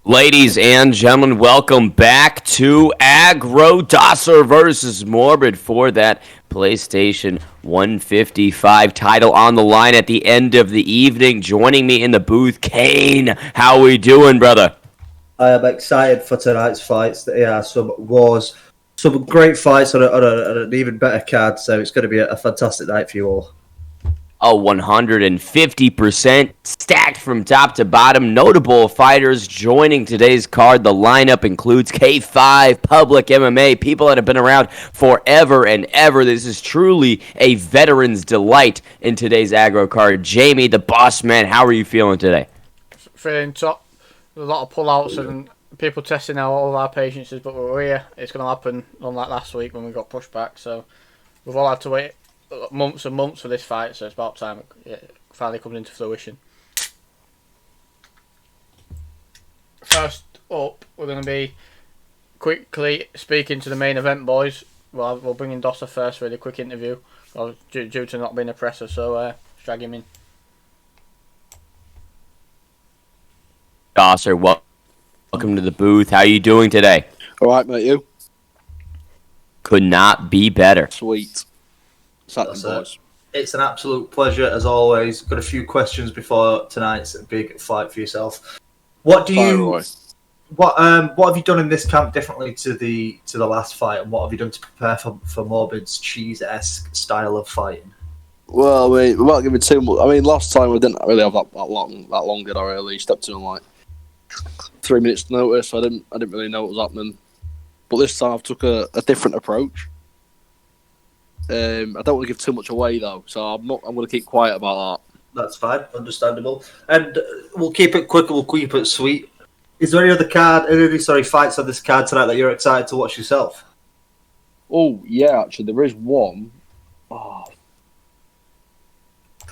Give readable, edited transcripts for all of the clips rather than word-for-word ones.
Ladies and gentlemen, welcome back to AGRO Dosser versus Morbid for that PlayStation 155 title on the line at the end of the evening. Joining me in the booth, Kane. How we doing, brother? I am excited for tonight's fights. Yeah, some wars, some great fights on an even better card. So it's going to be a fantastic night for you all. 150% stacked from top to bottom. Notable fighters joining today's card. The lineup includes K5, Public MMA, people that have been around forever and ever. This is truly a veteran's delight in today's aggro card. Jamie, the boss man, how are you feeling today? Feeling top. A lot of pullouts and people testing out all of our patiences, but we're here. It's going to happen, unlike last week when we got pushed back. So we've all had to wait months and months for this fight, so it's about time it finally comes into fruition. First up, we're going to be quickly speaking to the main event boys. We'll bring in Dosser first for a quick interview, due to not being a presser, so let's drag him in. Dosser, welcome to the booth. How are you doing today? All right, mate, you? Could not be better. Sweet. Boys. It's an absolute pleasure as always. Got a few questions before tonight's big fight for yourself. What have you done in this camp differently to the last fight, and what have you done to prepare for Morbid's cheese-esque style of fighting? Well, I mean, without giving too much. I mean, last time we didn't really have that long, did I? Really stepped in like 3 minutes notice. So I didn't really know what was happening. But this time I've took a different approach. I don't want to give too much away though, so I'm going to keep quiet about that. That's fine, understandable. And we'll keep it quick. We'll keep it sweet. Is there any other fights on this card tonight that you're excited to watch yourself? Oh yeah, actually there is one. Oh.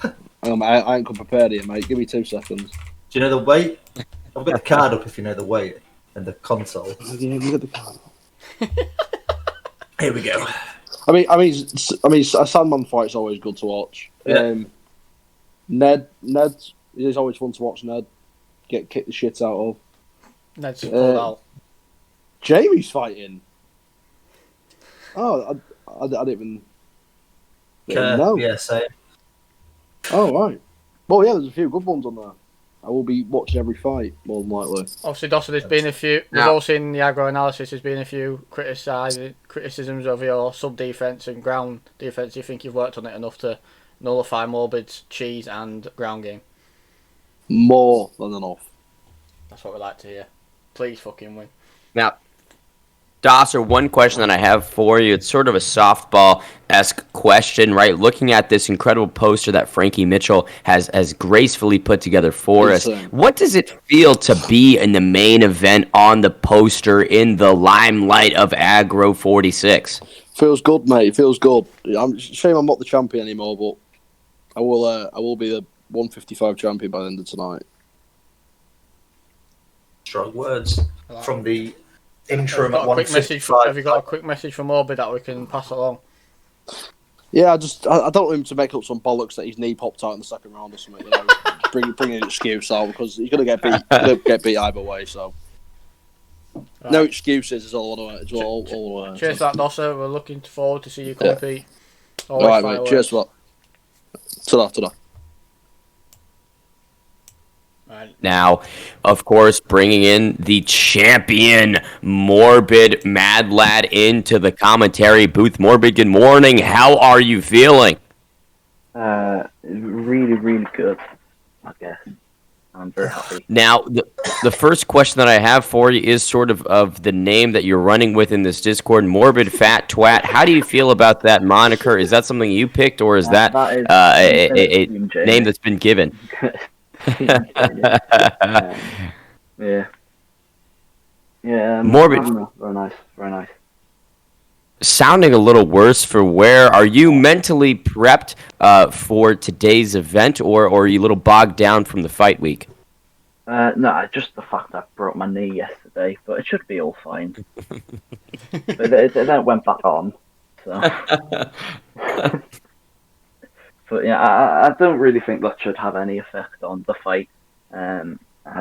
I ain't come prepared here, mate. Give me 2 seconds. Do you know the weight? I've got the card up if you know the weight and the console. Yeah, you got the card. Here we go. I mean, a Sandman fight's always good to watch. Yeah. Ned is always fun to watch. Ned get kicked the shit out of. Ned's pulled out. Jamie's fighting. Oh, I didn't even know. Yeah, same. Oh right. Well, yeah, there's a few good ones on there. I will be watching every fight, more than likely. Obviously, Dosser, there's been a few. We've all seen the aggro analysis. There's been a few criticisms of your sub defense and ground defense. Do you think you've worked on it enough to nullify Morbid's cheese and ground game? More than enough. That's what we like to hear. Please fucking win. Now, Dosser, one question that I have for you, it's sort of a softball-esque question, right? Looking at this incredible poster that Frankie Mitchell has gracefully put together for us, what does it feel to be in the main event on the poster in the limelight of Aggro 46? Feels good, mate. It feels good. Shame I'm not the champion anymore, but I will be the 155 champion by the end of tonight. Strong words from the interim at 155. Have you got a quick message from Morbid that we can pass along? Yeah, I don't want him to make up some bollocks that his knee popped out in the second round or something. You know, bring an excuse out because he's gonna get beat. Get beat either way. So right. No excuses is all. Cheers for that, Dosser. We're looking forward to see you compete. Yeah. All right, mate. Cheers for that. Ta-da. Now, of course, bringing in the champion, MorbidMadLad, into the commentary booth. Morbid, good morning. How are you feeling? Really, really good, I guess. I'm very happy. Now, the first question that I have for you is sort of the name that you're running with in this Discord, Morbid Fat Twat. How do you feel about that moniker? Is that something you picked, or is that a name that's been given? Morbid. Very nice. Sounding a little worse for wear. Are you mentally prepped for today's event, or are you a little bogged down from the fight week? No, just the fact I broke my knee yesterday, but it should be all fine. But it went back on, so. But yeah, I don't really think that should have any effect on the fight. I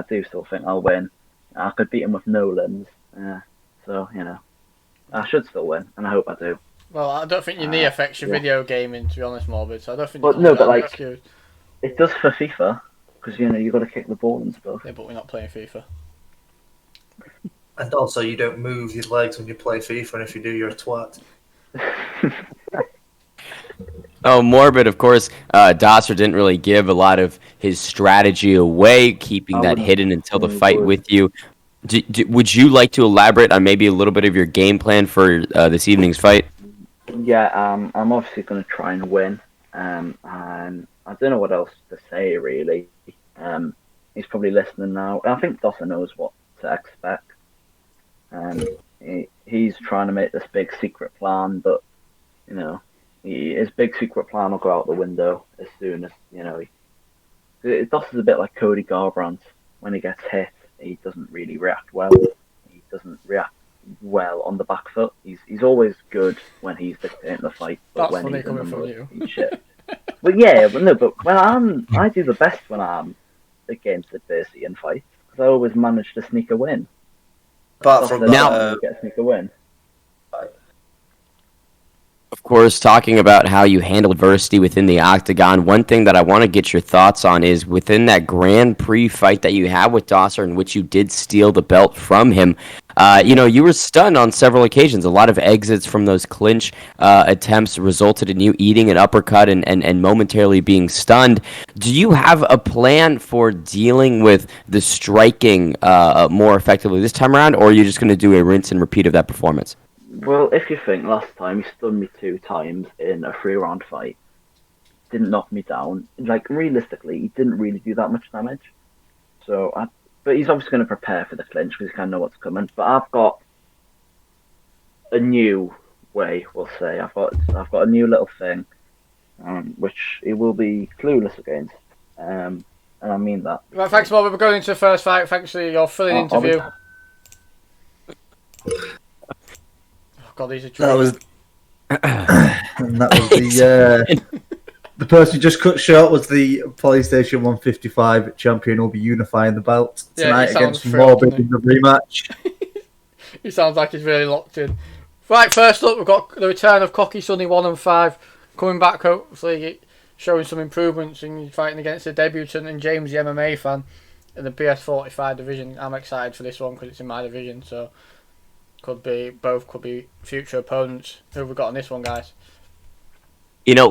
do still think I'll win. I could beat him with no limbs. So, I should still win, and I hope I do. Well, I don't think your knee affects your video gaming, to be honest, Morbid. So I don't think. But no, but like, it does for FIFA, because you got to kick the ball and stuff. Yeah, but we're not playing FIFA. And also, you don't move your legs when you play FIFA, and if you do, you're a twat. Oh, Morbid, of course, Dosser didn't really give a lot of his strategy away, keeping that hidden until the fight with you. Would you like to elaborate on maybe a little bit of your game plan for this evening's fight? Yeah, I'm obviously going to try and win. And I don't know what else to say, really. He's probably listening now. I think Dosser knows what to expect. He's trying to make this big secret plan, but, his big secret plan will go out the window as soon as, Dosser's a bit like Cody Garbrandt. When he gets hit, he doesn't really react well. He doesn't react well on the back foot. He's always good when he's dictating the fight, but That's when he's in the from mud, you. he's shit. But yeah, but when I do the best when I'm against adversity in fights, because I always manage to sneak a win. Apart from now, get a sneak a win. Of course, talking about how you handle adversity within the octagon, one thing that I want to get your thoughts on is within that Grand Prix fight that you had with Dosser, in which you did steal the belt from him. You were stunned on several occasions. A lot of exits from those clinch attempts resulted in you eating an uppercut and momentarily being stunned. Do you have a plan for dealing with the striking more effectively this time around, or are you just going to do a rinse and repeat of that performance? Well, if you think last time he stunned me 2 times in a 3-round fight, didn't knock me down. Like, realistically, he didn't really do that much damage. But he's obviously going to prepare for the clinch because he kind of know what's coming. But I've got a new way, we'll say. I've got a new little thing, which he will be clueless against. And I mean that. Right, thanks, Morbid. We're going into the first fight. Thanks for your thrilling interview. God, these are that was the person who just cut short was the PlayStation 155 champion who will be unifying the belt tonight against Morbid in the rematch. He sounds like he's really locked in. Right, first up, we've got the return of Cocky Sonny 1 and 5 coming back, hopefully showing some improvements in fighting against the debutant and James the MMA fan in the PS45 division. I'm excited for this one because it's in my division, so both could be future opponents. Who have we got on this one, guys?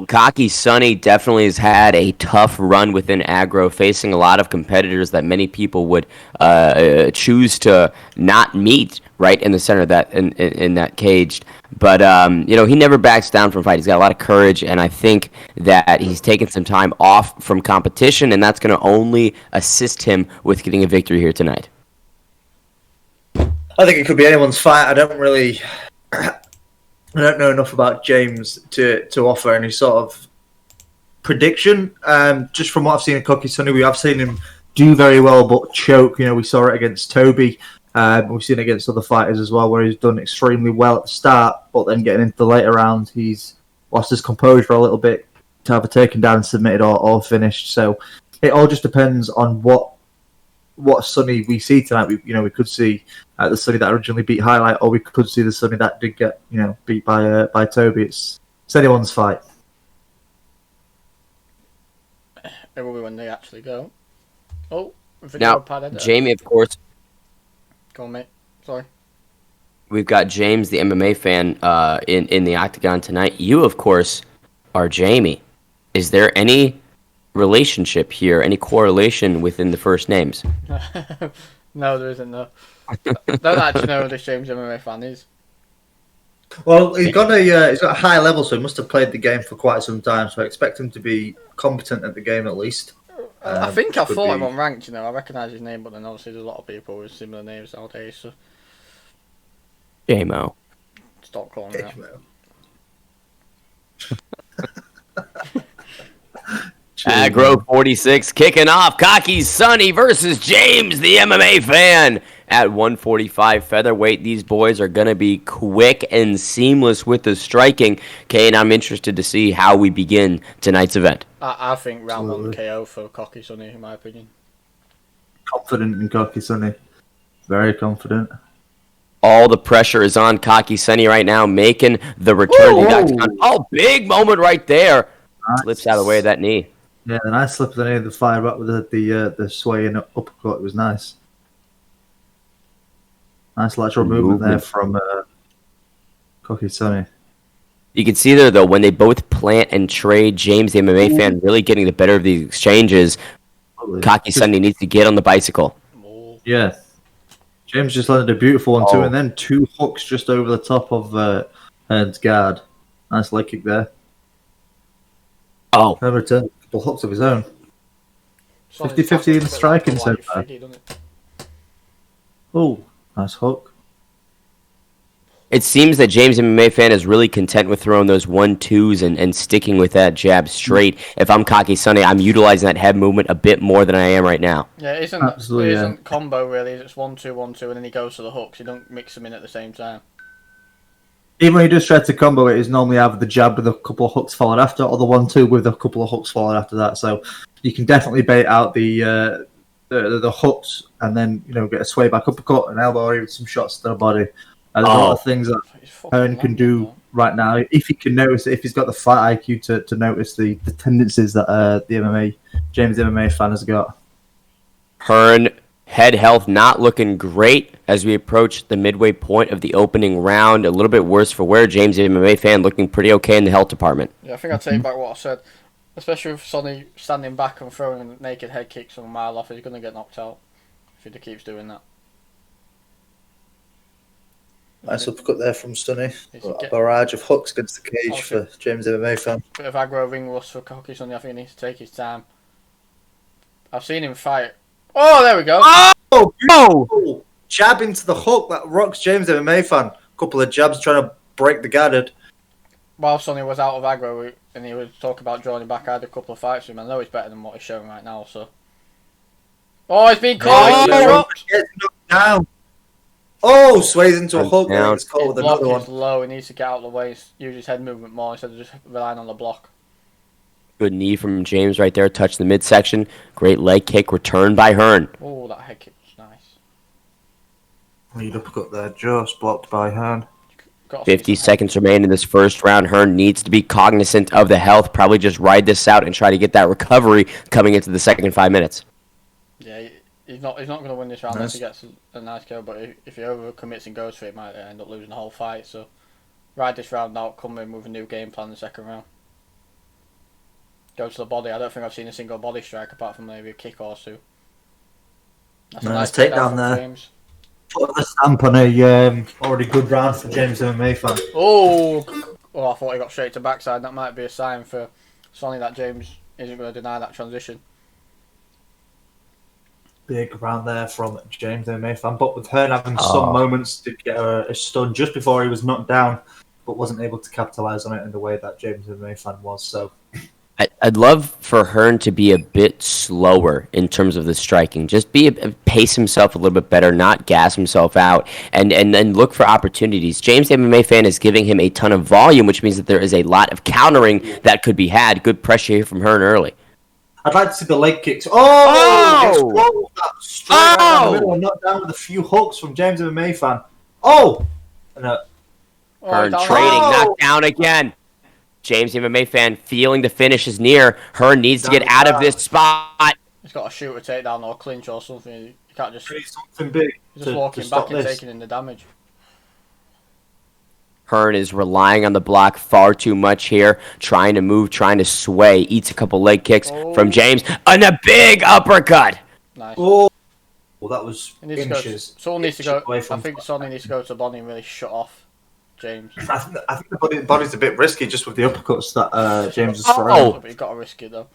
Cocky Sonny definitely has had a tough run within AGRO, facing a lot of competitors that many people would choose to not meet right in the center of that in that cage. But he never backs down from fight. He's got a lot of courage, and I think that he's taken some time off from competition, and that's going to only assist him with getting a victory here tonight. I think it could be anyone's fight. I don't know enough about James to offer any sort of prediction. Just from what I've seen of Cocky Sonny, we have seen him do very well, but choke. We saw it against Toby. We've seen it against other fighters as well, where he's done extremely well at the start, but then getting into the later rounds, he's lost his composure a little bit to have a taken down, submitted, or finished. So it all just depends on what Sonny we see tonight. We could see the Sonny that originally beat Highlight, or we could see the Sonny that did get beat by Toby. It's anyone's fight. It will be when they actually go. Oh, now Jamie, of course. Go on, mate. Sorry. We've got James, the MMA fan, in the octagon tonight. You, of course, are Jamie. Is there any relationship here, any correlation within the first names? No, there isn't. No. Don't actually know who this James MMA fan is. Well, he's got a high level, so he must have played the game for quite some time. So I expect him to be competent at the game at least. I think I fought him on ranked. I recognise his name, but then obviously there's a lot of people with similar names nowadays. So. J-Mo. Stop calling me that. AGRO 46 kicking off. Cocky Sonny versus James, the MMA fan. At 145 featherweight, these boys are going to be quick and seamless with the striking. Kane, I'm interested to see how we begin tonight's event. I think round 1 KO for Cocky Sonny, in my opinion. Confident in Cocky Sonny. Very confident. All the pressure is on Cocky Sunny right now, making the return to the octagon. Oh, big moment right there. Nice. Slips out of the way of that knee. Yeah, the nice slip of the knee, the fire up with the swaying uppercut. It was nice. Nice lateral movement there from Cocky Sunny. You can see there, though, when they both plant and trade, James, the MMA fan, really getting the better of these exchanges. Cocky Sunny needs to get on the bicycle. Yeah. James just landed a beautiful one, too, and then 2 hooks just over the top of Hearn's guard. Nice leg kick there. Oh. Hearn returned a couple hooks of his own. 50-50 in striking so far. Oh, nice hook. It seems that James, the MMA fan, is really content with throwing those 1-2s and sticking with that jab straight. If I'm Cocky Sunny, I'm utilizing that head movement a bit more than I am right now. Yeah, it isn't combo really. It's 1-2, 1-2, and then he goes to the hooks. You don't mix them in at the same time. Even when he does try to combo it, he's normally either the jab with a couple of hooks followed after, or the 1-2 with a couple of hooks followed after that. So you can definitely bait out the hooks and then get a sway back uppercut, an elbow, or even some shots to the body. There's a lot of things that Hearn can do right now if he can notice it, if he's got the fight IQ to notice the tendencies that James the MMA fan has got. Hearn, head health not looking great as we approach the midway point of the opening round. A little bit worse for wear. James the MMA fan looking pretty okay in the health department. Yeah, I think I'll take back what I said. Especially with Sonny standing back and throwing naked head kicks from a mile off, he's going to get knocked out if he keeps doing that. Nice uppercut there from Sonny. A barrage of hooks against the cage for James MMA fan. Bit of aggro ring rust for Cocky Sonny. I think he needs to take his time. I've seen him fight. Oh, there we go. Oh, no! Jab into the hook that rocks James MMA fan. Couple of jabs trying to break the guarded. While Sonny was out of aggro and he was talking about drawing back, I had a couple of fights with him. I know he's better than what he's showing right now. So, he's been caught. Gets knocked down. Oh, sways into a hook and it's caught with another one. Low. He needs to get out of the way, use his head movement more instead of just relying on the block. Good knee from James right there. Touch the midsection. Great leg kick. Return by Hearn. Oh, that head kick was nice. Lead uppercut there, just blocked by Hearn. 50 seconds remain in this first round. Hearn needs to be cognizant of the health. Probably just ride this out and try to get that recovery coming into the second 5 minutes. Yeah, he's not going to win this round unless he gets a nice kill. But if he overcommits and goes for it, he might end up losing the whole fight. So ride this round out, come in with a new game plan in the second round. Go to the body. I don't think I've seen a single body strike apart from maybe a kick or two. That's a nice takedown there. James. Put the stamp on a already good round for James MMA fan. Oh, I thought he got straight to backside. That might be a sign for Sonny that James isn't going to deny that transition. Big round there from James MMA fan, but with Hearn having some moments to get a stun just before he was knocked down, but wasn't able to capitalise on it in the way that James MMA fan was. So I'd love for Hearn to be a bit slower in terms of the striking. Just pace himself a little bit better, not gas himself out, and then look for opportunities. James, the MMA fan, is giving him a ton of volume, which means that there is a lot of countering that could be had. Good pressure here from Hearn early. I'd like to see the leg kicks. Oh! Straight right down the middle and knocked down with a few hooks from James MMA fan. Oh! Hearn trading, knocked down again. James, the MMA fan, feeling the finish is near. Hearn needs to get out of this spot. He's got to shoot a takedown or clinch or something. You can't just something big. Just walking back and taking in the damage. Hearn is relying on the block far too much here. Trying to move, trying to sway. Eats a couple leg kicks from James. And a big uppercut. Nice. Oh, that was inches. Someone needs to go. I think Sonny needs to go to the body and really shut off James. I think the body's a bit risky just with the uppercuts that James is throwing. But you've got to risk it though.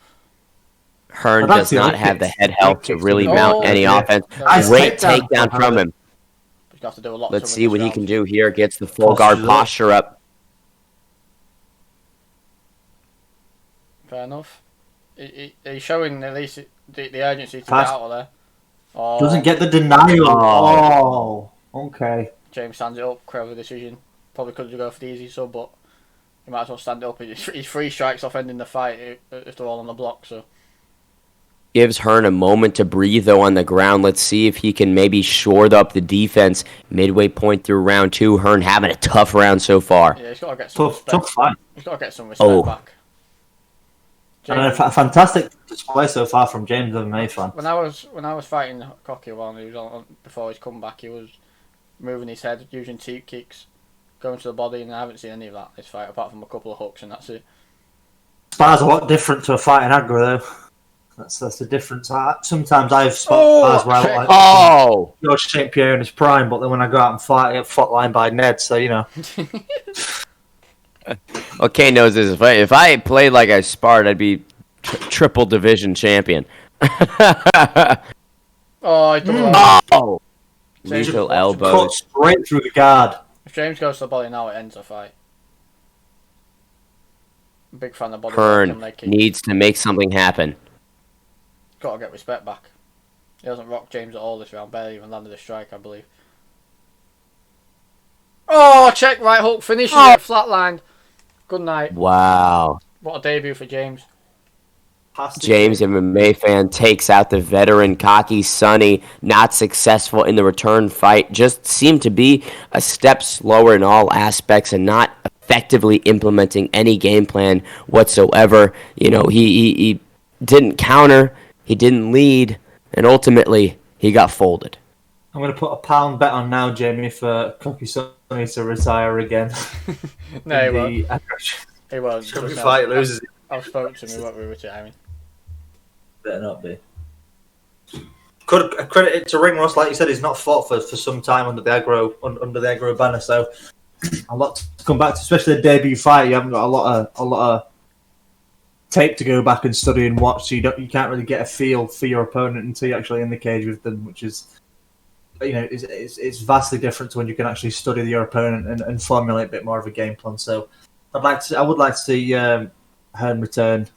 Hearn does not have the head health to really mount any offense. Great takedown from him. Have to do a lot. Let's see what he can do here. Gets the full guard posture up. Fair enough. He's showing at least the urgency to get out of there. Oh. Doesn't get the denial. Oh, okay. James stands it up. Clever decision. Probably could have gone for the easy sub, but he might as well stand it up. He's 3 strikes off ending the fight if they're all on the block. So gives Hearn a moment to breathe, though, on the ground. Let's see if he can maybe shore up the defense midway point through round 2. Hearn having a tough round so far. Yeah, he's got to get some respect. Tough fight. He's got to get some respect back. And a fantastic display so far from James MMA fan. When I was fighting Cocky while he was on before his comeback, he was moving his head, using teep kicks, going to the body, and I haven't seen any of that this fight apart from a couple of hooks, and that's it. Spar's a lot different to a fight in aggro, though. That's the difference. Sometimes I've spars where I look like George St. Pierre in his prime, but then when I go out and fight, I get flatlined by Ned. So you know. Okay, knows this. If I played like I sparred, I'd be triple division champion. Oh! Lethal elbows. Cut straight through the guard. If James goes to the body now, it ends the fight. Big fan of body. Hearn needs to make something happen. Got to get respect back. He hasn't rocked James at all this round. Barely even landed a strike, I believe. Oh, check right hook, finishes it, flatlined. Good night. Wow. What a debut for James. James, MMA fan, takes out the veteran Cocky Sonny. Not successful in the return fight. Just seemed to be a step slower in all aspects and not effectively implementing any game plan whatsoever. You know, he didn't counter, he didn't lead, and ultimately he got folded. I'm going to put a £1 bet on now, Jamie, for Cocky Sonny to retire again. No, he won't. He won't. Every fight loses. I've spoken to him about retiring. Better not be. Could credit it to Ring Rust, like you said, he's not fought for some time under the aggro banner, so a lot to come back to, especially the debut fight. You haven't got a lot of tape to go back and study and watch, so you can't really get a feel for your opponent until you're actually in the cage with them, which is, you know, it's vastly different to when you can actually study your opponent and formulate a bit more of a game plan. So I would like to see Hearn return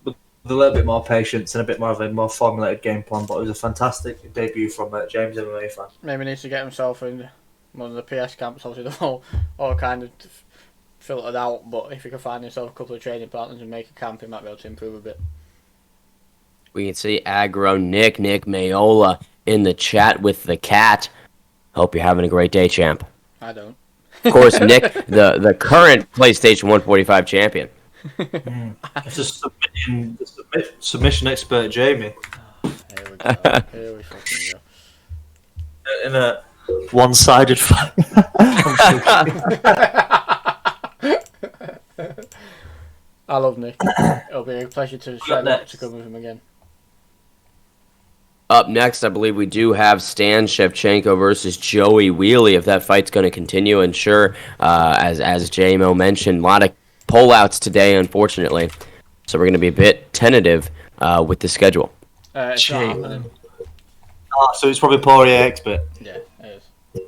with a little bit more patience and a bit more of a more formulated game plan. But it was a fantastic debut from James MMA fan. Maybe he needs to get himself in one of the PS camps. Obviously, they're all kind of filtered out. But if he can find himself a couple of training partners and make a camp, he might be able to improve a bit. We can see Aggro Nick Mayola in the chat with the cat. Hope you're having a great day, champ. I don't. Of course, Nick, the current PlayStation 145 champion. It's a submission expert, Jamie. Oh, here we go. Here we fucking go. In a one-sided fight. I love Nick. It'll be a pleasure to share that to come with him again. Up next, I believe we do have Stan Shevchenko versus Joey Wheelie, if that fight's going to continue. And sure, as JMO mentioned, a lot of pullouts today, unfortunately. So we're going to be a bit tentative with the schedule. It's not happening. So it's probably Poirier expert. Yeah, it is.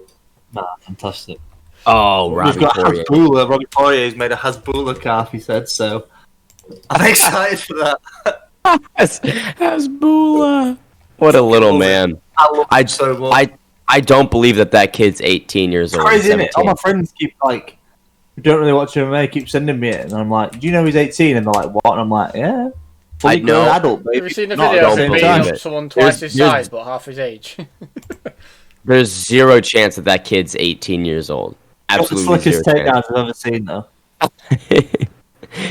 Nah, fantastic. Oh, Robbie Poirier. Hasbulla. Robbie Poirier's made a Hasbulla calf, he said, so I'm excited for that. Hasbulla. What a little man. I love him so much. I don't believe that kid's 18 years old. Crazy, isn't it? All my friends keep who don't really watch MMA, keep sending me it, and I'm like, do you know he's 18? And they're like, what? And I'm like, yeah. Fully grown adult, baby. Have you seen the video of him beating up someone twice his size but half his age? There's zero chance that kid's 18 years old. Absolutely That's the slickest takedowns I've ever seen, though.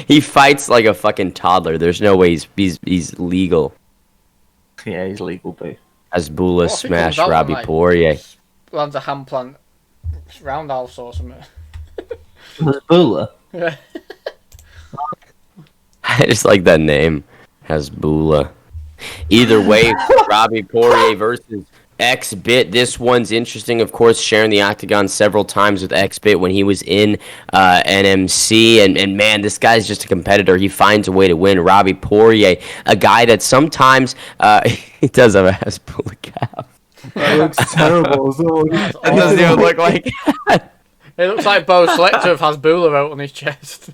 He fights like a fucking toddler. There's no way he's legal. Yeah, he's legal, babe. Hasbulla smashed Robbie Poirier. Lands a hand plant roundhouse or something. Hasbulla? Yeah. I just like that name. Hasbulla. Either way, Robbie Poirier versus X-Bit. This one's interesting, of course, sharing the octagon several times with X-Bit when he was in NMC. And man, this guy's just a competitor. He finds a way to win. Robbie Poirier, a guy that sometimes he does have a Hasbulla calf. That looks terrible. It doesn't even look like it. Looks like Bo Selector of Hasbulla out on his chest.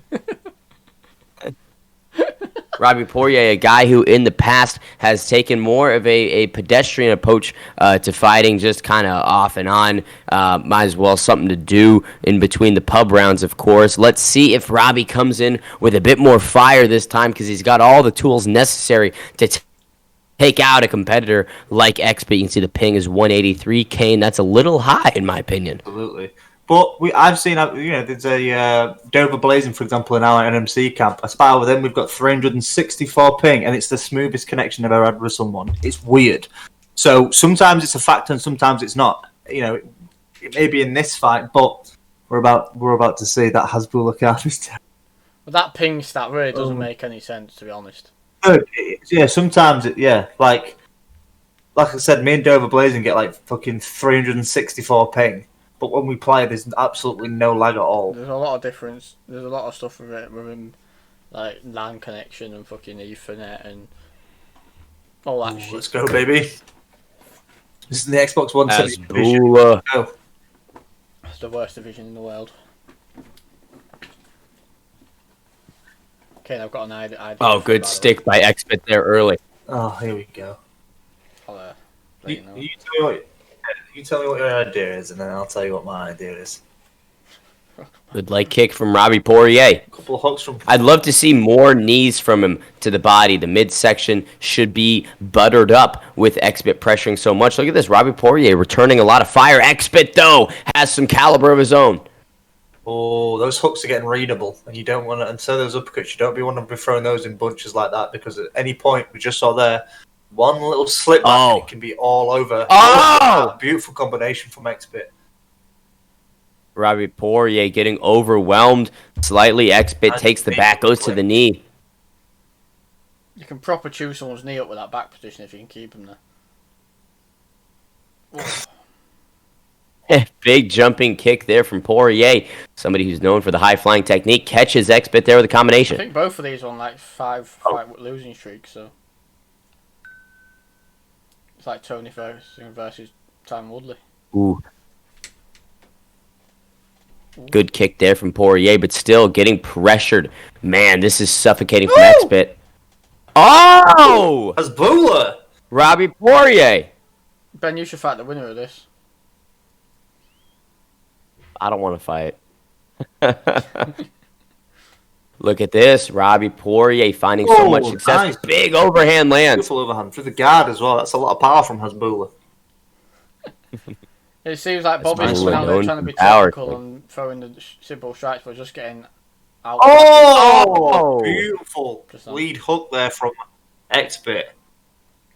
Robbie Poirier, a guy who in the past has taken more of a pedestrian approach to fighting, just kind of off and on. Might as well something to do in between the pub rounds, of course. Let's see if Robbie comes in with a bit more fire this time, because he's got all the tools necessary to take out a competitor like XP. You can see the ping is 183. Kane, that's a little high in my opinion. Absolutely. But I've seen, there's a Dover Blazing, for example, in our NMC camp. I spar with them, we've got 364 ping, and it's the smoothest connection I've ever had with someone. It's weird. So sometimes it's a factor and sometimes it's not. It may be in this fight, but we're about to see that Hasbulla card is terrible. But that ping stat really doesn't make any sense, to be honest. Yeah, sometimes like I said, me and Dover Blazing get like fucking 364 ping. But when we play, there's absolutely no lag at all. There's a lot of difference. There's a lot of stuff with it, like LAN connection and fucking Ethernet and all that shit. Let's go, baby. This is the Xbox One division. Hasbulla. It's the worst division in the world. Okay, I've got an idea. Oh, good stick by Xbit there early. Oh, here we go. I'll, let You know. tell me what your idea is, and then I'll tell you what my idea is. Good leg kick from Robbie Poirier. A couple of hooks from... I'd love to see more knees from him to the body. The midsection should be buttered up with Xbit pressuring so much. Look at this. Robbie Poirier returning a lot of fire. Xbit, though, has some caliber of his own. Oh, those hooks are getting readable, and you don't want to... And so those uppercuts, you don't want to be throwing those in bunches like that, because at any point, we just saw there, one little slip back, and it can be all over. Oh! Beautiful combination from Xbit. Robbie Poirier getting overwhelmed slightly. Xbit takes the back, goes to the knee. You can proper chew someone's knee up with that back position if you can keep him there. Big jumping kick there from Poirier. Somebody who's known for the high-flying technique. Catches Xbit there with a combination. I think both of these are on like 5 fight losing streaks, so... It's like Tony versus Tyron Woodley. Ooh. Good kick there from Poirier, but still getting pressured. Man, this is suffocating from Xbit. Oh! Hasbulla! Robbie Poirier. Ben, you should fight the winner of this. I don't want to fight. Look at this. Robbie Poirier finding so much success. Nice. Big overhand lands. Beautiful overhand through the guard as well. That's a lot of power from Hasbulla. It seems like Bobby's Hasbulla coming out there known trying to for be power. technical and throwing the simple strikes, but just getting out. Oh! Beautiful lead hook there from Xbit.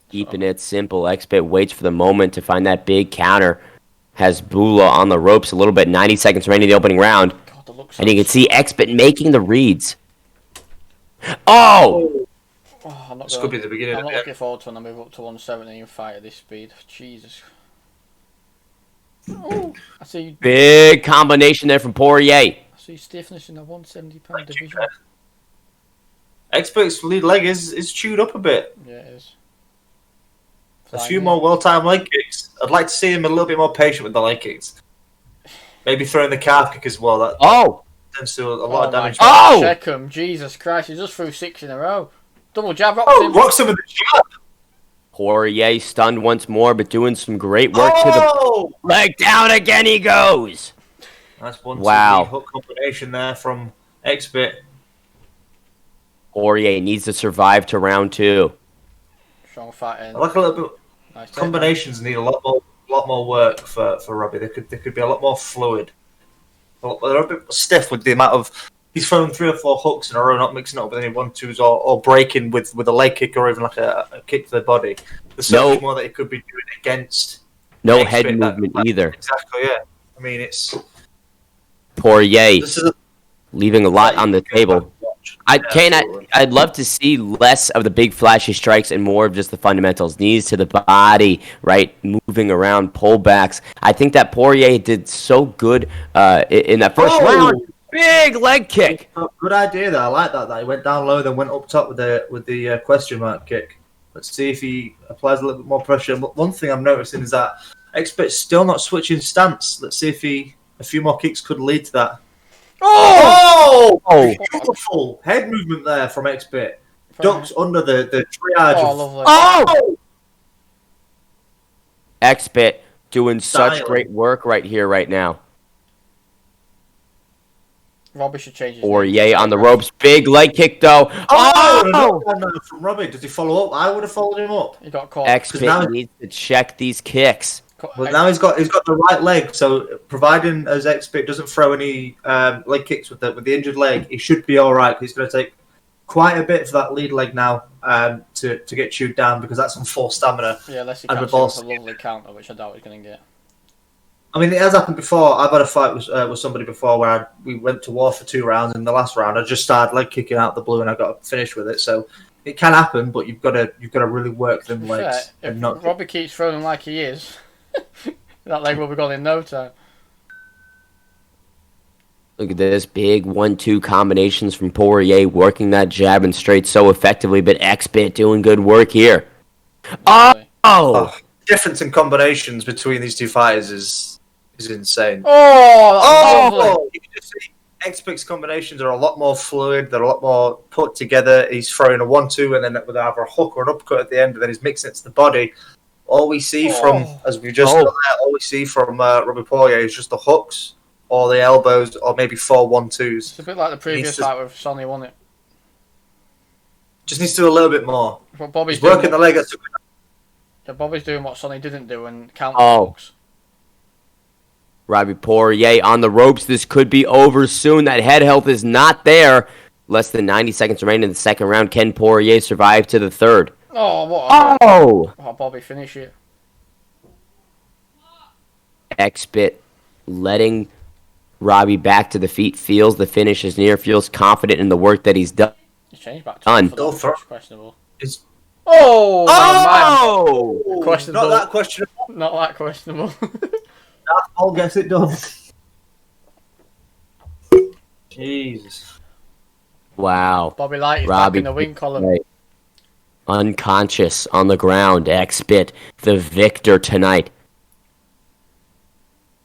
Keeping it simple. Xbit waits for the moment to find that big counter. Hasbulla on the ropes a little bit. 90 seconds remaining in the opening round. God, And you can see Xbit making the reads. Oh! This could be the beginning I'm of not it. looking forward to when I move up to 170 and fight at this speed. Jesus. Oh, I see. Big combination there from Poirier. I see stiffness in a 170-pound division. Xbit's lead leg is chewed up a bit. Yeah, it is. A few more well-timed leg kicks. I'd like to see him a little bit more patient with the leg kicks. Maybe throwing the calf kick as well. That tends to do a lot of damage. Oh! Check him. Jesus Christ, he just threw 6 in a row. Double jab, rocks him. Rocks him with the jab. Poirier stunned once more, but doing some great work to the leg. Down again he goes. That's one Wow. hook combination there from Xbit. Poirier needs to survive to round 2. Strong fighting. I like a little bit. Nice Combinations need a lot more work for Robbie. They could be a lot more fluid. They're a bit stiff with the amount of. He's throwing 3 or 4 hooks in a row, not mixing up with any 1-2s or breaking with a leg kick or even like a kick to the body. There's so much more that he could be doing against. No Xbit, head movement either. Exactly, yeah. I mean, it's Poirier leaving a lot on the table. I'd love to see less of the big flashy strikes and more of just the fundamentals. Knees to the body, right? Moving around, pullbacks. I think that Poirier did so good in that first round. Big leg kick. Good idea there. I like that. That he went down low, then went up top with the question mark kick. Let's see if he applies a little bit more pressure. But one thing I'm noticing is that Xbit's still not switching stance. Let's see if a few more kicks could lead to that. Oh! Beautiful head movement there from Xbit. ducks under the triage. Oh, Of, lovely. Oh! X-Bit doing such Styling. great work right here, right now. Robbie should change his Or name. yay on the ropes. Big leg kick, though. Oh! From Robbie. Does he follow up? I would have followed him up. He got caught. X-Bit needs to check these kicks. Well, now he's got the right leg. So providing as X-Bit doesn't throw any leg kicks with the injured leg, he should be all right. He's going to take quite a bit for that lead leg now to get chewed down because that's on full stamina. Yeah, unless he And catches the a boss- lovely counter, which I doubt he's going to get. I mean, it has happened before. I've had a fight with somebody before where we went to war for 2 rounds. In the last round, I just started leg kicking out the blue and I got finished with it. So it can happen, but you've got to really work them legs Fair, and if not. Robbie keeps throwing him like he is, that leg will be gone in no time. Look at this. Big 1-2 combinations from Poirier, working that jab and straight so effectively, but X-Bit doing good work here. Lovely. Oh! Difference in combinations between these two fighters is insane. Oh, lovely. You can just see X-Bit's combinations are a lot more fluid. They're a lot more put together. He's throwing a 1-2 and then with either a hook or an uppercut at the end, and then he's mixing it to the body. All we see from, as we just said there, all we see from Robbie Poirier is just the hooks, or the elbows, or maybe 4 1-2s. It's a bit like the previous fight with Sonny, wasn't it? Just needs to do a little bit more. But Bobby's He's working the leg. Bobby's doing what Sonny didn't do and counter hooks. Robbie Poirier on the ropes. This could be over soon. That head health is not there. Less than 90 seconds remaining in the second round. Can Poirier survive to the third? Oh, what? Oh! Bobby finish it. X-Bit letting Robbie back to the feet. Feels the finish is near. Feels confident in the work that he's done. He's changed back to Done. for that, which is questionable. It's Oh, Oh! questionable. not that questionable. Not that questionable. That all gets it done. Jesus. Wow. Bobby Light is Robbie back in the wing column. Poirier, unconscious on the ground. X-Bit, the victor tonight.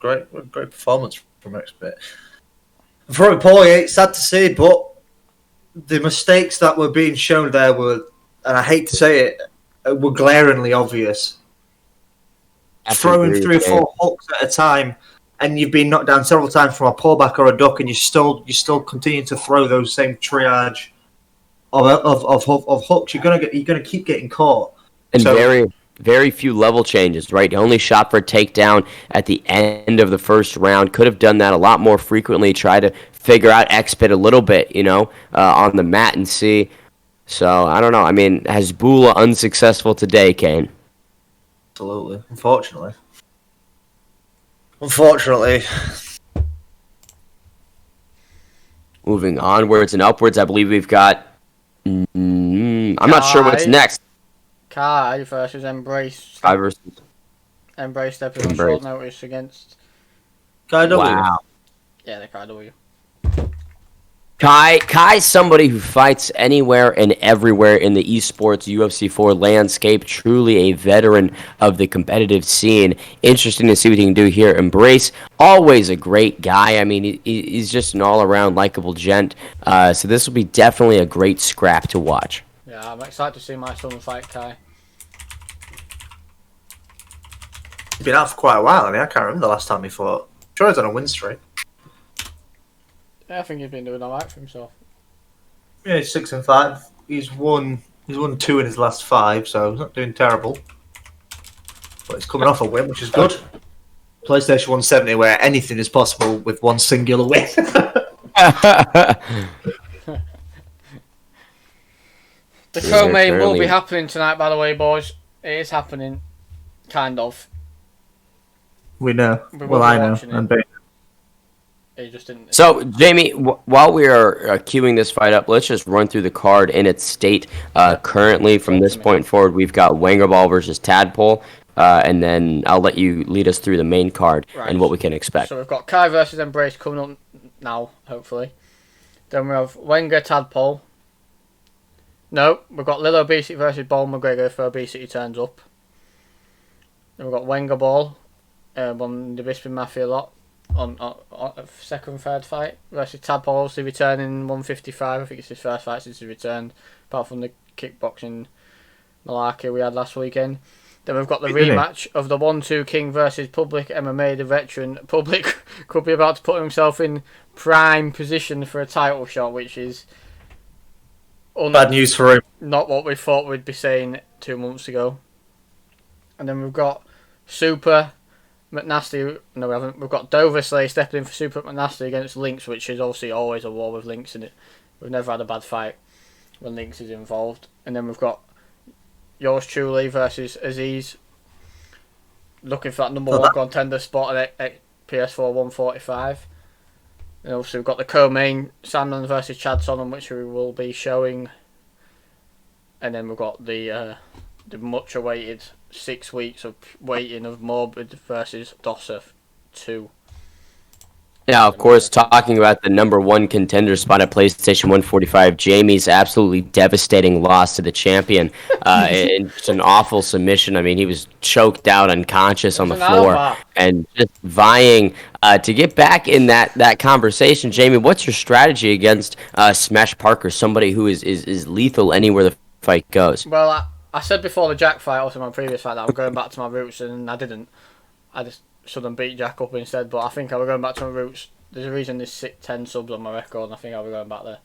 Great performance from X-Bit. For Poirier, it's sad to see, but the mistakes that were being shown there were, and I hate to say it, were glaringly obvious. Throwing 3 or 4 hooks at a time, and you've been knocked down several times from a pullback or a duck, and you still continue to throw those same triage of hooks. You're gonna keep getting caught. And very few level changes, right? He only shot for a takedown at the end of the first round. Could have done that a lot more frequently. Try to figure out X-Bit a little bit, on the mat and see. So, I don't know. I mean, Hasbulla unsuccessful today, Kane? Absolutely. Unfortunately. Moving onwards and upwards, I believe we've got... I'm not sure what's next. Kai versus Embrace. Kai versus... Embrace stepping on Embrace. short notice against... Kai W. Wow. Yeah, the Kai W. Kai's somebody who fights anywhere and everywhere in the esports UFC 4 landscape. Truly a veteran of the competitive scene. Interesting to see what he can do here. Embrace, always a great guy. I mean, he's just an all-around likable gent. So this will be definitely a great scrap to watch. Yeah, I'm excited to see my son fight Kai. He's been out for quite a while, and I can't remember the last time he fought. Sure, he's on a win streak. Yeah, I think he's been doing alright for himself. Yeah, he's 6-5. He's won 2 in his last 5, so he's not doing terrible. But he's coming off a win, which is good. PlayStation 170, where anything is possible with one singular win. The co-main will be happening tonight, by the way, boys. It is happening, kind of. We know. We will Well, be I know. watching it. And Ben. It just didn't. So, Jamie, while we are queuing this fight up, let's just run through the card in its state. Currently, from this point forward, we've got Wengerball versus Tadpole, and then I'll let you lead us through the main card and what we can expect. So we've got Kai versus Embrace coming up now, hopefully. Then we have Wenger Tadpole. No, we've got Lil Obesity versus Ball McGregor if Obesity turns up. Then we've got Wenger Ball, on the Bisping Mafia lot. On second, third fight versus Tadpole, obviously returning 155. I think it's his first fight since he returned, apart from the kickboxing malarkey we had last weekend. Then we've got the rematch of the 1-2 King versus Public MMA. The veteran Public could be about to put himself in prime position for a title shot, which is bad news for him. Not what we thought we'd be saying 2 months ago. And then we've got Super McNasty. No, we haven't. We've got Doversley stepping in for Super McNasty against Lynx, which is obviously always a war with Lynx in it. We've never had a bad fight when Lynx is involved. And then we've got yours truly versus Aziz, looking for that number one contender spot at PS4 145. And also we've got the co-main Sandman versus Chad Sonham, which we will be showing. And then we've got the much awaited 6 weeks of waiting of Morbid versus Dosseryou. Now, of course, talking about the number one contender spot at PlayStation 145, Jamie's absolutely devastating loss to the champion. It's an awful submission. I mean, he was choked out, unconscious on the floor, and just vying to get back in that conversation. Jamie, what's your strategy against Smash Parker, somebody who is lethal anywhere the fight goes? Well, I said before the Jack fight, also my previous fight, that I'm going back to my roots, and I didn't. I just should have beat Jack up instead, but I think I was going back to my roots. There's a reason there's 10 subs on my record, and I think I'll be going back there.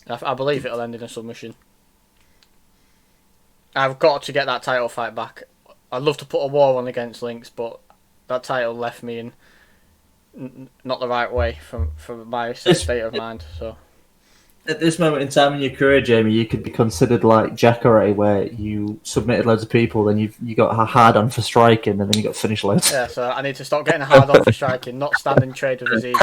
And I believe it'll end in a submission. I've got to get that title fight back. I'd love to put a war on against Lynx, but that title left me in not the right way from my state of mind. So at this moment in time in your career, Jamie, you could be considered like Jacare, where you submitted loads of people, then you got a hard on for striking, and then you got finished loads. Yeah, so I need to stop getting a hard on for striking, not standing trade with Aziz.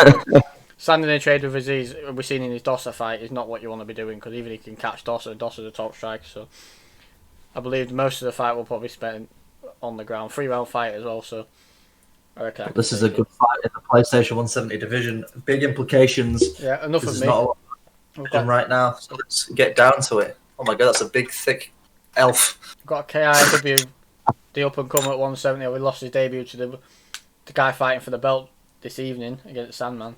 Standing in trade with Aziz, we've seen in his Dosser fight, is not what you want to be doing, because even if he can catch Dosser's a top striker. So I believe most of the fight will probably spend on the ground. 3-round fight as well, so I reckon this is a good fight in the PlayStation 170 division. Big implications. Yeah, enough this of is me. not a lot right now, so let's get down to it. Oh my god, that's a big, thick elf. We've got KIW, the up-and-comer at 170. We lost his debut to the guy fighting for the belt this evening against Sandman.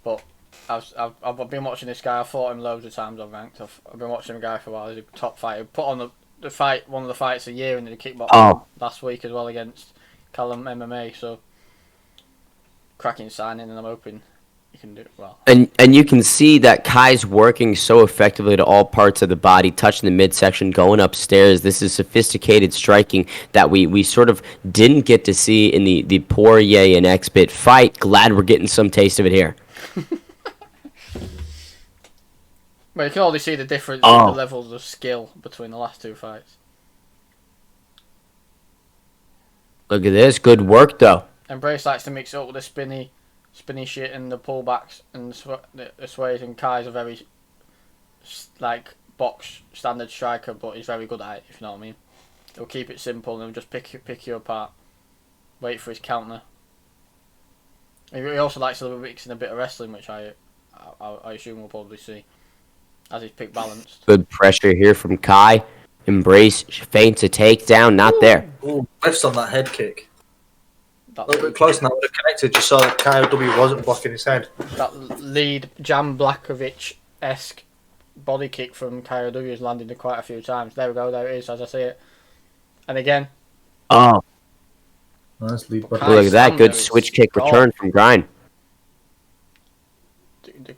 But I've been watching this guy. I've fought him loads of times on ranked. I've been watching the guy for a while. He's a top fighter. Put on the fight, one of the fights a year in the kickboxing last week as well against Callum MMA. So cracking signing, and I'm hoping you can do it well. And you can see that Kai's working so effectively to all parts of the body, touching the midsection, going upstairs. This is sophisticated striking that we sort of didn't get to see in the Poirier and X-Bit fight. Glad we're getting some taste of it here. Well, you can already see the difference in the levels of skill between the last two fights. Look at this. Good work, though. Embrace likes to mix it up with the spinny shit and the pullbacks and the sways, and Kai's a very box standard striker, but he's very good at it, if you know what I mean. He'll keep it simple and he'll just pick you apart, wait for his counter. He also likes to mix in a bit of wrestling, which I assume we'll probably see as he's pick balanced. Good pressure here from Kai. Embrace feints a takedown, not there. Ooh, whiffs on that head kick. A little bit close now, would have connected. You saw that KOW wasn't blocking his head. That lead Jan Blakovic-esque body kick from KOW has landed quite a few times. There we go, there it is, as I see it. And again. Oh. Nice lead. Look at that, good switch kick return from Grind.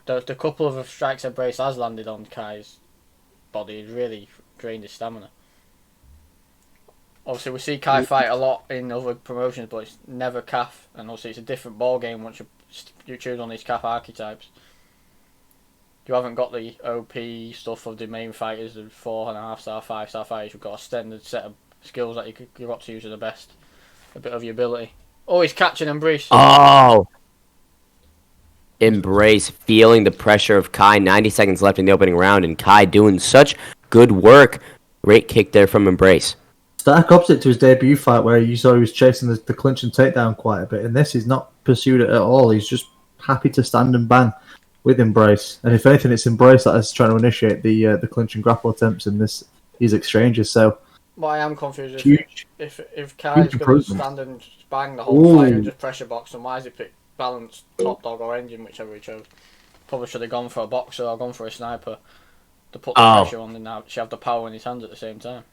The couple of strikes Embrace has landed on Kai's body has really drained his stamina. Obviously, we see Kai fight a lot in other promotions, but it's never CAF, and obviously it's a different ball game once you choose on these CAF archetypes. You haven't got the OP stuff of the main fighters, the 4.5-star, 5-star fighters. You've got a standard set of skills that you've got to use to the best, a bit of your ability. Oh, he's catching Embrace. Oh! Embrace feeling the pressure of Kai. 90 seconds left in the opening round, and Kai doing such good work. Great kick there from Embrace. Stark opposite to his debut fight, where you saw he was chasing the clinch and takedown quite a bit. In this, he's not pursued it at all. He's just happy to stand and bang with Embrace. And if anything, it's Embrace that is trying to initiate the clinch and grapple attempts in these exchanges. So, well, I am confused if huge Kai's going to improvement. stand and bang the whole fight and just pressure box, and why has he picked balance, top dog or engine, whichever he chose? Probably should have gone for a boxer or gone for a sniper. to put the pressure on and now have the power in his hands at the same time.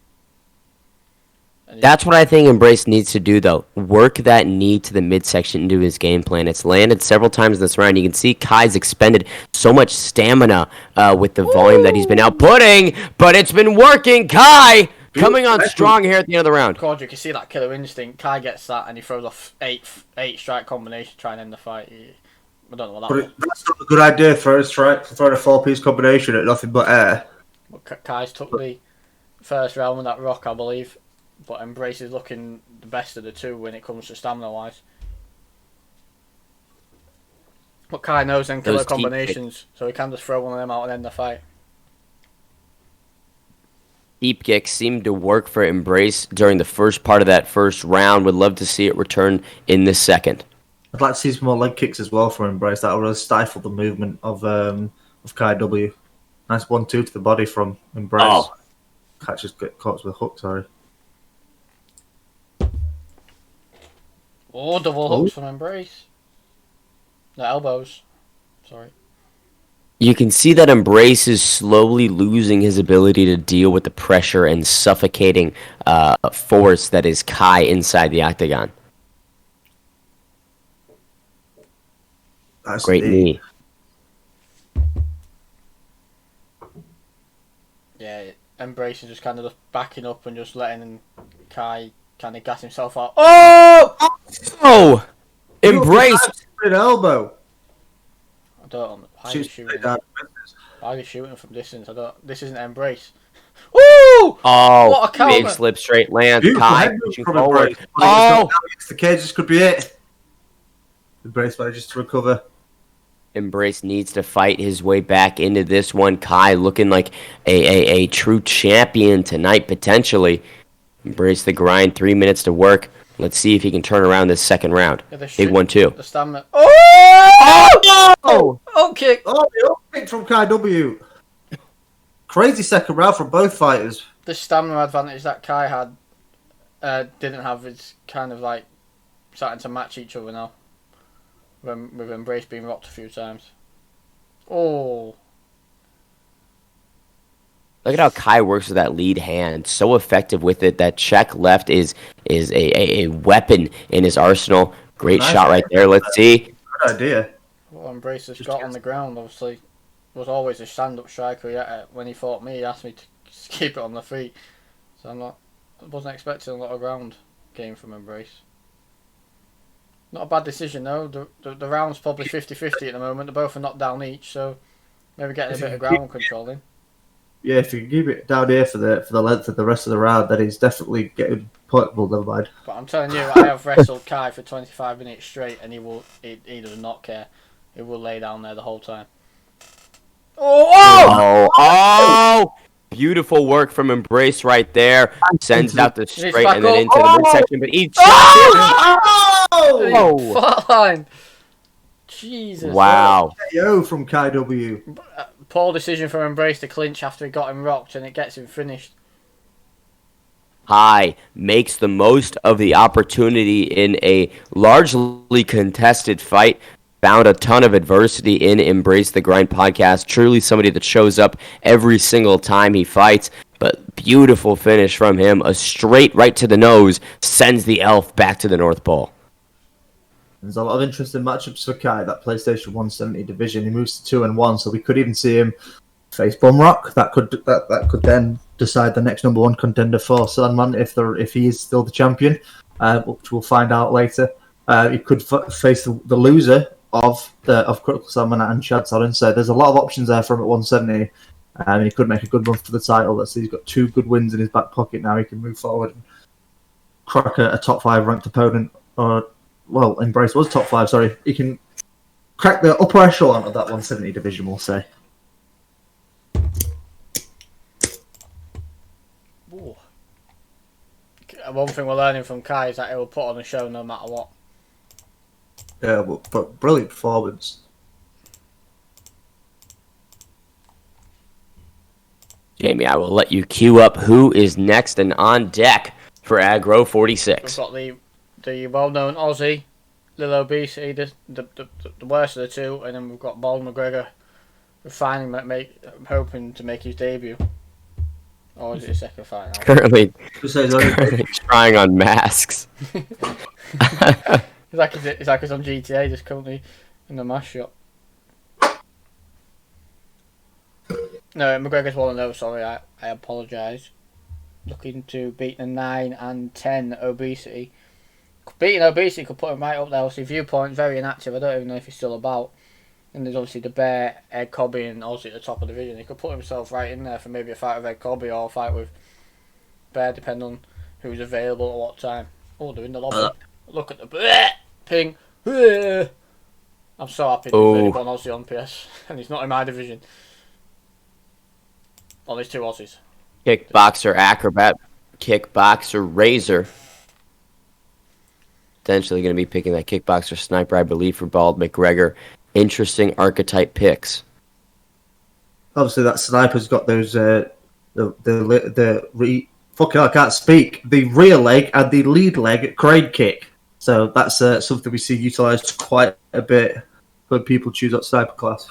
That's what I think Embrace needs to do, though. Work that knee to the midsection into his game plan. It's landed several times in this round. You can see Kai's expended so much stamina with the volume that he's been outputting, but it's been working. Kai coming on strong here at the end of the round. God, you can see that killer instinct. Kai gets that and he throws off eight strike combination to try and end the fight. I don't know what that was. That's not a good idea, throwing a 4-piece combination at nothing but air. But Kai's took the first round with that rock, I believe. But Embrace is looking the best of the two when it comes to stamina-wise. But Kai knows them killer combinations, so he can just throw one of them out and end the fight. Deep kicks seemed to work for Embrace during the first part of that first round. Would love to see it return in the second. I'd like to see some more leg kicks as well from Embrace. That will really stifle the movement of Kai W. Nice 1-2 to the body from Embrace. Oh. Catches caught with a hook, sorry. Oh, double hooks from Embrace. No, elbows. Sorry. You can see that Embrace is slowly losing his ability to deal with the pressure and suffocating force that is Kai inside the octagon. That's Great knee. Yeah, Embrace is just kind of just backing up and just letting Kai kind of gas himself out. Oh! Oh! Embrace! An elbow. I don't know. Why are you shooting? Why are you shooting from distance? I don't. This isn't Embrace. Woo! Oh, what a counter. big slip straight land. Beautiful Kai head pushing from forward. Embrace. Oh! The cage, this could be it. Embrace manages to recover. Embrace needs to fight his way back into this one. Kai looking like a true champion tonight, potentially. Embrace the grind. 3 minutes to work. Let's see if he can turn around this second round. Yeah, Big 1-2. The stamina. Oh! Oh! Oh, kick. Oh, the up kick from Kai W. Crazy second round from both fighters. The stamina advantage that Kai had didn't have is kind of like starting to match each other now. With Embrace being rocked a few times. Oh. Look at how Kai works with that lead hand. So effective with it. That check left is a weapon in his arsenal. Great shot right there. Let's see. Good idea. What Embrace has got on the ground, obviously, was always a stand-up striker. When he fought me, he asked me to keep it on the feet. So I wasn't expecting a lot of ground game from Embrace. Not a bad decision, though. The round's probably 50-50 at the moment. They're both are knocked down each, so maybe getting a bit of ground control in. Yeah, if you can keep it down here for the length of the rest of the round, then he's definitely getting portable, never mind. But I'm telling you, I have wrestled Kai for 25 minutes straight, and he does not care. He will lay down there the whole time. Oh! Beautiful work from Embrace right there. Sends out the straight and then into the midsection, but each flatline. Jesus. Wow. KO from Kai W. Poor decision from Embrace to clinch after he got him rocked, and it gets him finished. Kai makes the most of the opportunity in a largely contested fight. Found a ton of adversity in Embrace the Grind podcast. Truly somebody that shows up every single time he fights. But beautiful finish from him. A straight right to the nose sends the elf back to the North Pole. There's a lot of interesting matchups for Kai, that PlayStation 170 division. He moves to 2-1, so we could even see him face Bumrock. That could then decide the next number one contender for Sandman if he is still the champion, which we'll find out later. He could face the loser of Critical Sandman and Chad Sonnen. So there's a lot of options there for him at 170. And he could make a good run for the title. Let's see, he's got 2 good wins in his back pocket now. He can move forward and crack a top 5 ranked opponent. Well, Embrace was top 5, sorry. He can crack the upper echelon of that 170 division, we'll say. Ooh. One thing we're learning from Kai is that he will put on a show no matter what. Yeah, but brilliant performance. Jamie, I will let you queue up who is next and on deck for AGRO 46. We've got the well-known Aussie, Lil Obesity, the worst of the two, and then we've got Bald McGregor finally hoping to make his debut. Or is it his second fight now? Currently Say trying on masks. It's like he's on GTA, just currently in the mask shop. No, McGregor's 1-0, sorry, I apologise. Looking to beat the 9 and 10 obesity. Beating obesity could put him right up there. Obviously, Viewpoint, very inactive. I don't even know if he's still about. And there's obviously the Bear, Ed Cobby, and Aussie at the top of the division. He could put himself right in there for maybe a fight with Ed Cobby or a fight with Bear, depending on who's available at what time. Oh, they're in the lobby. Look at the ping. I'm so happy they've really gone Aussie on PS, and he's not in my division. Well, there's 2 Aussies. Kickboxer Acrobat, Kickboxer Razor. Potentially going to be picking that Kickboxer Sniper, I believe, for Bald McGregor. Interesting archetype picks. obviously that Sniper's got those fucking hell, I can't speak. The rear leg and the lead leg crane kick. So that's something we see utilised quite a bit when people choose that Sniper class.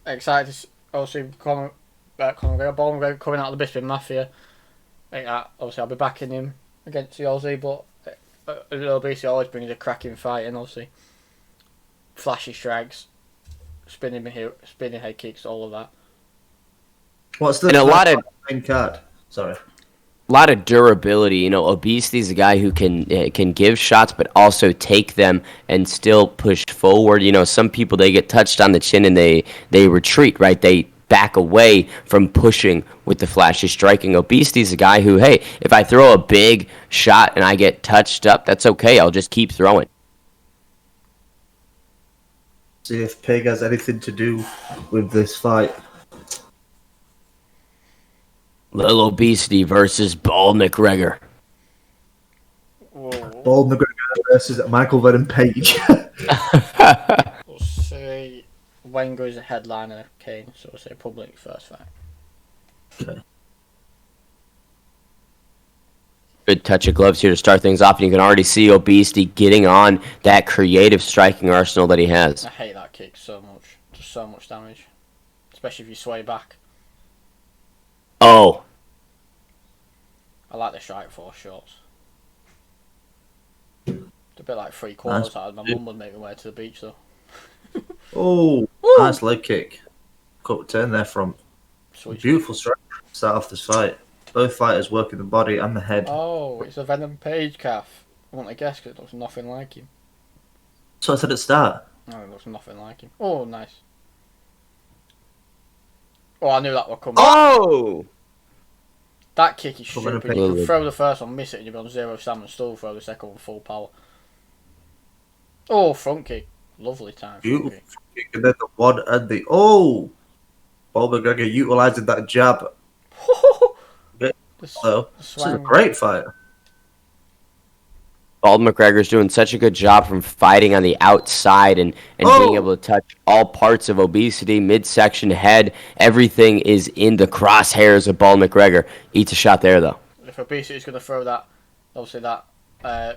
Excited to obviously Conor McGregor coming out of the Bisping Mafia. Obviously, I'll be backing him against the Aussie, but obviously always brings a cracking fight, and obviously flashy strikes, spinning head kicks, all of that. What's the main card? Sorry. A lot of durability. You know, Obesity is a guy who can give shots, but also take them and still push forward. You know, some people, they get touched on the chin and they retreat, right? They back away from pushing with the flashy striking. Obesity is a guy who, hey, if I throw a big shot and I get touched up, that's okay. I'll just keep throwing. See if Pig has anything to do with this fight. Little Obesity versus Bald McGregor. Whoa. Bald McGregor versus Michael Venom Page. We'll say Wenger is a headliner, Kane, so we'll say public first fight. Okay. Good touch of gloves here to start things off, and you can already see Obesity getting on that creative striking arsenal that he has. I hate that kick so much. Just so much damage. Especially if you sway back. Oh. I like the strike force shots. It's a bit like 3/4 out. My mum would make me wear to the beach though. Oh, nice leg kick. Cut turn there from Sweet. beautiful strike. Start off this fight. Both fighters working the body and the head. Oh, it's a Venom Page calf. I wouldn't have guessed because it looks nothing like him. So I said at the start. No, it looks nothing like him. Oh, nice. Oh, I knew that would come. Oh! That kick is Venom stupid. Page. You can throw the first one, miss it, and you'll be on 0 stam and still throw the second one full power. Oh, front kick. Lovely time. Beautiful kick. And then the one and the... Oh! Bald McGregor utilising that jab. So, this is a great fight. Bald McGregor's doing such a good job from fighting on the outside and being able to touch all parts of Obesity, midsection, head. Everything is in the crosshairs of Bald McGregor. Eats a shot there, though. If Obesity's going to throw that, obviously that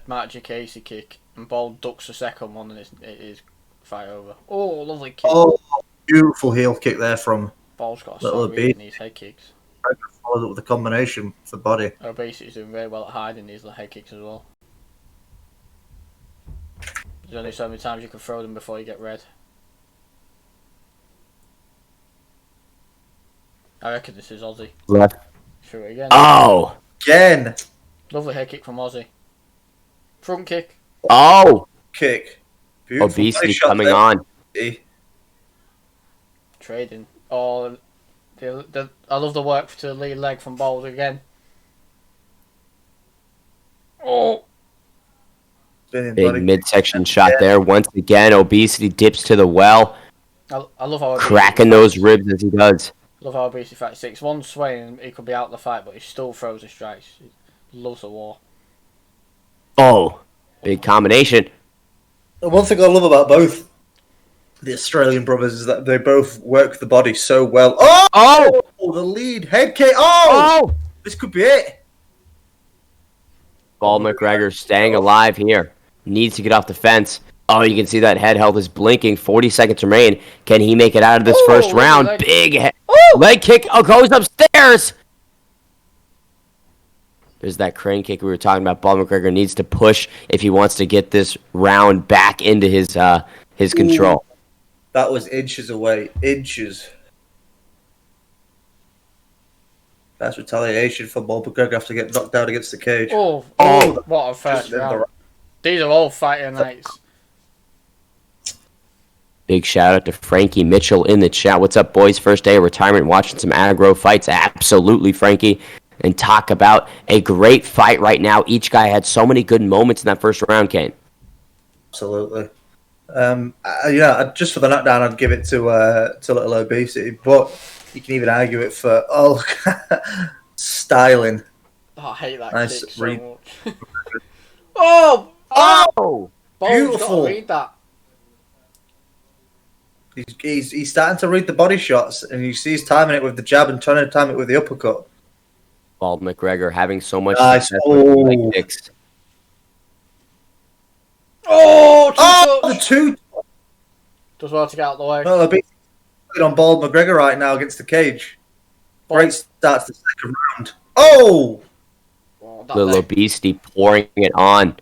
Mark Casey kick, and Bald ducks the second one, and it is fight over. Oh, lovely kick. Oh, beautiful heel kick there from Bald's got a little solid read in these head kicks. Followed up with a combination for the body. Obesity's doing very well at hiding these head kicks as well. There's only so many times you can throw them before you get red. I reckon this is Aussie. Left. Through it again. Oh! Again! Lovely head kick from Aussie. Front kick. Oh! Kick. Beautiful. Obesity Nice shot coming there. on. Trading. Oh, I love the work to the lead leg from Bald again. Oh! Big midsection shot there. Once again, Obesity dips to the well. I love how Cracking those ribs as he does. Love how Obesity fights 6-1 swaying. He could be out of the fight, but he still throws the strikes. He loves the war. Oh! Big combination. One thing I love about both the Australian brothers is that they both work the body so well. Oh! The lead head kick. Oh! This could be it. Paul McGregor staying alive here. Needs to get off the fence. Oh, you can see that head health is blinking. 40 seconds remain. Can he make it out of this first round? Big leg kick. Oh, goes upstairs. There's that crane kick we were talking about. Paul McGregor needs to push if he wants to get this round back into his control. That was inches away. Inches. That's retaliation for Paul McGregor after getting knocked down against the cage. Oh, what a first round. These are all fighting nights. Big shout out to Frankie Mitchell in the chat. What's up, boys? First day of retirement, watching some AGRO fights. Absolutely, Frankie. And talk about a great fight right now. Each guy had so many good moments in that first round, Kane. Absolutely. Just for the knockdown, I'd give it to Little Obesity, but you can even argue it for styling. Oh, I hate that Nice kick so much. Oh! Beautiful. Read that. He's starting to read the body shots, and you see he's timing it with the jab and trying to time it with the uppercut. Paul McGregor having so much Nice. success with leg kicks. The two. Does well to get out of the way. Well, a big on Paul McGregor right now against the cage. Great start to the second round. Little Obesity pouring it on.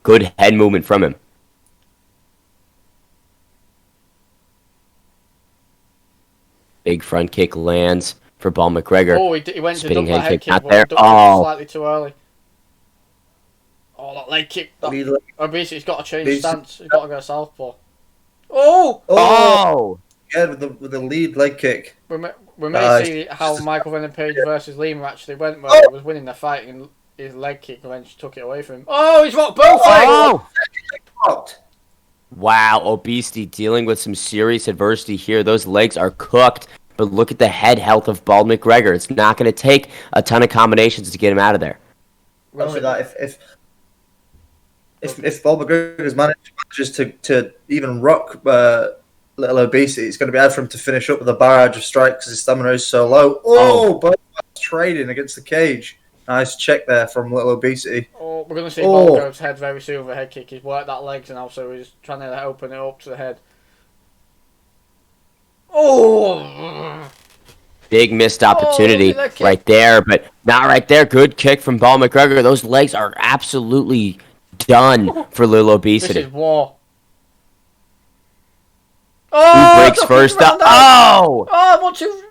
Good head movement from him. Big front kick lands for Paul McGregor. Oh, he went to Spinning duck that head kick, not but there. he ducked it slightly too early. Oh, that leg kick. Obesity's got to change stance. He's got to go southpaw. Oh! Yeah, with the lead leg kick. We may see how Michael Venom Page versus Lima actually went, where he was winning the fight and his leg kick eventually took it away from him. Oh, he's rocked both legs! Wow, Obesity dealing with some serious adversity here. Those legs are cooked. But look at the head health of Paul McGregor. It's not going to take a ton of combinations to get him out of there. Not only that, if Paul McGregor manages to even rock Little Obesity, it's going to be hard for him to finish up with a barrage of strikes because his stamina is so low. Both trading against the cage. Nice check there from Little Obesity. Oh, we're going to see Volko's head very soon with a head kick. He's worked that legs and also he's trying to open it up to the head. Oh! Big missed opportunity right there, but not right there. Good kick from Paul McGregor. Those legs are absolutely done for Little Obesity. This is war. Who breaks first? I want to...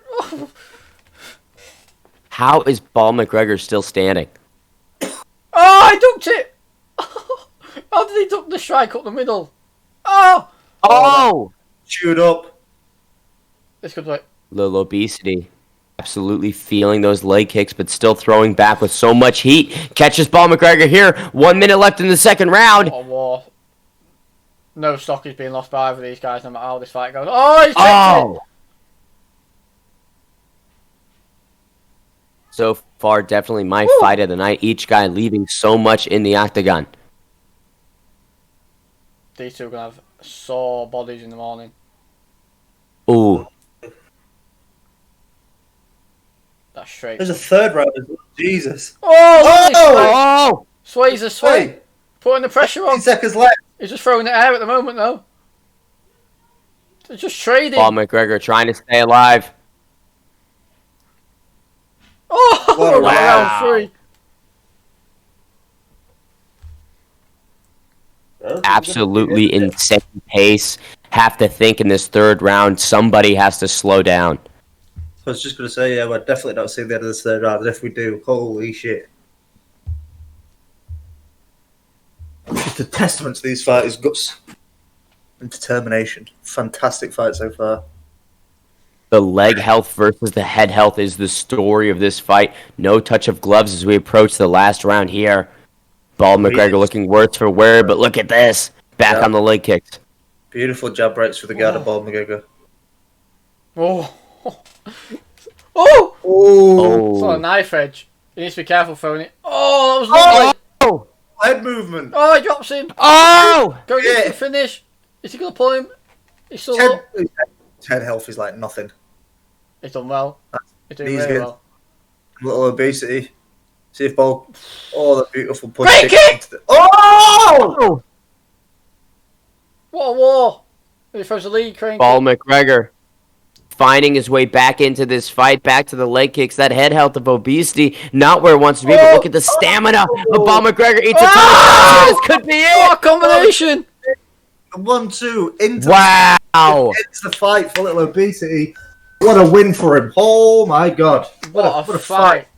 How is Paul McGregor still standing? I ducked it! How did he duck the strike up the middle? Chewed up. This could work. Little Obesity absolutely feeling those leg kicks, but still throwing back with so much heat. Catches Paul McGregor here. 1 minute left in the second round. What a war. No stock is being lost by either of these guys, no matter how this fight goes. He's checked it! So far, definitely my fight of the night. Each guy leaving so much in the octagon. These two are going to have sore bodies in the morning. Ooh. That's straight. There's a third round as well. Jesus. Sway's a sway. Putting the pressure on. 15 seconds left. He's just throwing the air at the moment, though. They're just trading. Paul McGregor trying to stay alive. Round 3. Absolutely insane pace. Have to think in this third round, somebody has to slow down. I was just going to say, we're definitely not seeing the end of this third round. If we do, holy shit. Just a testament to these fighters' guts and determination. Fantastic fight so far. The leg health versus the head health is the story of this fight. No touch of gloves as we approach the last round here. Paul McGregor looking worse for wear, but look at this. Back on the leg kicks. Beautiful jab breaks for the guard of Paul McGregor. It's on a knife edge. He needs to be careful throwing it. That was lovely. Head movement. He drops him. Going into the finish. Is he going to pull him? He's still up. Head health is like nothing. He's done well. He's doing really well. Little Obesity. See if Ball. Oh, the beautiful push. Great kick! Oh! What a war! He throws the lead, Crane. Ball McGregor finding his way back into this fight, back to the leg kicks. That head health of obesity, not where it wants to be, but look at the stamina of Ball McGregor. Eats a ton. This could be it. What a combination! 1-2 into Wow. the fight for little obesity. What a win for him! Oh my god! What a fight!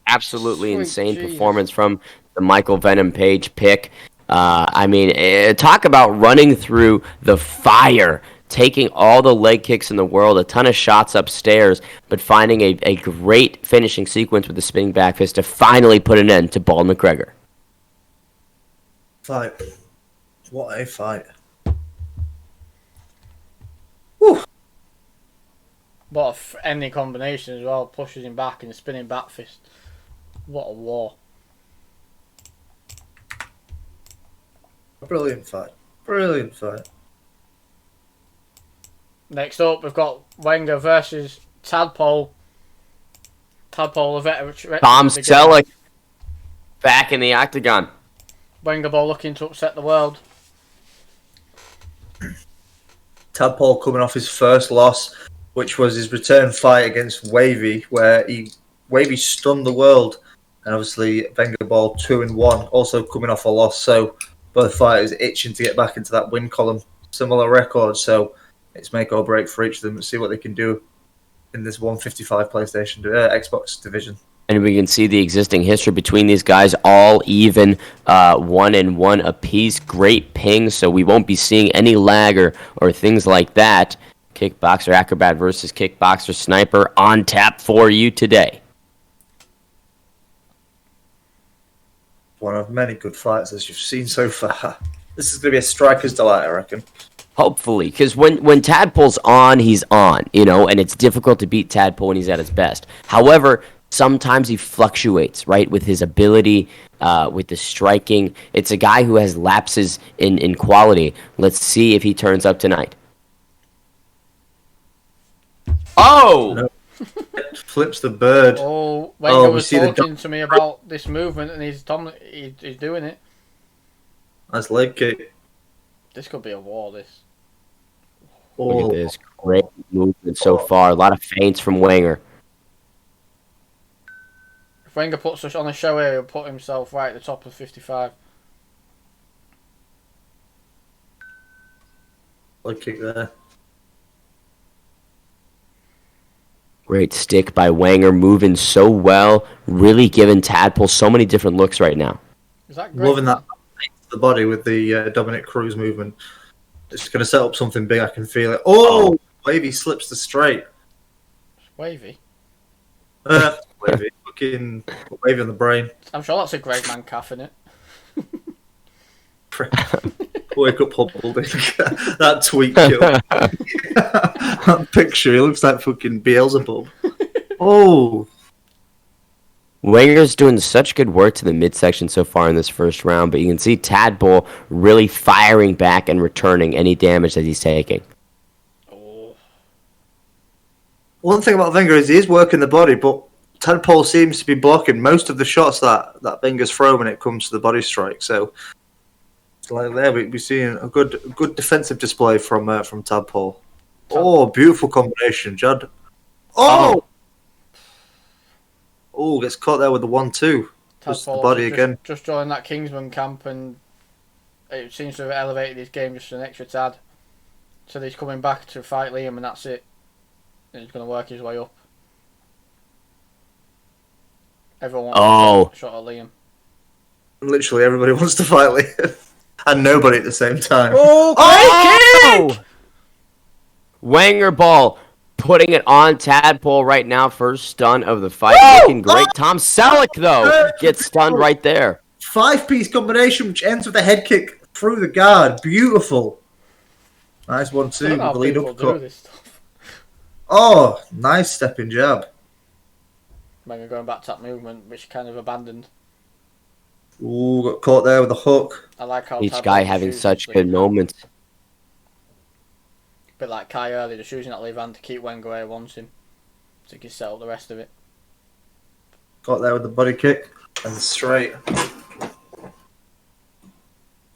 Absolutely Sweet insane Jesus. performance from the Michael Venom Page pick. I mean, talk about running through the fire, taking all the leg kicks in the world, a ton of shots upstairs, but finding a great finishing sequence with the spinning back fist to finally put an end to Ball McGregor. Fight! What a fight! Whew. What a ending combination as well. Pushes him back and the spinning back fist. What a war. Brilliant fight! Brilliant fight! Next up, we've got Wenger versus Tadpole. Tadpole, a veteran. Tom Selleck back in the octagon. Wenger ball looking to upset the world. Tadpole coming off his first loss, which was his return fight against Wavy, where Wavy stunned the world, and obviously Wenger Ball 2-1, also coming off a loss. So both fighters itching to get back into that win column, similar record. So it's make or break for each of them. Let's see what they can do in this 155 PlayStation Xbox division. And we can see the existing history between these guys, all even 1-1 apiece. Great ping, so we won't be seeing any lag or things like that. Kickboxer Acrobat versus Kickboxer Sniper on tap for you today. One of many good fights as you've seen so far. This is going to be a striker's delight, I reckon. Hopefully, because when Tadpole's on, he's on, and it's difficult to beat Tadpole when he's at his best. However, sometimes he fluctuates, right, with his ability, with the striking. It's a guy who has lapses in quality. Let's see if he turns up tonight. Oh! No. Flips the bird. Oh, Wenger was see the talking to me about this movement, and he's doing it. Nice leg kick. This could be a war, this. Look at this. Great movement so far. A lot of feints from Wenger. If Wenger puts us on a show here, he'll put himself right at the top of 55. Leg kick there. Great stick by Wenger, moving so well, really giving Tadpole so many different looks right now. Is that great? Loving that the body with the Dominic Cruz movement. It's going to set up something big. I can feel it. Oh! Wavy slips the straight. It's wavy. Wavy. Fucking wavy on the brain. I'm sure that's a great man calf in it. Wake up, Hobbleding. That tweet kill. That picture, he looks like fucking Beelzebub. Oh! Wenger's doing such good work to the midsection so far in this first round, but you can see Tadpole really firing back and returning any damage that he's taking. Oh. One thing about Wenger is he is working the body, but Tadpole seems to be blocking most of the shots that Wenger's throw when it comes to the body strike. So, it's like there, we're seeing a good defensive display from Tadpole. Oh, beautiful combination, Judd. Oh! Oh, gets caught there with the 1-2. Just the body again. Just joined that Kingsman camp, and it seems to have elevated his game just an extra tad. So he's coming back to fight Liam, and that's it. And he's going to work his way up. Everyone wants a shot at Liam. Literally everybody wants to fight Liam. And nobody at the same time. Oh, great kick! Wenger Ball putting it on Tadpole right now. First stun of the fight. Looking great. Tom Selleck, though, gets stunned right there. 5-piece combination, which ends with a head kick through the guard. Beautiful. Nice 1-2. I don't know how The lead people do uppercut. this stuff. Oh, nice stepping jab. Wenger going back to that movement, which kind of abandoned. Ooh, got caught there with a hook. I like how Each Tadpole guy having shoots such the- good moments. Bit like Kai earlier, just using that leave hand to keep Wenger where he wants him. So he can settle the rest of it. Got there with the body kick and straight.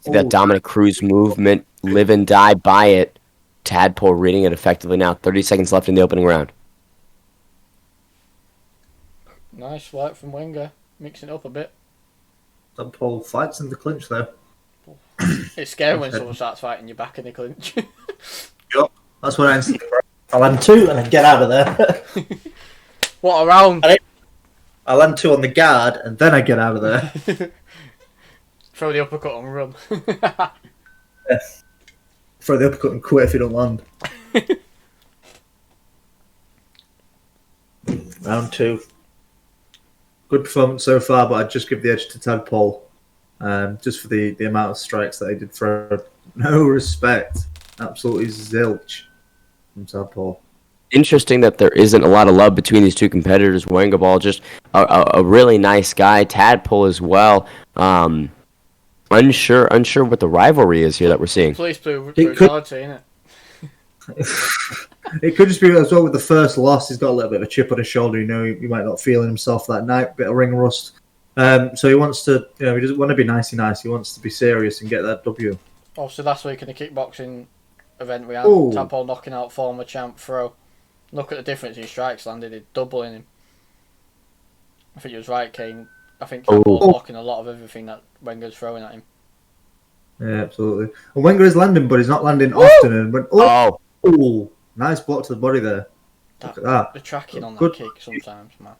See that Dominic Cruz movement, live and die by it. Tadpole reading it effectively now. 30 seconds left in the opening round. Nice work from Wenger, mixing it up a bit. Tadpole fights in the clinch there. It's scary when someone starts fighting you back in the clinch. Yup. That's what I instantly I'll land 2 and then get out of there. What a round! I land 2 on the guard and then I get out of there. Throw the uppercut and run. Throw the uppercut and quit if you don't land. Round 2. Good performance so far, but I'd just give the edge to Tadpole. Just for the amount of strikes that he did throw. No respect. Absolutely zilch from Tadpole. Interesting that there isn't a lot of love between these two competitors. Wangaball, just a really nice guy. Tadpole as well. Unsure what the rivalry is here that we're seeing. Police brutality, innit? It could just be as well with the first loss. He's got a little bit of a chip on his shoulder. You know, he might not feel himself that night. Bit of ring rust. So he wants to, he doesn't want to be nicey nice. He wants to be serious and get that W. Obviously, last week in the kickboxing event, we had Ooh. Tadpole knocking out former champ Fro. Look at the difference in strikes landed. He's doubling him. I think he was right, Kane. I think Tadpole's blocking a lot of everything that Wenger's throwing at him. Yeah, absolutely. And Wenger is landing, but he's not landing often. And nice block to the body there. Look at that. The tracking on that Good. kick sometimes, man.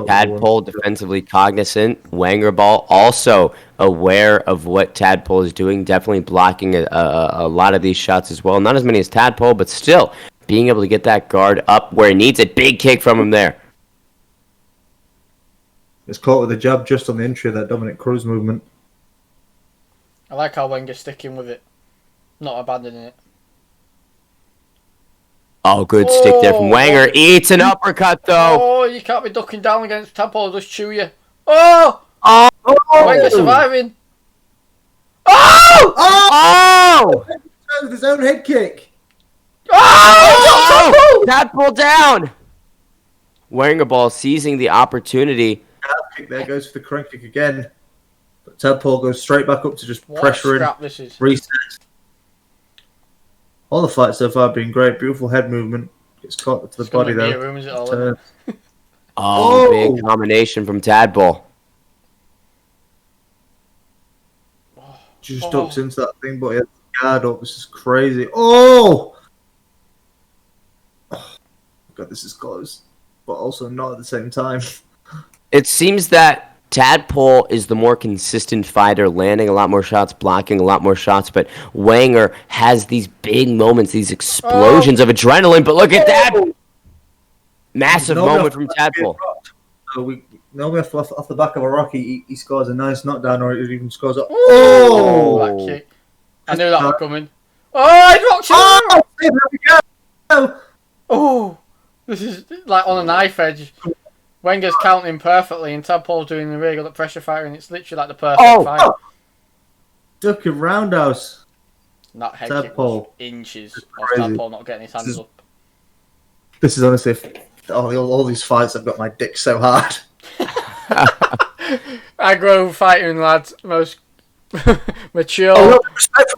Tadpole defensively cognizant. Wangerball also aware of what Tadpole is doing. Definitely blocking a lot of these shots as well. Not as many as Tadpole, but still being able to get that guard up where he needs it. Big kick from him there. It's caught with a jab just on the entry of that Dominic Cruz movement. I like how Wenger's sticking with it, not abandoning it. Oh, good stick there from Wenger. Eats an uppercut, though. Oh, you can't be ducking down against Tadpole, just chew you. Oh! Wenger surviving. Oh! With his own head kick. Oh! Tadpole down. Wangerball seizing the opportunity. Kick there goes for the crank kick again. But Tadpole goes straight back up to just What pressure in. scrap this is. Reset. All the fights so far have been great. Beautiful head movement. Gets caught to the body Room, though. is it all, isn't it? Oh, big combination from Tadpole. Just ducks into that thing, but he had the guard up. This is crazy. Oh! God, this is close. But also not at the same time. It seems that Tadpole is the more consistent fighter, landing a lot more shots, blocking a lot more shots, but Wenger has these big moments, these explosions of adrenaline, but look at that! Massive moment from Tadpole. So we normally off the back of a rock, he scores a nice knockdown, or he even scores a... That kick. I knew that was coming. Oh, he dropped you! There we go! Oh, this is like on a knife edge. Wenger's counting perfectly, and Tadpole's doing the regular the pressure fighter, and it's literally like the perfect fight. Ducking roundhouse. That head kick was inches of Tadpole not getting his hands up. This is honestly, all these fights I've got my dick so hard. AGRO fighting lads, most mature. Oh, respect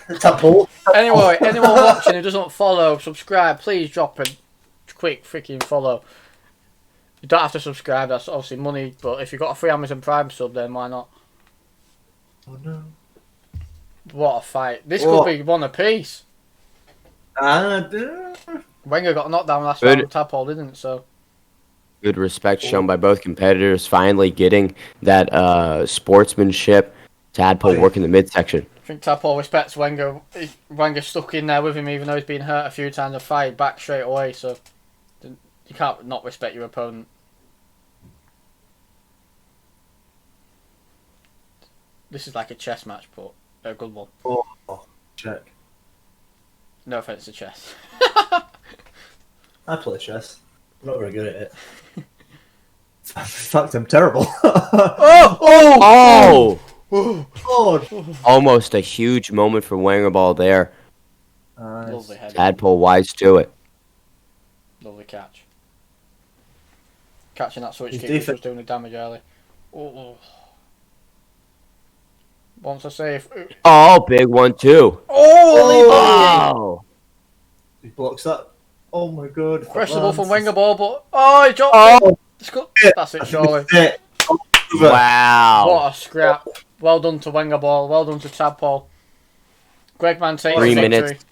for Tadpole. Anyway, anyone watching who doesn't follow, subscribe, please drop a quick freaking follow. You don't have to subscribe, that's obviously money, but if you've got a free Amazon Prime sub, then why not? Oh no. What a fight. This could be one apiece. Wenger Wenger got knocked down last round, Tadpole didn't, so. Good respect shown by both competitors, finally getting that sportsmanship. Tadpole working the midsection. I think Tadpole respects Wenger. Wenger stuck in there with him, even though he's been hurt a few times and fired back straight away, so you can't not respect your opponent. This is like a chess match, but a good one. Oh, check. No offense to chess. I play chess. I'm not very good at it. In fact, I'm terrible. Oh! God. Almost a huge moment for Wangerball there. Lovely head. Tadpole wise to it. Lovely catch. Catching that switch His kick, which defense- was doing the damage early. Oh. Once I save. Oh, big one too. Oh! Oh, He blocks that. Oh my god. Questionable from Wenger ball, but he dropped it. It's good. That's it, surely. wow. What a scrap. Well done to Wenger ball. Well done to Tadpole. Gregman takes 3 the victory. minutes.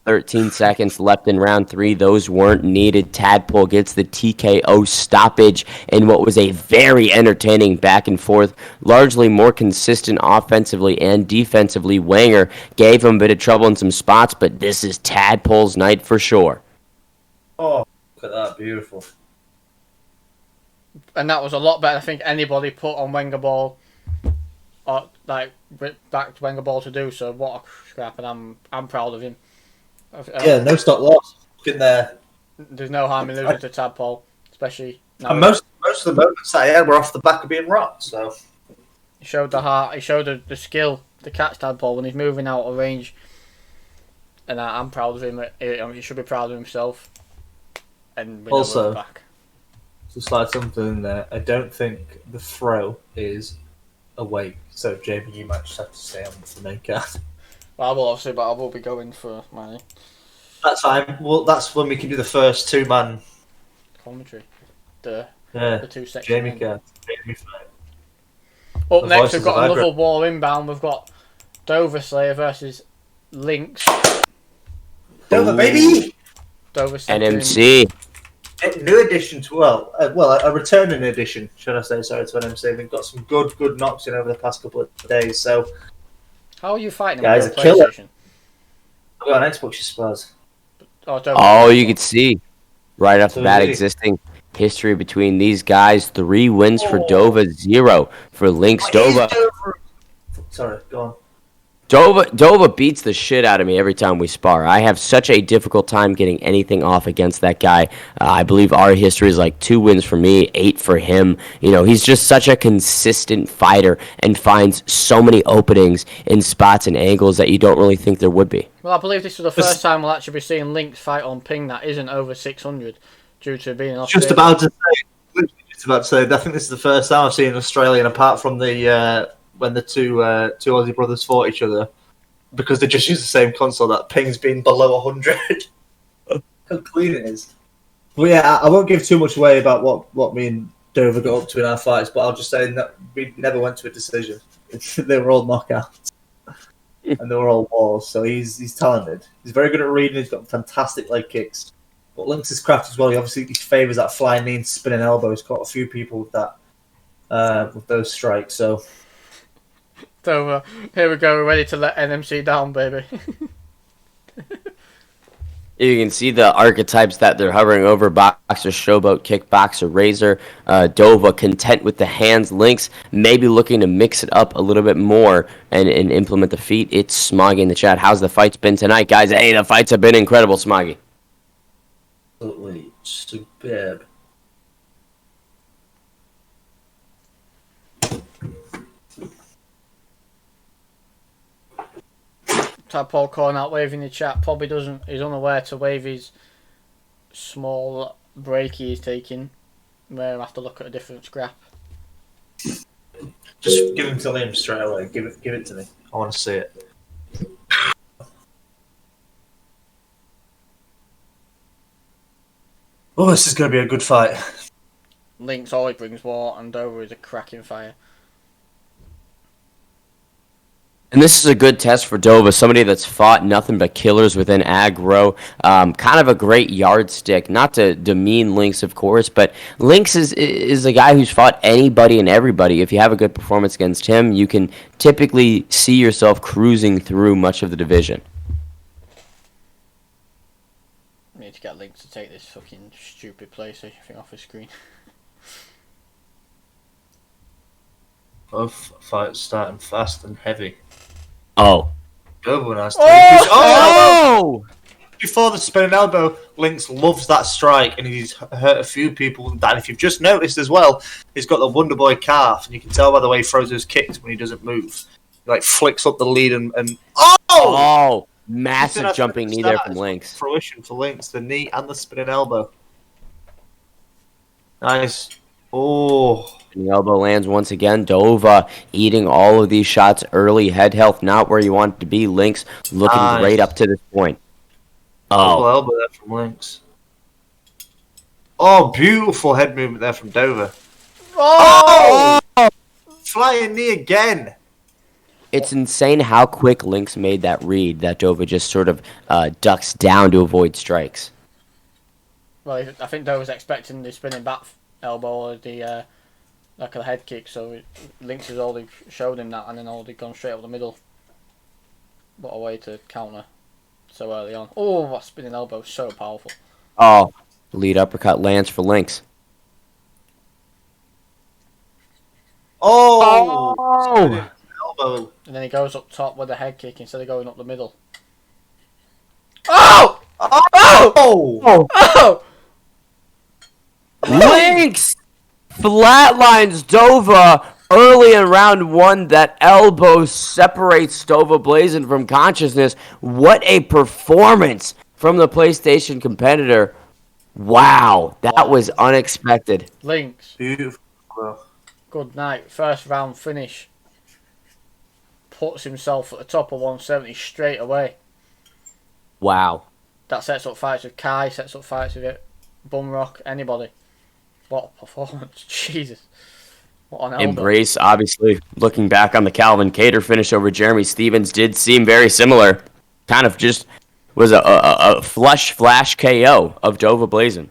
13 seconds left in round 3. Those weren't needed. Tadpole gets the TKO stoppage in what was a very entertaining back and forth, largely more consistent offensively and defensively. Wenger gave him a bit of trouble in some spots, but this is Tadpole's night for sure. Oh, look at that. Beautiful. And that was a lot better, I think, anybody put on Wenger ball. Or, like, backed Wenger ball to do so. What a scrap, and I'm proud of him. Yeah, no stop loss. Look in there. There's no harm in losing to Tadpole, especially now. And most of the moments I had were off the back of being rocked, so. He showed the heart, he showed the skill to catch Tadpole when he's moving out of range. And I'm proud of him. He should be proud of himself. And we know Also, we're back. to slide something in there, I don't think the throw is awake. So, Jamie, you might just have to stay on the main card. Well, I will obviously, but I will be going for my That's fine. Well, that's when we can do the first 2-man. commentary. The 2 sections. Jamie card. Jamie fight. Up The next, voices we've got of another AGRO. wall inbound. We've got Dover Slayer versus Lynx. Dover, baby! Dover Slayer. NMC. A new addition to a returning addition, should I say? Sorry to NMC. They've got some good knocks in over the past couple of days. So, How are you fighting him Guys, on a killer. PlayStation? I've got on Xbox, you suppose. Oh, Dover. Oh, you could see right off the So bat easy. existing history between these guys. 3 wins for Dova, 0 for Lynx. Dova. Sorry, go on. Dova beats the shit out of me every time we spar. I have such a difficult time getting anything off against that guy. I believe our history is like 2 wins for me, 8 for him. You know, he's just such a consistent fighter and finds so many openings in spots and angles that you don't really think there would be. Well, I believe this is the first time we'll actually be seeing Lynx fight on ping that isn't over 600 due to being in Australia. Just about to say, I think this is the first time I've seen an Australian, apart from the when the two Aussie brothers fought each other, because they just use the same console. That ping's been below 100. How clean it is. But yeah, I won't give too much away about what me and Dover got up to in our fights, but I'll just say that we never went to a decision. They were all knockouts, and they were all walls. So he's talented. He's very good at reading. He's got fantastic leg kicks. But Lynx's craft as well. He favours that flying knee and spinning elbow. He's caught a few people with that, with those strikes. So. So here we go, we're ready to let NMC down, baby. You can see the archetypes that they're hovering over: boxer, showboat, kickboxer, razor. Dova content with the hands. Lynx maybe looking to mix it up a little bit more and implement the feet. It's Smoggy in the chat. How's the fights been tonight, guys? Hey, the fights have been incredible, Smoggy. Absolutely superb. Tadpole calling out waving the chat. Probably he's unaware to wave his small break he's taking. Where I have to look at a different scrap. Just give him to Liam straight away. Give it to me. I want to see it. Oh, this is going to be a good fight. Lynx always brings war, and Dover is a cracking fire. And this is a good test for Dova, somebody that's fought nothing but killers within AGRO. Kind of a great yardstick, not to demean Lynx, of course, but Lynx is a guy who's fought anybody and everybody. If you have a good performance against him, you can typically see yourself cruising through much of the division. I need to get Lynx to take this fucking stupid PlayStation thing off his screen. Both fights starting fast and heavy. Oh. Good one, nice. Oh! Before the spinning elbow, Lynx loves that strike, and he's hurt a few people. And if you've just noticed as well, he's got the Wonder Boy calf, and you can tell by the way he throws his kicks when he doesn't move. He, like, flicks up the lead and oh! Massive jumping knee there from Lynx. Fruition for Lynx, the knee and the spinning elbow. Nice. Oh. The elbow lands once again. Dova eating all of these shots early. Head health not where you want it to be. Lynx looking great up to this point. Double elbow there from Lynx. Oh, beautiful head movement there from Dover. Oh! Flying knee again. It's insane how quick Lynx made that read that Dova just sort of ducks down to avoid strikes. Well, I think Dover's expecting the spinning back elbow or the like a head kick, so Lynx has already showed him that and then already gone straight up the middle. What a way to counter so early on. Oh, that spinning elbow is so powerful. Oh, lead uppercut lands for Lynx. Oh! Elbow. And then he goes up top with a head kick instead of going up the middle. Oh! Oh! Oh! Lynx flatlines Dova early in round one. That elbow separates Dova Blazin from consciousness. What a performance from the PlayStation competitor. Wow, that was unexpected. Lynx. Beautiful. Good night. First round finish. Puts himself at the top of 170 straight away. Wow. That sets up fights with Kai, sets up fights with Bumrock, anybody. What a performance. Jesus. What an elbow. Embrace, obviously, looking back on the Calvin Cater finish over Jeremy Stevens, did seem very similar. Kind of just was a flash KO of Dova Blazin.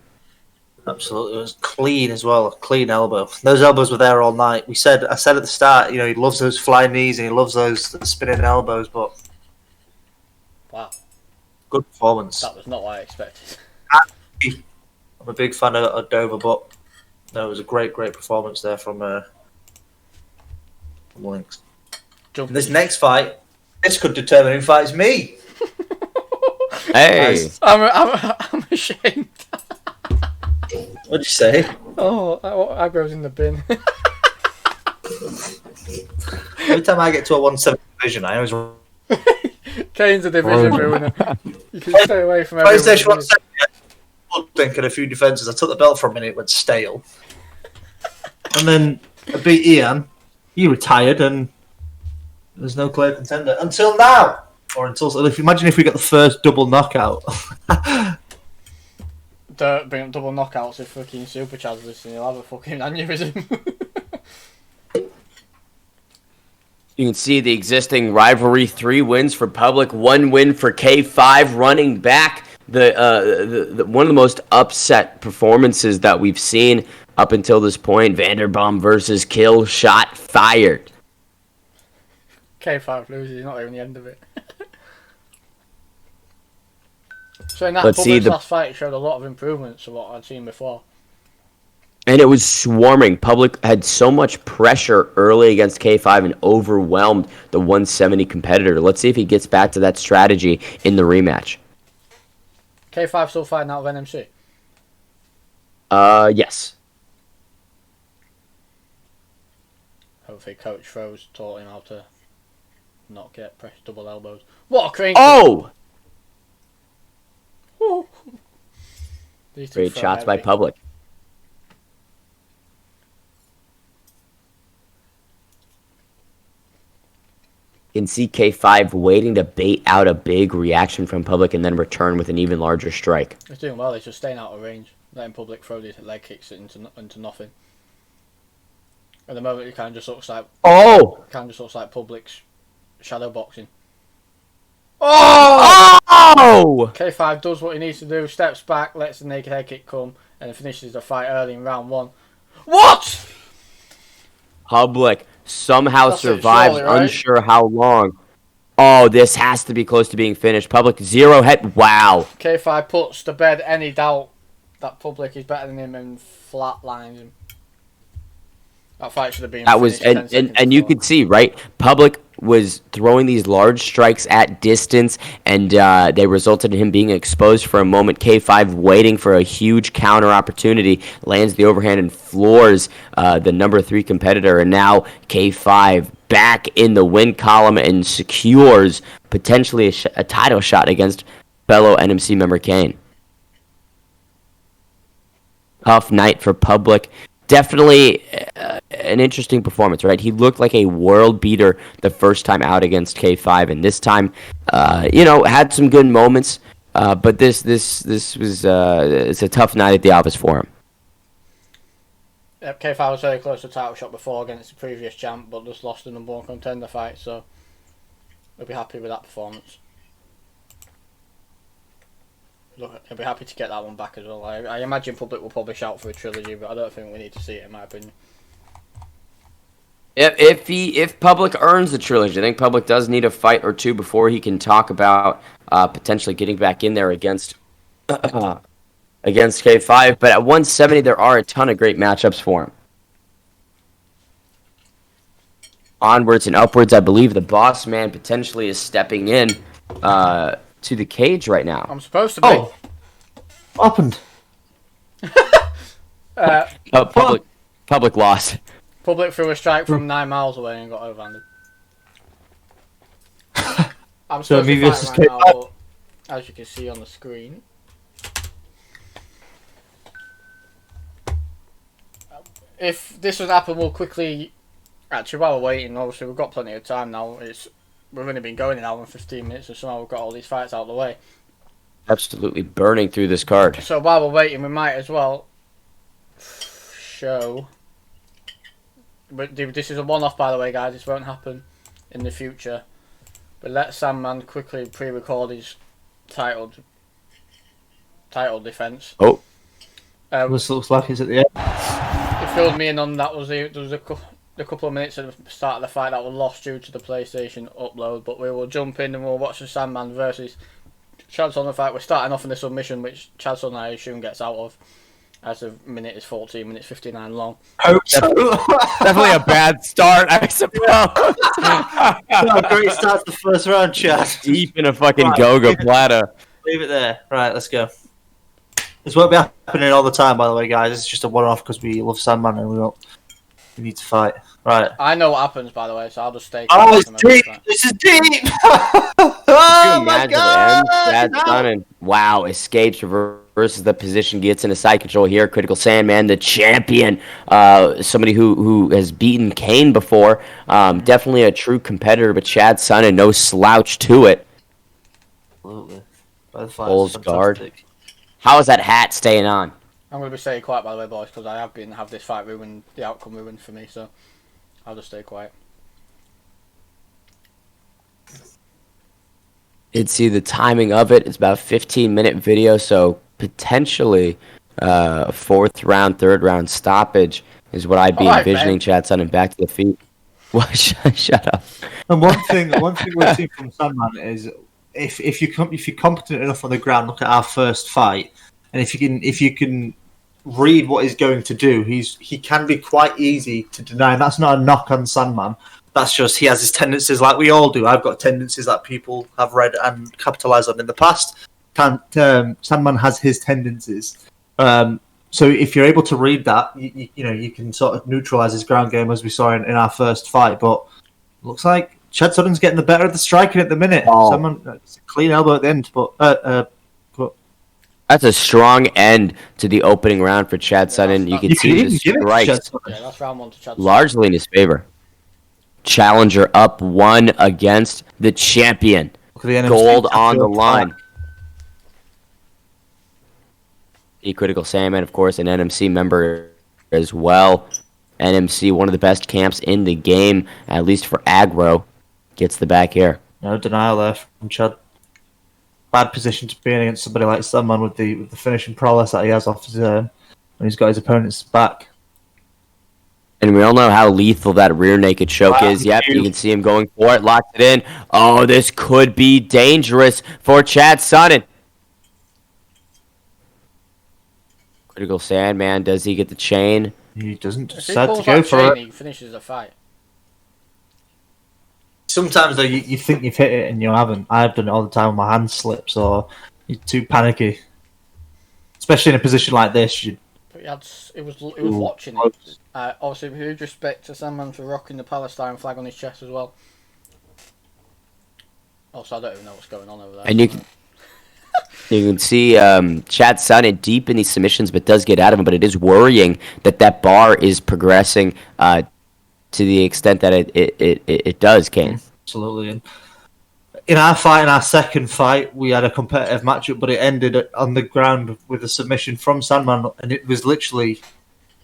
Absolutely, it was clean as well. A clean elbow. Those elbows were there all night. I said at the start, he loves those flying knees and he loves those spinning elbows. But wow, good performance. That was not what I expected. I'm a big fan of Dover, but no, it was a great performance there from Lynx. This next fight, this could determine who fights me. Hey, I'm ashamed. What'd you say? Oh, aggro's in the bin. Every time I get to a 170 division, I always Kane's a division ruiner. You can stay away from everyone. PlayStation 170. I think a few defenses. I took the belt for a minute, it went stale, and then I beat Ian. He retired, and there's no clear contender until now, or until imagine if we get the first double knockout. Don't bring up double knockouts if fucking Super Chad's listening. He'll have a fucking aneurysm. you can see the existing rivalry. 3 wins for Public, 1 win for K5, running back the one of the most upset performances that we've seen up until this point. Vanderbom versus Kill Shot Fired. K5 loses, not even the end of it. So in that last fight, it showed a lot of improvements to what I'd seen before. And it was swarming. Public had so much pressure early against K5 and overwhelmed the 170 competitor. Let's see if he gets back to that strategy in the rematch. K5 still fighting out of NMC? Yes. Hopefully Coach Froze taught him how to not get pressed double elbows. What a crane! Oh! These two Great throw shots by heavy. Public. In CK5 waiting to bait out a big reaction from Public and then return with an even larger strike. He's doing well, he's just staying out of range. Letting Public throw these leg kicks into nothing. At the moment it kind of just looks like Public's shadow boxing. Oh! K5 does what he needs to do, steps back, lets the naked head kick come, and then finishes the fight early in round 1. What? Public somehow That's it, survives, surely, right? unsure how long. Oh, this has to be close to being finished. Public 0 head. Wow. K5 puts to bed any doubt that Public is better than him and flatlines him. That fight should have been That was finished 10 seconds and you before. could see, right? Public was throwing these large strikes at distance, and they resulted in him being exposed for a moment. K5 waiting for a huge counter opportunity, lands the overhand and floors the number 3 competitor, and now K5 back in the win column and secures potentially a title shot against fellow NMC member Kane. Tough night for Public. Definitely an interesting performance, right? He looked like a world beater the first time out against K5, and this time, had some good moments. But this was it's a tough night at the office for him. Yep, K5 was very close to title shot before against the previous champ, but just lost the number 1 contender fight. So we'll be happy with that performance. Look, I'll be happy to get that one back as well. I imagine Public will probably shout for a trilogy, but I don't think we need to see it, in my opinion. If Public earns the trilogy, I think Public does need a fight or two before he can talk about potentially getting back in there against K5. But at 170, there are a ton of great matchups for him. Onwards and upwards, I believe the boss man potentially is stepping in to the cage right now. I'm supposed to be. Oh, what happened? Public lost. Public threw a strike from 9 miles away and got overhanded. I'm supposed to fight right now, but as you can see on the screen, if this would happen, we'll quickly. Actually, while we're waiting, obviously we've got plenty of time now. We've only been going an hour and 15 minutes, and somehow we've got all these fights out of the way. Absolutely burning through this card. So while we're waiting, we might as well show. But this is a one-off, by the way, guys. This won't happen in the future. But let Sandman quickly pre-record his title defense. Oh, This looks like it's at the end. He filled me in on that. There was a couple of minutes at the start of the fight that were lost due to the PlayStation upload. But we will jump in and we'll watch the Sandman versus Chad Son fight. We're starting off in the submission, which Chad Son, I assume, gets out of. As the minute is 14 minutes 59 long. Hope so. definitely a bad start, I suppose. Great start to the first round, Chad. Deep in a fucking Goga platter. Leave it there. Right, let's go. This won't be happening all the time, by the way, guys. It's just a one-off because we love Sandman and we need to fight. Right. I know what happens, by the way, so I'll just stay. Oh, it's deep! This is deep! Oh my god! That's stunning. Wow, escapes, reverses the position, gets into side control here. Critical Sandman, the champion. Somebody who has beaten Kane before. Definitely a true competitor, but Chad Sonnen, no slouch to it. Absolutely. Bulls guard. How is that hat staying on? I'm going to be staying quiet, by the way, boys, because I have this fight ruined, the outcome ruined for me, so I'll just stay quiet. Did see the timing of it. It's about a 15-minute video, so potentially fourth round, third round stoppage is what I'd be envisioning. Chad Sonnen back to the feet. Well, shut up. And one thing we've seen from Sandman is if you're competent enough on the ground, look at our first fight, and if you can read what he's going to do, he can be quite easy to deny. And that's not a knock on Sandman. That's just he has his tendencies like we all do. I've got tendencies that people have read and capitalized on in the past. Sandman has his tendencies. So if you're able to read that, you can sort of neutralize his ground game as we saw in our first fight. But looks like Chad Sonnen's getting the better of the striking at the minute. It's a clean elbow at the end, but that's a strong end to the opening round for Chad Sonnen. You can see the strikes That's round 1 to Chad Sonnen. largely in his favor. Challenger up 1 against the champion. Gold on the line. The Critical Sandman, of course, an NMC member as well. NMC, one of the best camps in the game, at least for AGRO, gets the back here. No denial there from Chad. Bad position to be in against somebody like Sandman with the finishing prowess that he has off his when he's got his opponent's back. And we all know how lethal that rear naked choke is. Yep, you can see him going for it, locked it in. Oh, this could be dangerous for Chad Sonnen. Critical Sandman, does he get the chain? He doesn't If he decide to pulls go that for chain, it. he finishes the fight. sometimes though you think you've hit it and you haven't. I've done it all the time when my hand slips or you're too panicky. Especially in a position like this. But it was watching it. Obviously, huge respect to Sandman for rocking the Palestine flag on his chest as well. Also, I don't even know what's going on over there. And you can see Chad Sonnen deep in these submissions, but does get out of them. But it is worrying that bar is progressing to the extent that it does, Kane. Absolutely. And in our second fight, we had a competitive matchup, but it ended on the ground with a submission from Sandman, and it was literally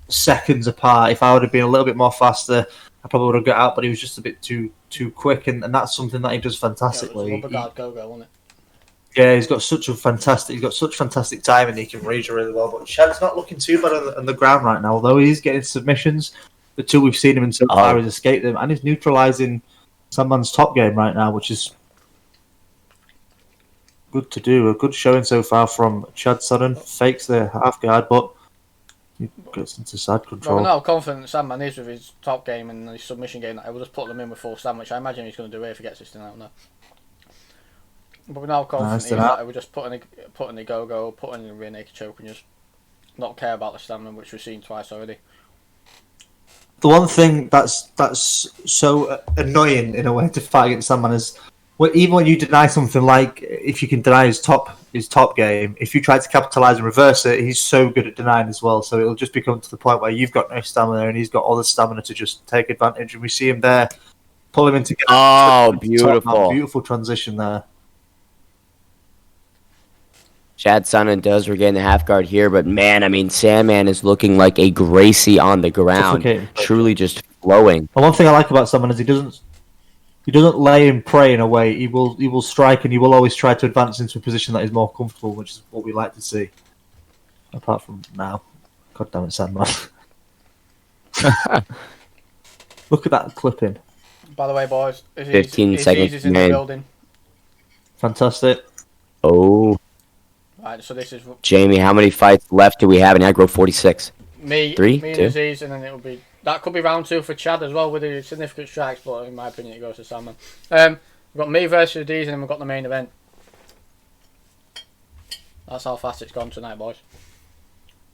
seconds apart. If I would have been a little bit more faster, I probably would have got out, but he was just a bit too quick, and that's something that he does fantastically. Yeah, it was rubber guard go-go, wasn't it? Yeah, he's got such fantastic timing. He can read really well. But Chad's not looking too bad on the ground right now. Although he's getting submissions, the two we've seen him in so far has escaped them, and he's neutralising Sandman's top game right now, which is good to do. A good showing so far from Chad Sonnen. Fakes the half guard, but he gets into side control. Well, we're not confident Sandman is with his top game and his submission game. I will just put them in with full stand, which I imagine he's going to do here if he gets this thing out now. But we're now confident that we're just putting the go-go, putting the rear naked choke, and just not care about the stamina, which we've seen twice already. The one thing that's so annoying in a way to fight against Sandman is even when you deny something, like if you can deny his top game, if you try to capitalise and reverse it, he's so good at denying as well. So it'll just become to the point where you've got no stamina and he's got all the stamina to just take advantage. And we see him there, pull him in together. Oh, beautiful. Beautiful transition there. Chad Sonnen does regain the half guard here, but man, I mean, Sandman is looking like a Gracie on the ground, truly just flowing. The one thing I like about Sandman is he doesn't lay and pray in a way. He will strike, and he will always try to advance into a position that is more comfortable, which is what we like to see. Apart from now, God damn it, Sandman! Look at that clipping. By the way, boys, 15 seconds in the building. Fantastic. Oh. Right, so this is Jamie. How many fights left do we have in AGRO 46? Me, 3, me 2? and Aziz, and then it'll be that could be round 2 for Chad as well with the significant strikes, but in my opinion, it goes to Salmon. We've got me versus Aziz, and then we've got the main event. That's how fast it's gone tonight, boys.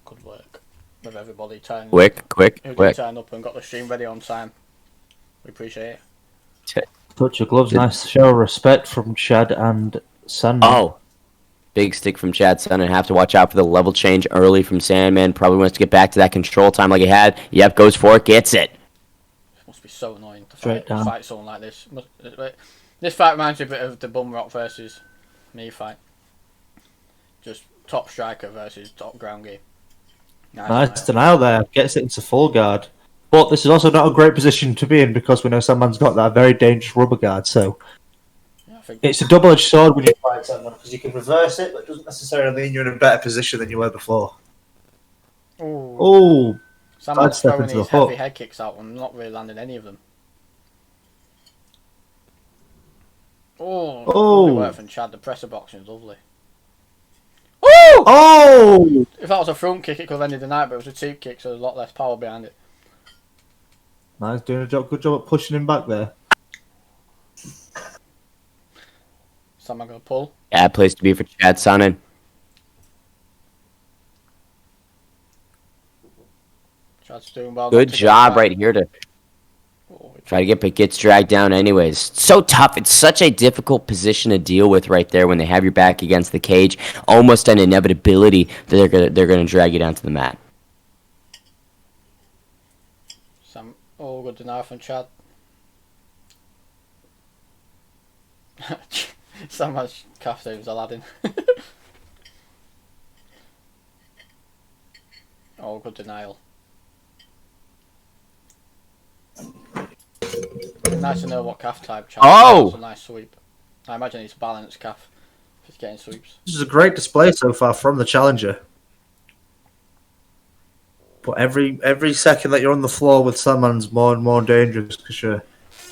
Good work with everybody turning. Quick. Turned up and got the stream ready on time. We appreciate it. Touch of gloves, nice show of respect from Chad and Sandman. Oh. Big stick from Chad Sonnen. Have to watch out for the level change early from Sandman. Probably wants to get back to that control time like he had. Yep, goes for it, gets it. This must be so annoying to fight someone like this. This fight reminds me a bit of the Bum Rock versus me fight. Just top striker versus top ground game. Nice denial there. Gets it into full guard. But this is also not a great position to be in because we know Sandman's got that very dangerous rubber guard, so... It's a double-edged sword when you fight someone because you can reverse it, but it doesn't necessarily mean you're in a better position than you were before. Oh, Someone's throwing these heavy head kicks out and not really landing any of them. Lovely work from Chad. The presser boxing is lovely. Oh! If that was a front kick, it could have ended the night, but it was a teep kick, so there's a lot less power behind it. Nice, doing a good job at pushing him back there. Someone going to pull. Yeah, place to be for Chad Sonnen. Chad's doing well. Good job right here to try to get, but gets dragged down anyways. So tough. It's such a difficult position to deal with right there when they have your back against the cage. Almost an inevitability that they're gonna drag you down to the mat. Good denial from Chad. Someone's calf saves Aladdin. Good denial. Nice to know what calf type Chad. That's a nice sweep. I imagine it's balanced calf if he's getting sweeps. This is a great display so far from the challenger. But every second that you're on the floor with Sandman's more and more dangerous because you're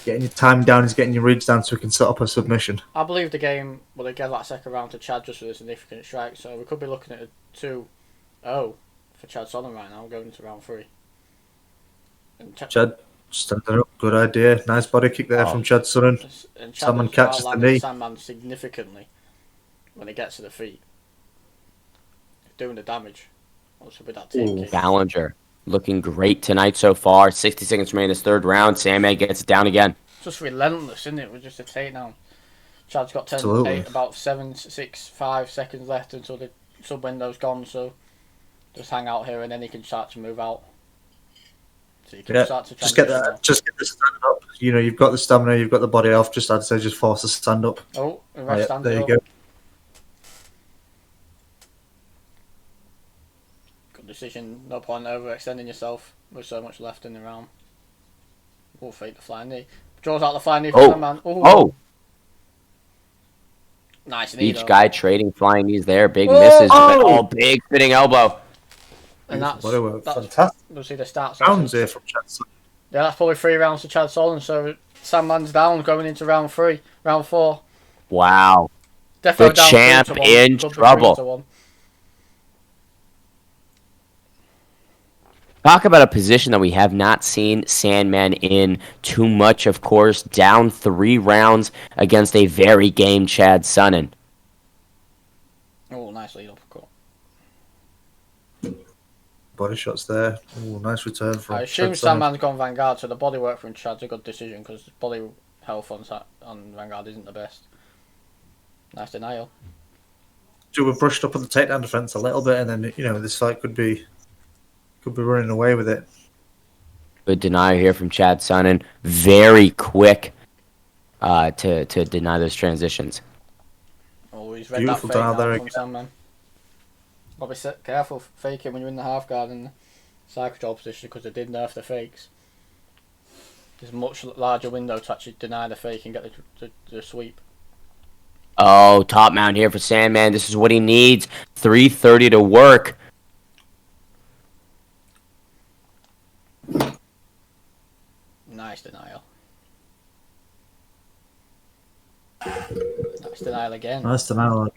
getting your time down, he's getting your reads down so he can set up a submission. I believe the game will give that second round to Chad just with a significant strike, so we could be looking at a 2-0 for Chad Sonnen right now, going into round 3. And Chad Standing up, good idea. Nice body kick there from Chad Sonnen. And Chad Sandman as well catches the landed knee. Sandman significantly when he gets to the feet. Doing the damage. Also with that team kick. Ballinger looking great tonight so far. 60 seconds remaining in this third round. Sandman gets it down again. Just relentless, isn't it? With just a takedown. Chad's got 10, Absolutely. 8, about 7, 6, 5 seconds left until the sub window's gone, so just hang out here and then he can start to move out. So you can start to just get transition that. now. Just get the stand up. You know, you've got the stamina, you've got the body off. Just I'd say, just force the stand up. Oh, the rest stands there you up. go. Good decision. No point overextending yourself with so much left in the round. We'll fake the flying knee. Draws out the flying knee for Sandman. Oh! Nice knee, Each though. guy trading flying knees there. Big misses. But, big spinning elbow. And that's fantastic. We'll see the stats. Rounds here from Chad Sonnen. Yeah, that's probably 3 rounds to Chad Sonnen. So Sandman's down going into round 3, round 4. Wow. Definitely The down champ 3-1. in Could be trouble. 3-1. Talk about a position that we have not seen Sandman in too much, of course. Down 3 rounds against a very game Chad Sonnen. Oh, nice lead up. Cool. Body shots there. Oh, nice return from I assume Chad Sonnen. Sandman's gone Vanguard, so the body work from Chad's a good decision because body health on Vanguard isn't the best. Nice denial. We were brushed up on the takedown defense a little bit, and then this fight could be running away with it. Good denial here from Chad Sonnen. Very quick to deny those transitions. Oh, he's read Beautiful that fake denial there now from again. Sandman. Probably careful faking when you're in the half guard and cycle control position because they did nerf the fakes. There's a much larger window to actually deny the fake and get the sweep. Oh, top mount here for Sandman. This is what he needs. 3:30 to work. Nice denial. Nice denial again. Nice denial.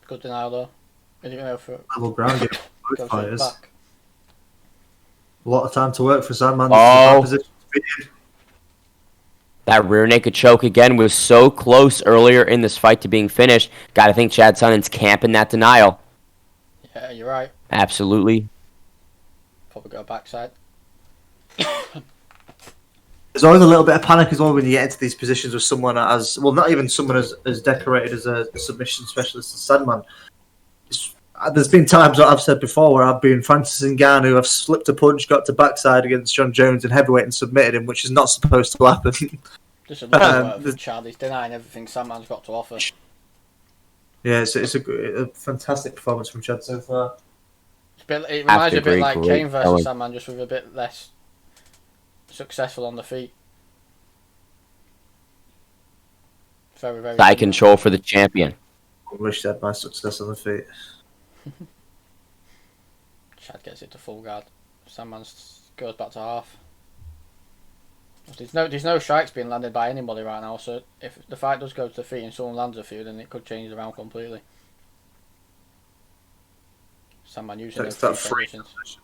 Good denial though. Is he going to go for Level ground game. Both goes for the fighters. back? A lot of time to work for Sandman. Oh. This is a bad position to be in. That rear naked choke again was so close earlier in this fight to being finished. Gotta think Chad Sonnen's camping that denial. Yeah, you're right. Absolutely. Probably go backside. There's always a little bit of panic as well when you get into these positions with someone not even someone as decorated as a submission specialist as Sandman. There's been times that I've said before where I've been Francis Ngannou, I've slipped a punch, got to backside against John Jones in heavyweight and submitted him, which is not supposed to happen. Just another word for Chad. He's denying everything Sandman's got to offer. Yeah, it's a fantastic performance from Chad so far. It reminds me a bit like great Kane versus going. Sandman, just with a bit less successful on the feet. Very, very. Side control for the champion. I wish they had my success on the feet. Chad gets it to full guard. Sandman goes back to half. There's no strikes being landed by anybody right now, so if the fight does go to the feet and someone lands a few, then it could change the round completely. Sandman using those That free free positions.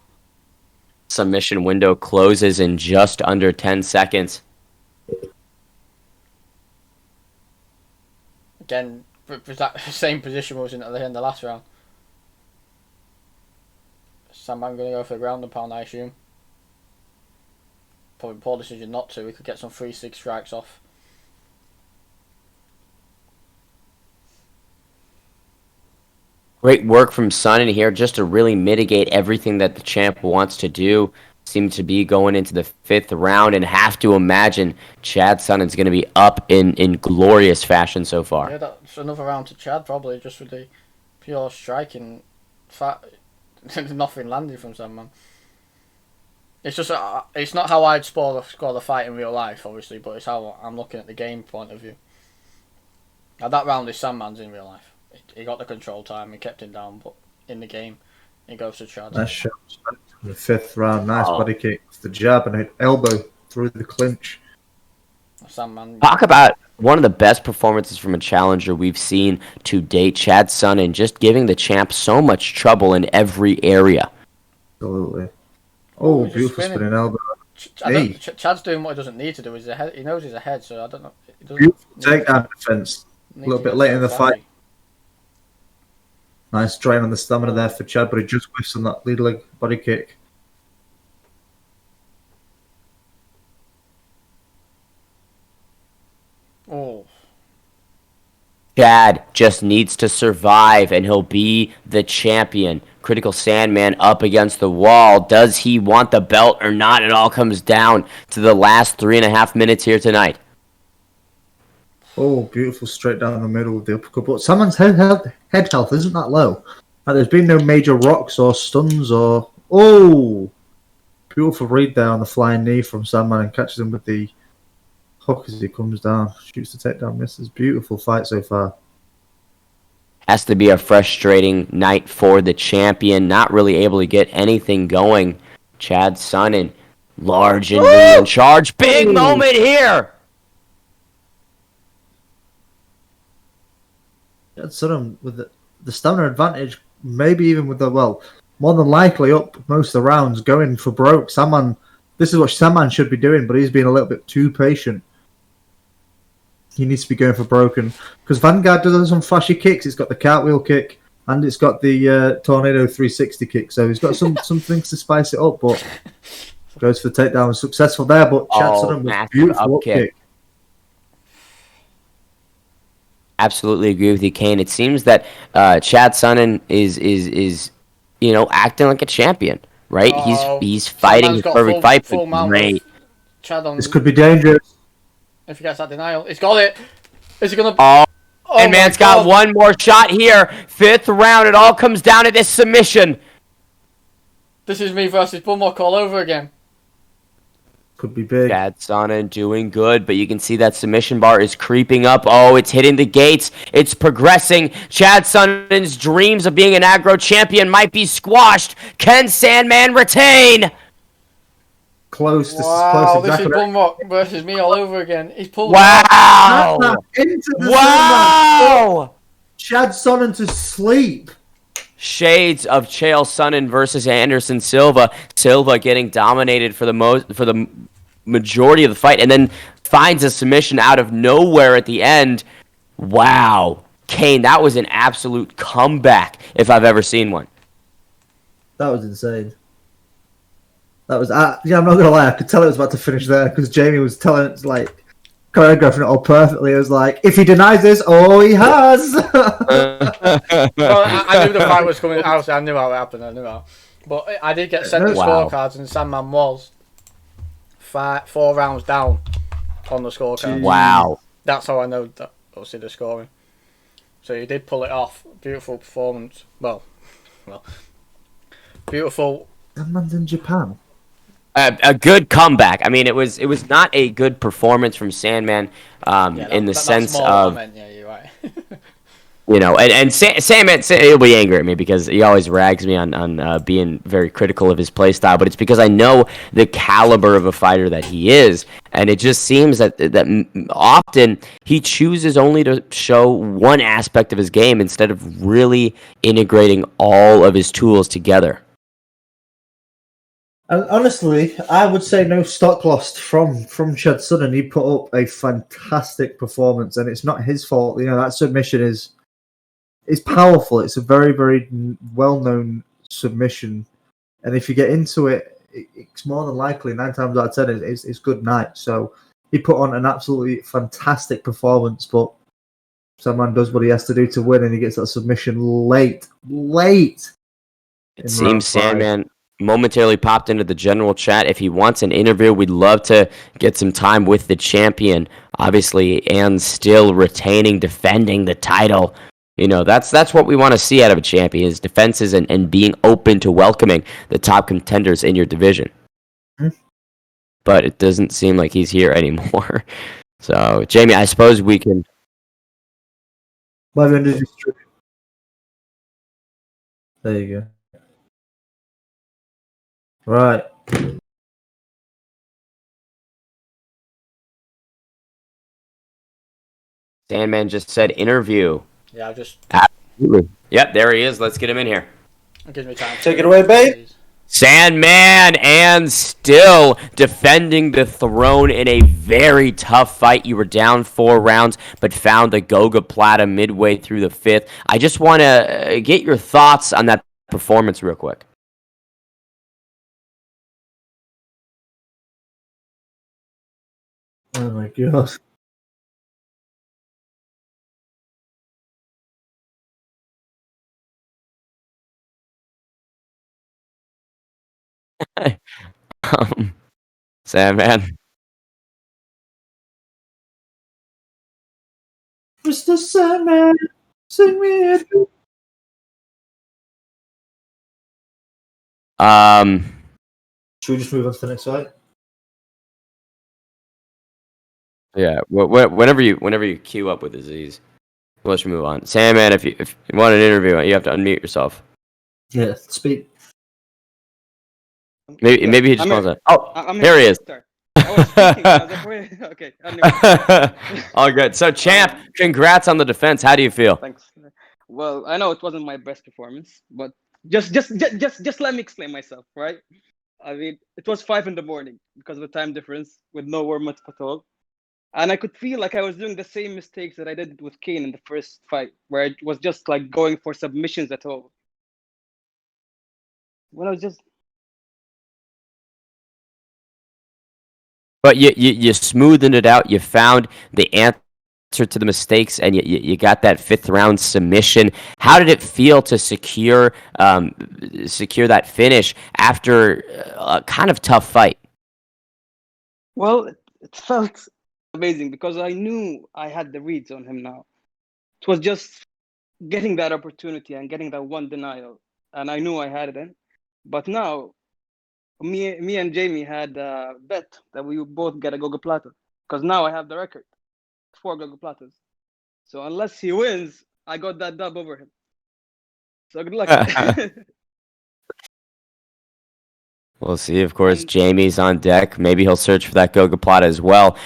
Submission window closes in just under 10 seconds. Again, was that same position was in at the end of the last round? Sandman going to go for the ground and pound, I assume. Probably poor decision not to. We could get some 3-6 strikes off. Great work from Sonnen here just to really mitigate everything that the champ wants to do. Seems to be going into the 5th round and have to imagine Chad Sonnen's going to be up in glorious fashion so far. Yeah, that's another round to Chad probably, just with the pure striking. Nothing landed from Sandman. It's just it's not how I'd score the fight in real life, obviously, but it's how I'm looking at the game point of view. Now that round is Sandman's in real life. He got the control time, he kept him down, but in the game, it goes to Chad. Nice shot. In the 5th round, nice body kick, the jab and an elbow through the clinch. Sandman. Talk about one of the best performances from a challenger we've seen to date. Chad Sonnen just giving the champ so much trouble in every area. Absolutely. Oh, he's just beautiful spinning elbow. Chad's doing what he doesn't need to do. He's ahead. He knows he's ahead, so I don't know. He doesn't Beautiful need to takedown defense. A need little to bit get late in so the fight. flashy. Nice drain on the stamina there for Chad, but he just whiffs on that lead leg body kick. Oh, Chad just needs to survive, and he'll be the champion. Critical Sandman up against the wall. Does he want the belt or not? It all comes down to the last 3.5 minutes here tonight. Oh, beautiful straight down the middle with the uppercut. But Sandman's head health isn't that low. Like, there's been no major rocks or stuns or... Oh! Beautiful read there on the flying knee from Sandman and catches him with the hook as he comes down. Shoots the takedown, misses. Beautiful fight so far. Has to be a frustrating night for the champion. Not really able to get anything going. Chad Sonnen, large and lean in charge. Big moment here! Chad Sonnen with the stamina advantage, maybe even with the, well, more than likely up most of the rounds, going for broke. Sandman, this is what Sandman should be doing, but he's been a little bit too patient. He needs to be going for broken. Because Vanguard does have some flashy kicks. It's got the cartwheel kick and it's got the Tornado 360 kick. So he's got some things to spice it up, but goes for the takedown. Was successful there, but Chad Sonnen was beautiful up kick. Absolutely agree with you, Kane. It seems that Chad Sonnen is acting like a champion, right? He's fighting his perfect fight, but great. This could be dangerous. If he gets that denial, he's got it. Is he gonna? And man's got one more shot here. 5th round. It all comes down to this submission. This is me versus Bumlock all over again. Could be big. Chad Sonnen doing good, but you can see that submission bar is creeping up. Oh, it's hitting the gates. It's progressing. Chad Sonnen's dreams of being an AGRO champion might be squashed. Can Sandman retain? Close. Wow, this is Bumlock versus me all over again. He's pulled. Wow! Into the Wow! Chad Sonnen to sleep. Shades of Chael Sonnen versus Anderson Silva. Silva getting dominated for the majority of the fight, and then finds a submission out of nowhere at the end. Wow, Kane, that was an absolute comeback if I've ever seen one. That was insane. That was I'm not gonna lie, I could tell it was about to finish there because Jamie was telling it choreographing it all perfectly. It was like, if he denies this, he has. Well, I knew the fight was coming. Obviously, I knew how it happened. I knew how, but I did get sent the scorecards, and Sandman was 4 rounds down on the scorecard. Wow, that's how I know that. Obviously, the scoring. So he did pull it off. Beautiful performance. Well, beautiful. That man's in Japan. A good comeback. I mean, it was not a good performance from Sandman in the sense of, yeah, you're right. and Sandman, he'll be angry at me because he always rags me on being very critical of his play style, but it's because I know the caliber of a fighter that he is, and it just seems that often he chooses only to show one aspect of his game instead of really integrating all of his tools together. And honestly, I would say no stock lost from Chad Sonnen. He put up a fantastic performance, and it's not his fault. That submission is powerful. It's a very, very well-known submission, and if you get into it, it's more than likely 9 times out of 10 it's good night. So he put on an absolutely fantastic performance, but someone does what he has to do to win, and he gets that submission late. It seems Sandman momentarily popped into the general chat. If he wants an interview, we'd love to get some time with the champion, obviously, and still retaining, defending the title. That's what we want to see out of a champion, is defenses and being open to welcoming the top contenders in your division. Mm-hmm. But it doesn't seem like he's here anymore. So, Jamie, I suppose we can... There you go. Right. Sandman just said interview. Yeah, Absolutely. Yep, there he is. Let's get him in here. It gives me time. Take it away, babe. Sandman, and still defending the throne in a very tough fight. You were down 4 rounds, but found the Goga Plata midway through the 5th. I just want to get your thoughts on that performance real quick. Oh my god. Sandman. Mr. Sandman, sing me a tune. Should we just move on to the next slide? Yeah. Whenever you queue up with Aziz, let's move on. Sandman, if you want an interview, you have to unmute yourself. Yeah, speak. Maybe he just calls it. Oh, here he is. I was speaking. I was like, wait, okay. Anyway. All good. So, champ, congrats on the defense. How do you feel? Thanks. Well, I know it wasn't my best performance, but just let me explain myself, right? I mean, it was 5 a.m. because of the time difference, with no warm-up at all, and I could feel like I was doing the same mistakes that I did with Kane in the first fight, where it was just like going for submissions at all. When I was just. But you smoothened it out. You found the answer to the mistakes, and you got that 5th round submission. How did it feel to secure that finish after a kind of tough fight? Well, it felt amazing because I knew I had the reads on him now. It was just getting that opportunity and getting that one denial, and I knew I had it in. But now, me and Jamie had a bet that we would both get a Goga Plata, because now I have the record, 4 Goga Platas. So unless he wins, I got that dub over him. So good luck. We'll see. Of course, Jamie's on deck. Maybe he'll search for that Goga Plata as well.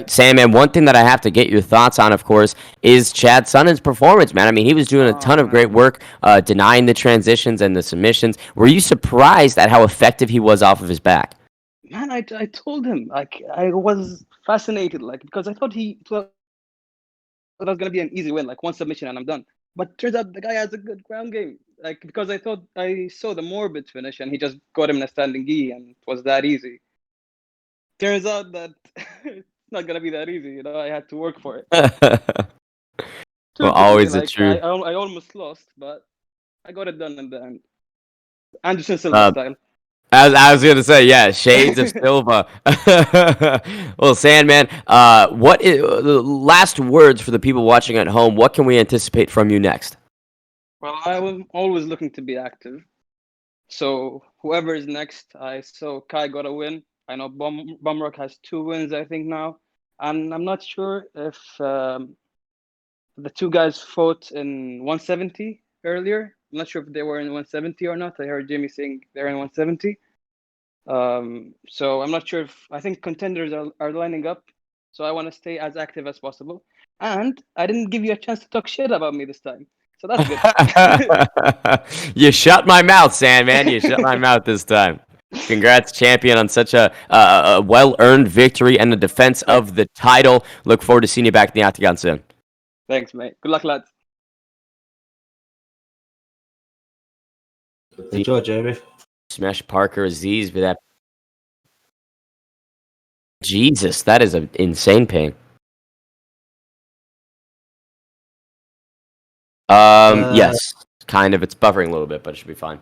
Sandman, one thing that I have to get your thoughts on, of course, is Chad Sonnen's performance, man. I mean, he was doing a ton of great work denying the transitions and the submissions. Were you surprised at how effective he was off of his back? Man, I told him, like, I was fascinated, like, because I thought that was going to be an easy win, like 1 submission and I'm done. But turns out the guy has a good ground game. Like, because I thought I saw the Morbid finish and he just got him in a standing gi and it was that easy. Turns out that it's not going to be that easy, you know, I had to work for it. Well, always the truth. I almost lost, but I got it done in the end. Anderson Silva style. I was going to say, yeah, shades of Silva. Well, Sandman, last words for the people watching at home. What can we anticipate from you next? Well, I was always looking to be active. So whoever is next, I saw Kai got a win. I know Bumrock has 2 wins, I think, now. And I'm not sure if the 2 guys fought in 170 earlier. I'm not sure if they were in 170 or not. I heard Jimmy saying they're in 170. So I'm not sure I think contenders are lining up. So I want to stay as active as possible. And I didn't give you a chance to talk shit about me this time. So that's good. You shut my mouth, Sandman. You shut my mouth this time. Congrats, champion, on such a well-earned victory and the defense of the title. Look forward to seeing you back in the octagon soon. Thanks, mate. Good luck, lads. Enjoy, Jamie. Smash Parker Aziz with that. Jesus, that is an insane ping. Yes, kind of. It's buffering a little bit, but it should be fine.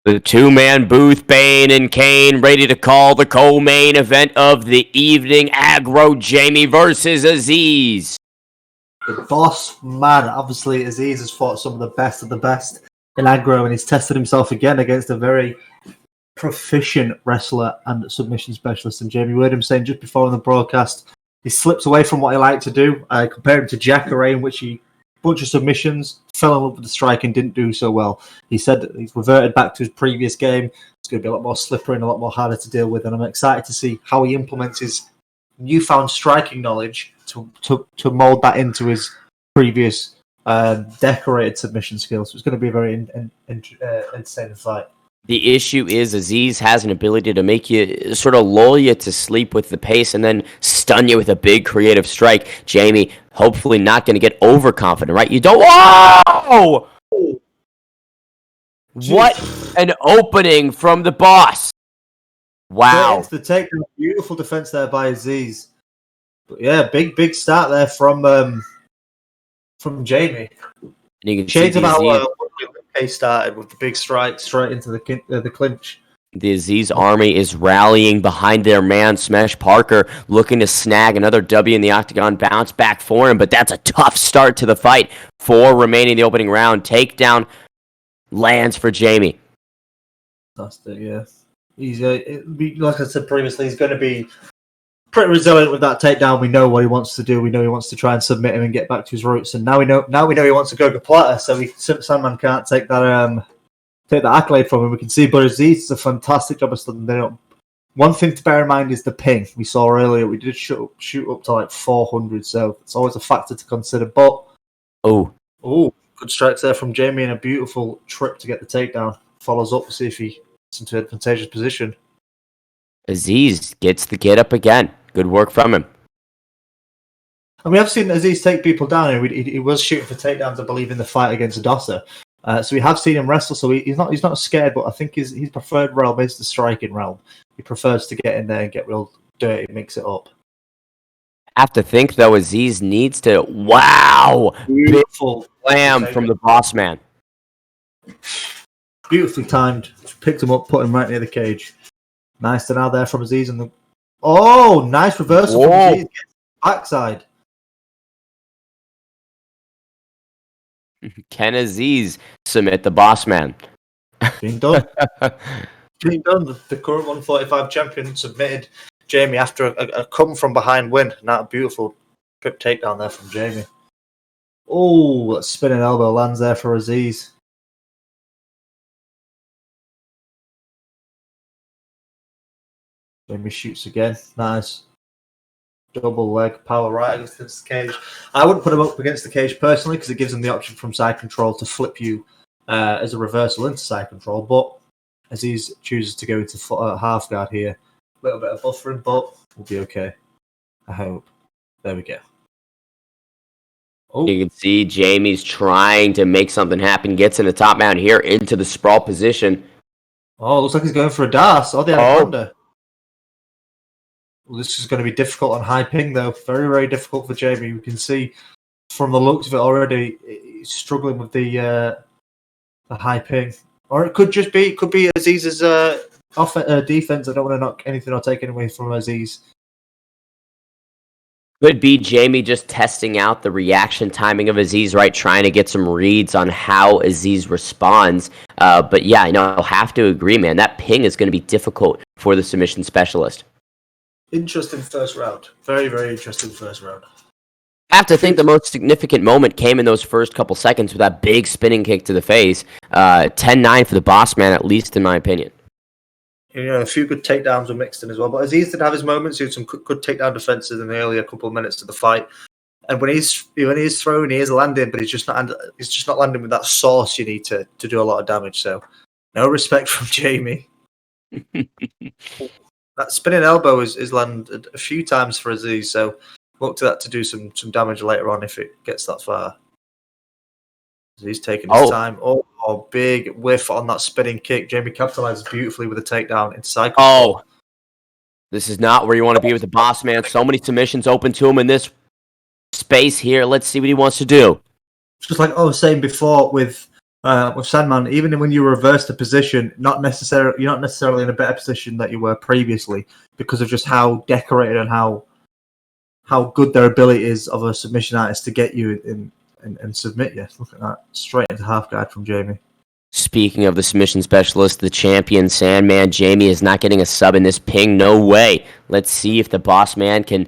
The 2-man booth, Bane and Kane, ready to call the co-main event of the evening. AGRO Jamie versus Aziz. The boss man. Obviously, Aziz has fought some of the best in AGRO, and he's tested himself again against a very proficient wrestler and submission specialist. And Jamie, we heard him saying just before on the broadcast, he slipped away from what he liked to do. I compared him to Jacare, in which he bunch of submissions, fell in love with the strike and didn't do so well. He said that he's reverted back to his previous game. It's going to be a lot more slippery and a lot more harder to deal with. And I'm excited to see how he implements his newfound striking knowledge to mold that into his previous decorated submission skills. So it's going to be a very entertaining fight. The issue is Aziz has an ability to make you sort of lull you to sleep with the pace and then stun you with a big creative strike. Jamie, hopefully not going to get overconfident, right? You don't. Whoa! What an opening from the boss. Wow. It's the takedown. Beautiful defense there by Aziz. But yeah, big start there from Jamie. And you can Shades see of how Aziz, he started with the big strike straight into the clinch. the Aziz army is rallying behind their man, Smash Parker, looking to snag another W in the octagon, bounce back for him, but that's a tough start to the fight. 4 remaining in the opening round. Takedown lands for Jamie. Fantastic, yeah. He's like I said previously, he's going to be pretty resilient with that takedown. We know what he wants to do. We know he wants to try and submit him and get back to his roots. And now we know he wants to go to Plata, so Sandman can't take that accolade from him. We can see, but Aziz does a fantastic job of studying them up. One thing to bear in mind is the ping. We saw earlier we did shoot up to like 400, so it's always a factor to consider. But good strikes there from Jamie and a beautiful trip to get the takedown. Follows up to see if he gets into an advantageous position. Aziz gets the get up again. Good work from him. And we have seen Aziz take people down, and he was shooting for takedowns, I believe, in the fight against Dosseryou. So we have seen him wrestle. So he's not scared, but I think his preferred realm is the striking realm. He prefers to get in there and get real dirty, mix it up. I have to think though, Aziz needs to. Wow, Beautiful slam from the boss man. Beautifully timed. Picked him up, put him right near the cage. Nice to now there from Aziz and nice reversal from Aziz. Backside. Can Aziz submit the boss man? Being done. Being done. The current 145 champion submitted Jamie after a come from behind win. Now a beautiful trip takedown there from Jamie. Oh, that spinning elbow lands there for Aziz. Jamie shoots again. Nice. Double leg power right against the cage. I wouldn't put him up against the cage personally because it gives him the option from side control to flip you as a reversal into side control. But Aziz chooses to go into half guard here. A little bit of buffering, but we'll be okay. I hope. There we go. Oh. You can see Jamie's trying to make something happen. Gets in the top mount here into the sprawl position. Oh, looks like he's going for a DAS. Oh, the anaconda. Well, this is going to be difficult on high ping, though. Very, very difficult for Jamie. We can see from the looks of it already, he's struggling with the high ping. Or it could just be, Aziz's defense. I don't want to knock anything or take anything away from Aziz. Could be Jamie just testing out the reaction timing of Aziz, right? Trying to get some reads on how Aziz responds. But yeah, I'll have to agree, man. That ping is going to be difficult for the submission specialist. Interesting first round. Very, very interesting first round. I have to think the most significant moment came in those first couple seconds with that big spinning kick to the face. 10-9 for the boss man, at least in my opinion. A few good takedowns were mixed in as well. But Aziz did have his moments. He had some good takedown defenses in the earlier couple of minutes of the fight. And when he's throwing, he is landing, but he's just not landing with that sauce you need to do a lot of damage. So, no respect from Jamie. That spinning elbow is landed a few times for Aziz, so look to that to do some damage later on if it gets that far. Aziz taking his time. Oh, big whiff on that spinning kick. Jamie capitalizes beautifully with a takedown into cycle. Oh, this is not where you want to be with the boss man. So many submissions open to him in this space here. Let's see what he wants to do. Just like I was saying before with Sandman, even when you reverse the position, you're not necessarily in a better position that you were previously because of just how decorated and how good their ability is of a submission artist to get you in and submit you. Look at that. Straight into half guard from Jamie. Speaking of the submission specialist, the champion Sandman, Jamie is not getting a sub in this ping. No way. Let's see if the boss man can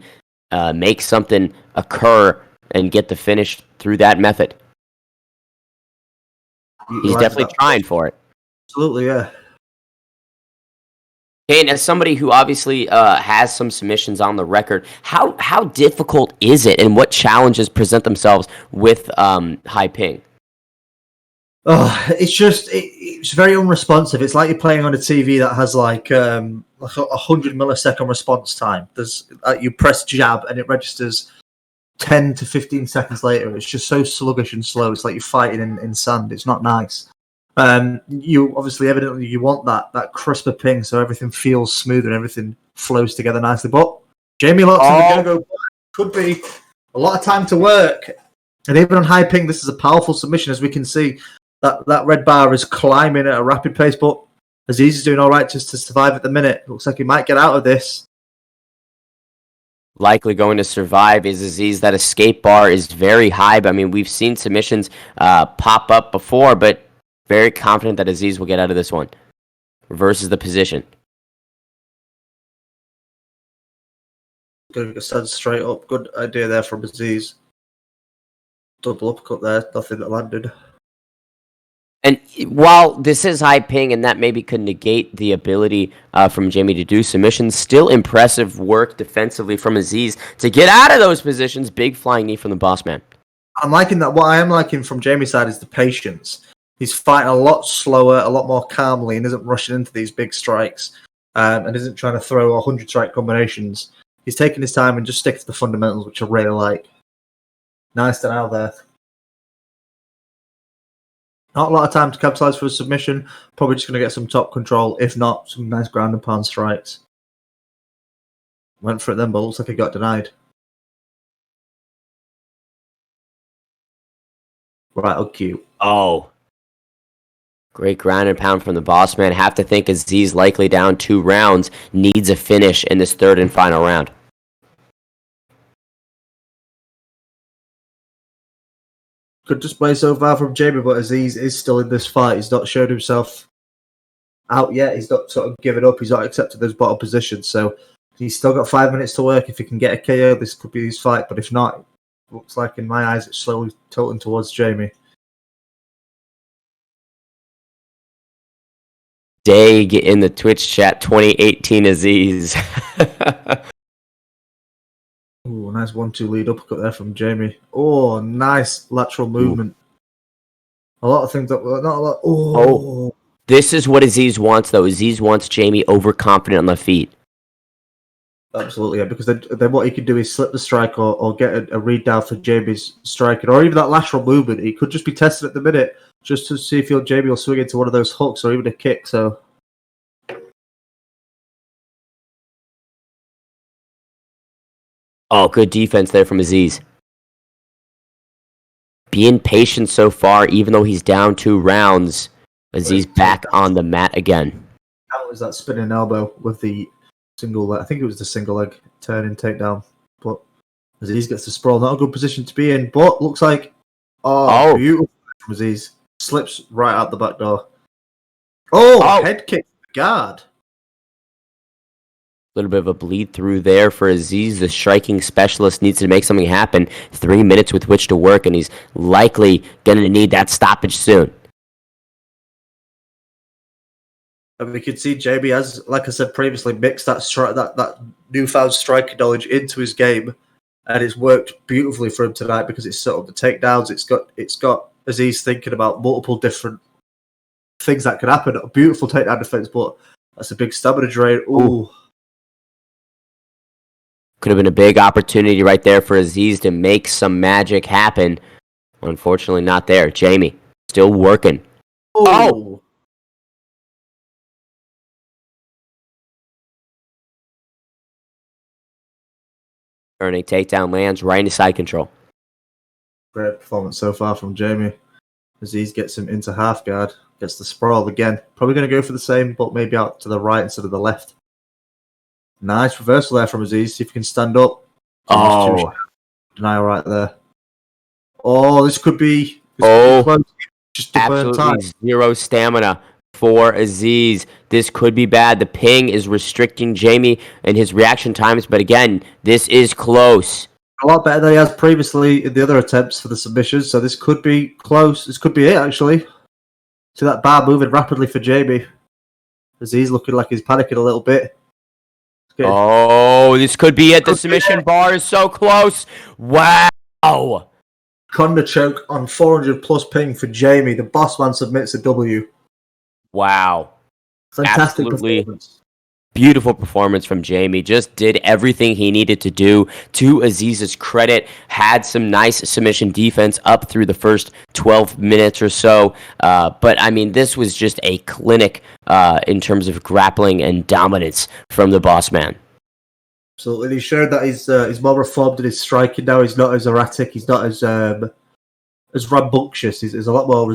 make something occur and get the finish through that method. He's definitely trying for it. Absolutely, yeah. And as somebody who obviously has some submissions on the record, how difficult is it, and what challenges present themselves with high ping? Oh, it's very unresponsive. It's like you're playing on a TV that has like a 100 millisecond response time. There's you press jab and it registers 10 to 15 seconds later. It's just so sluggish and slow. It's like you're fighting in sand. It's not nice. You obviously, evidently, you want that crisper ping so everything feels smooth and everything flows together nicely. But Jamie Lotz and the go could be a lot of time to work. And even on high ping, this is a powerful submission, as we can see. That red bar is climbing at a rapid pace, but Aziz is doing all right just to survive at the minute. Looks like he might get out of this. Likely going to survive is Aziz. That escape bar is very high, but I mean, we've seen submissions pop up before, but very confident that Aziz will get out of this one. Reverses the position. Going to stand straight up. Good idea there from Aziz. Double uppercut there. Nothing that landed. And while this is high ping, and that maybe could negate the ability from Jamie to do submissions, still impressive work defensively from Aziz to get out of those positions. Big flying knee from the boss man. I'm liking that. What I am liking from Jamie's side is the patience. He's fighting a lot slower, a lot more calmly, and isn't rushing into these big strikes, and isn't trying to throw 100 strike combinations. He's taking his time and just sticking to the fundamentals, which I really like. Nice denial there. Not a lot of time to capitalize for a submission. Probably just going to get some top control. If not, some nice ground and pound strikes. Went for it then, but looks like he got denied. Right, okay. Oh. Great ground and pound from the boss man. Have to think Aziz likely down 2 rounds. Needs a finish in this third and final round. Good display so far from Jamie, but Aziz is still in this fight. He's not showed himself out yet. He's not sort of given up. He's not accepted those bottom positions. So he's still got 5 minutes to work. If he can get a KO, this could be his fight. But if not, it looks like in my eyes it's slowly tilting towards Jamie. Dag in the Twitch chat, 2018 Aziz. Ooh, nice 1-2 lead uppercut there from Jamie. Oh, nice lateral movement. A lot of things that not a lot. Oh. This is what Aziz wants, though. Aziz wants Jamie overconfident on the feet. Absolutely, yeah. Because then what he could do is slip the strike or get a read down for Jamie's striking, or even that lateral movement. He could just be tested at the minute just to see if Jamie will swing into one of those hooks or even a kick. So. Oh, good defense there from Aziz. Being patient so far, even though he's down 2 rounds. Aziz back on the mat again. That was that spinning elbow with the single leg. I think it was the single leg turning takedown. But Aziz gets the sprawl. Not a good position to be in, but looks like beautiful from Aziz. Slips right out the back door. Head kick guard. A little bit of a bleed through there for Aziz. The striking specialist needs to make something happen. 3 minutes with which to work, and he's likely going to need that stoppage soon. And we could see Jamie has, like I said previously, mixed that newfound striking knowledge into his game, and it's worked beautifully for him tonight because it's sort of the takedowns. It's got Aziz thinking about multiple different things that could happen. A beautiful takedown defense, but that's a big stamina drain. Ooh. Could have been a big opportunity right there for Aziz to make some magic happen. Unfortunately, not there. Jamie, still working. Oh! Turning takedown lands right into side control. Great performance so far from Jamie. Aziz gets him into half guard. Gets the sprawl again. Probably going to go for the same, but maybe out to the right instead of the left. Nice reversal there from Aziz. See if he can stand up. Denial right there. Oh, this could be. Close. Just absolutely time. 0 stamina for Aziz. This could be bad. The ping is restricting Jamie and his reaction times, but again, this is close. A lot better than he has previously in the other attempts for the submissions, so this could be close. This could be it, actually. See that bar moving rapidly for Jamie. Aziz looking like he's panicking a little bit. Oh, this could be it. The submission bar is so close. Wow. Anaconda choke on 400 plus ping for Jamie. The boss man submits a W. Wow. Fantastic Absolutely. performance. Beautiful performance from Jamie. Just did everything he needed to do. To Aziz's credit, had some nice submission defense up through the first 12 minutes or so. But, I mean, this was just a clinic in terms of grappling and dominance from the boss man. Absolutely. He showed that he's more reformed in his striking now. He's not as erratic. He's not as rambunctious. He's a lot more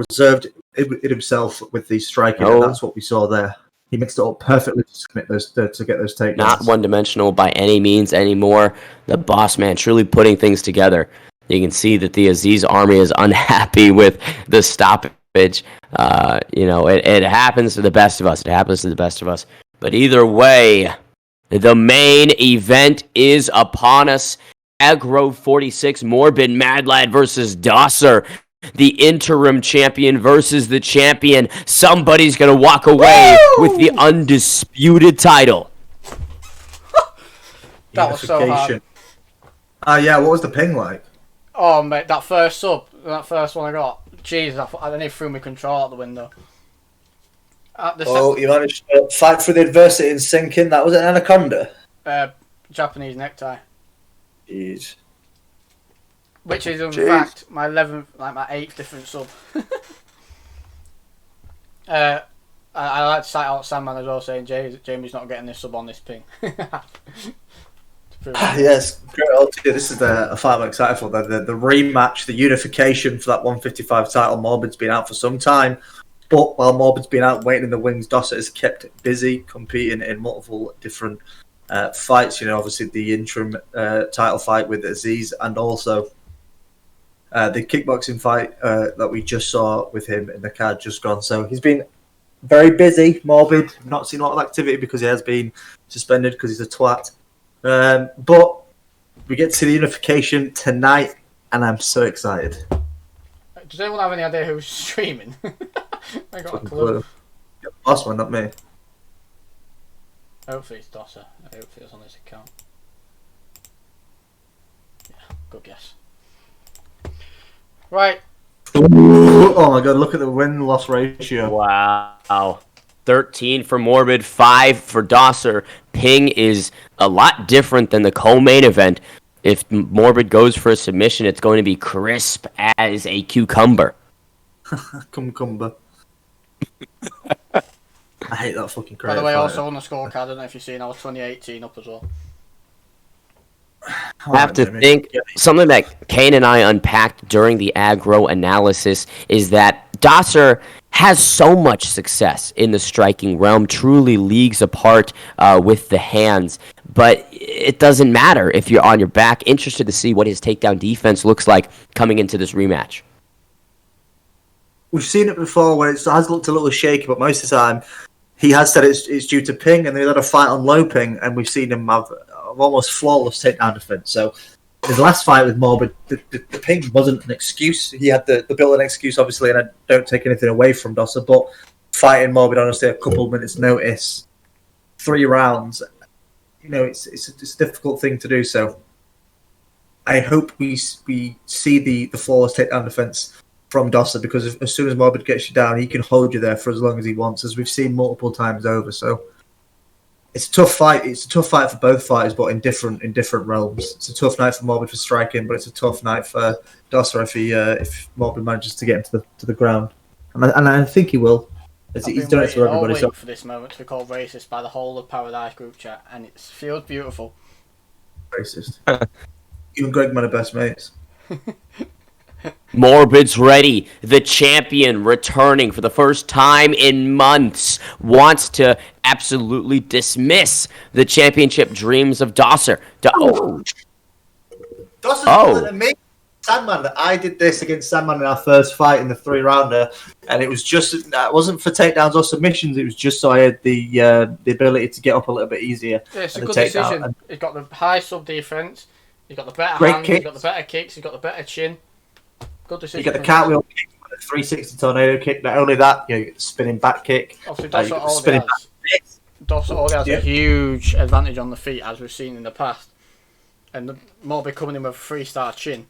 reserved in himself with the striking, and that's what we saw there. He mixed it up perfectly to get those takedowns. Not one-dimensional by any means anymore. The boss man truly putting things together. You can see that the Aziz army is unhappy with the stoppage. It happens to the best of us. It happens to the best of us. But either way, the main event is upon us. AGRO 46, MorbidMadLad versus Dosser. The interim champion versus the champion. Somebody's going to walk away with the undisputed title. That was so hard. Yeah, what was the ping like? Oh, mate, that first one I got. Jeez, I nearly threw my control out the window. You managed to fight through the adversity and sink in. That was an anaconda. Japanese necktie. Jeez. Which is, in fact, my 11th, like my 8th different sub. I like to cite out Sandman as well, saying Jamie's not getting this sub on this ping. Yes, great. This is a fight I'm excited for. The rematch, the unification for that 155 title. Morbid's been out for some time, but while Morbid's been out waiting in the wings, Dosser has kept busy competing in multiple different fights. Obviously the interim title fight with Aziz, and also the kickboxing fight that we just saw with him in the card just gone. So he's been very busy. Morbid, not seen a lot of activity because he has been suspended because he's a twat. But we get to the unification tonight, and I'm so excited. Does anyone have any idea who's streaming? I got a clue. Boss man, not me. Hopefully it's Dosser. Hopefully it's on his account. Yeah, good guess. Right. Oh my god, look at the win-loss ratio. Wow. 13 for Morbid, 5 for Dosser. Ping is a lot different than the co-main event. If Morbid goes for a submission, it's going to be crisp as a cucumber. Cucumber. I hate that fucking crap. By the way, also on the scorecard, I don't know if you've seen, I was 2018 up as well. I have to think, something that Kane and I unpacked during the AGRO analysis is that Dosser has so much success in the striking realm, truly leagues apart with the hands, but it doesn't matter if you're on your back. Interested to see what his takedown defense looks like coming into this rematch. We've seen it before where it has looked a little shaky, but most of the time he has said it's due to ping, and they had a fight on low ping, and we've seen him have almost flawless takedown defense. So his last fight with Morbid, the ping wasn't an excuse. He had the built-in excuse, obviously, and I don't take anything away from Dosser, but fighting Morbid, honestly, a couple of minutes' notice, 3 rounds, it's a difficult thing to do. So I hope we see the flawless takedown defense from Dosser, because as soon as Morbid gets you down, he can hold you there for as long as he wants, as we've seen multiple times over. So it's a tough fight. It's a tough fight for both fighters, but in different realms. It's a tough night for Morbid for striking, but it's a tough night for Dosser if Morbid manages to get him to the ground, and I think he will. He's done it for everybody. So for this moment to be called racist by the whole of Paradise group chat, and it feels beautiful. Racist. You and Greg man are best mates. Morbid's ready. The champion returning for the first time in months wants to absolutely dismiss the championship dreams of Dosser. Dosser's better than me. Sandman, I did this against Sandman in our first fight in the 3-rounder, and it was just, it wasn't for takedowns or submissions, it was just so I had the ability to get up a little bit easier. Yeah, it's a good decision. He's got the high sub defense, he's got the better hands, he's got the better kicks, he's got the better chin. Good decision. You get the cartwheel kick a 360 tornado kick. Not only that, you get the spinning back kick. Obviously, Dosser already has a huge advantage on the feet, as we've seen in the past. And the Morbid coming in with a 3-star chin.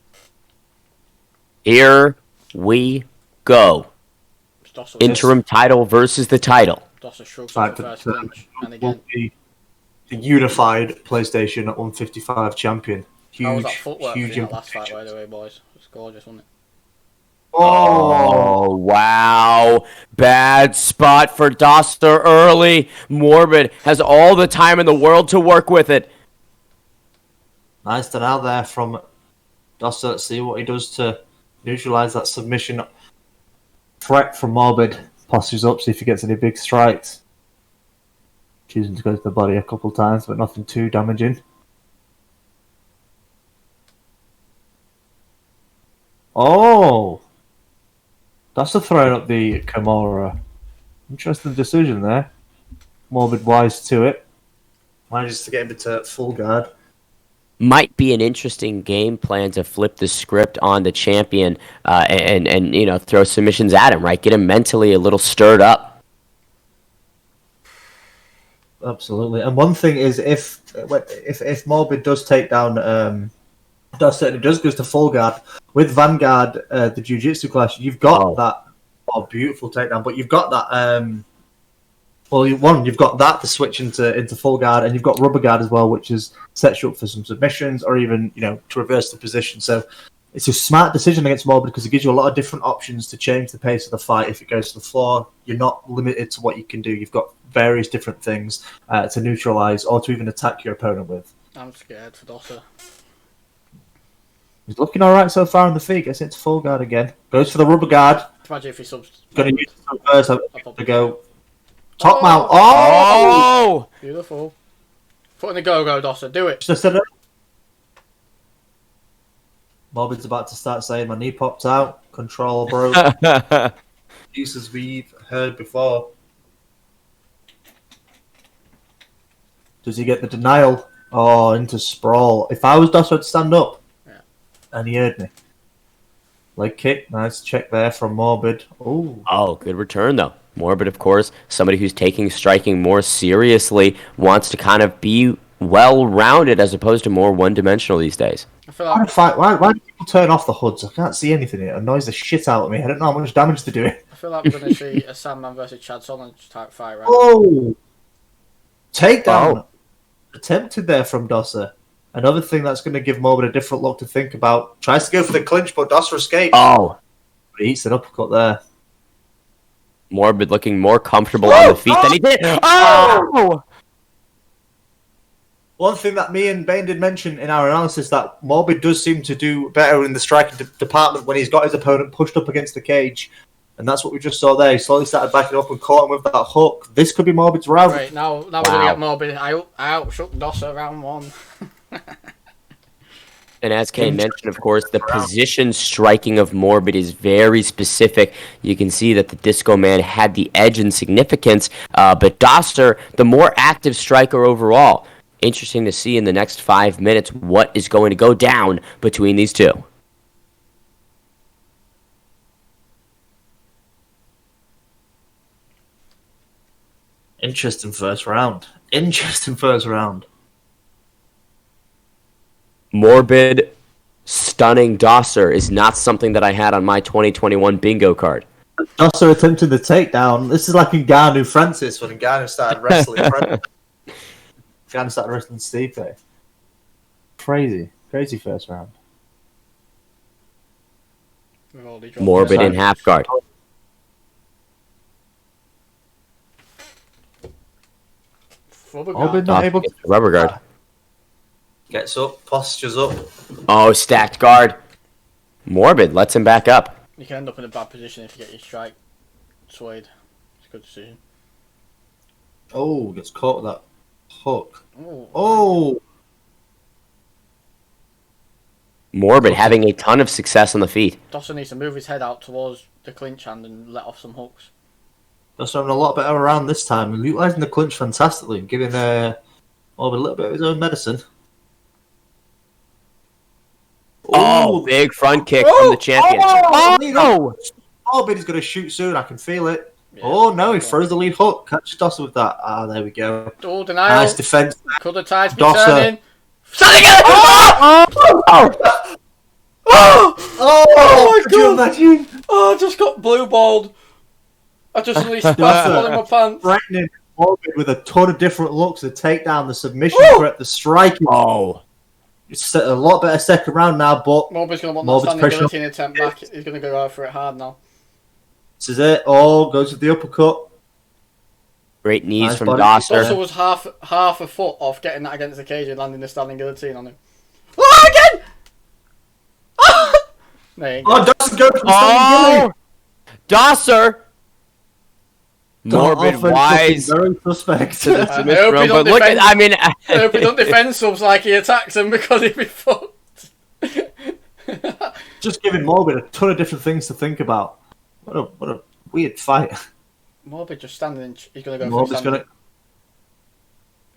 Here we go. Interim title versus the title. Dosser shrugs off the first clinch. And again, the unified PlayStation 155 champion. Huge, how was that footwork huge in that last fight, by the way, boys? It was gorgeous, wasn't it? Oh, wow. Bad spot for Dosser early. Morbid has all the time in the world to work with it. Nice denial there from Dosser. Let's see what he does to neutralise that submission threat from Morbid. Postures up, see if he gets any big strikes. Choosing to go to the body a couple times, but nothing too damaging. Oh! That's a throwing up the Kimura. Interesting decision there. Morbid wise to it. Manages to get him into full guard. Might be an interesting game plan to flip the script on the champion and you know, throw submissions at him, right? Get him mentally a little stirred up. Absolutely. And one thing is, if Morbid does take down Dosser and it does goes to full guard with Vanguard, the Jiu-Jitsu clash, you've got that beautiful takedown, but you've got that you've got that to switch into full guard, and you've got rubber guard as well, which is sets you up for some submissions or even, you know, to reverse the position. So it's a smart decision against Morbid because it gives you a lot of different options to change the pace of the fight. If it goes to the floor, you're not limited to what you can do. You've got various different things to neutralize or to even attack your opponent with. I'm scared for Dosser. He's looking all right so far on the feet. Gets into full guard again. Goes for the rubber guard. Imagine if he subs. Going to use it first to go. Top mount. Oh! Beautiful. Foot in the go-go, Dosser. Do it. Just said it. Morbid's about to start saying my knee popped out. Control broke. Excuses we've heard before. Does he get the denial? Oh, into sprawl. If I was Dosser, I'd stand up. Yeah. And he heard me. Leg kick. Nice check there from Morbid. Oh, good return, though. Morbid, of course, somebody who's taking striking more seriously, wants to kind of be well-rounded as opposed to more one-dimensional these days. I feel like Why do people turn off the hoods? I can't see anything. It annoys the shit out of me. I don't know how much damage they're doing. we're going to see a Sandman versus Chad Solon type fight, right? Oh! Takedown attempted there from Dosser. Another thing that's going to give Morbid a different look to think about. Tries to go for the clinch, but Dosser escapes. Oh! But he eats an uppercut there. Morbid looking more comfortable on the feet than he did. Oh! One thing that me and Bane did mention in our analysis that Morbid does seem to do better in the striking department when he's got his opponent pushed up against the cage. And that's what we just saw there. He slowly started backing up and caught him with that hook. This could be Morbid's round. Right, now we're going to get Morbid. I outshook Dosser round one. And as Kane mentioned, of course, the position striking of Morbid is very specific. You can see that the Disco Man had the edge in significance, but Dosser, the more active striker overall. Interesting to see in the next 5 minutes what is going to go down between these two. Interesting first round. Interesting first round. Morbid stunning Dosser is not something that I had on my 2021 bingo card. Dosser attempted the takedown. This is like Ngannou Francis when Ngannou started wrestling. Ngannou started wrestling Stipe. Crazy first round. Morbid in half guard. Morbid not able to rubber guard. Gets up, postures up. Oh, stacked guard. Morbid lets him back up. You can end up in a bad position if you get your strike swayed. It's a good decision. Oh, gets caught with that hook. Oh. Morbid having a ton of success on the feet. Dosser needs to move his head out towards the clinch hand and let off some hooks. Dosser having a lot better around this time, utilising the clinch fantastically and giving Morbid a little bit of his own medicine. Oh, big front kick from the champion. Oh! Morbid is going to shoot soon. I can feel it. Yeah, Oh no, he throws the lead hook. Catch Dosser with that. Ah, there we go. Oh, denial. Nice defense. Could the tides be Dosser. turning? Standing again! Oh! Oh! Oh, my could you God. imagine? Oh, I just got blue balled. I just suddenly spat all in my pants. Threatening Morbid with a ton of different looks, the takedown, the submission Woo! threat, the striking. Oh. It's a lot better second round now, but Morbid's going to want Morbid's that standing pressure. guillotine attempt back. He's going to go out for it hard now. This is it. Oh, goes with the uppercut. Great knees Nice from body. Dosser. Also was half a foot off getting that against the cage and landing the standing guillotine on him. Oh, again! There you go. Oh, Dosser goes for the standing Oh! Dosser! Morbid Offense wise looking very suspect. to the I submission hope he round, don't but look at, defend- I mean, I hope he don't defend subs like he attacks him because he'd be fucked. Just giving Morbid a ton of different things to think about. What a weird fight. Morbid just standing. He's going to go for Morbid's standing. gonna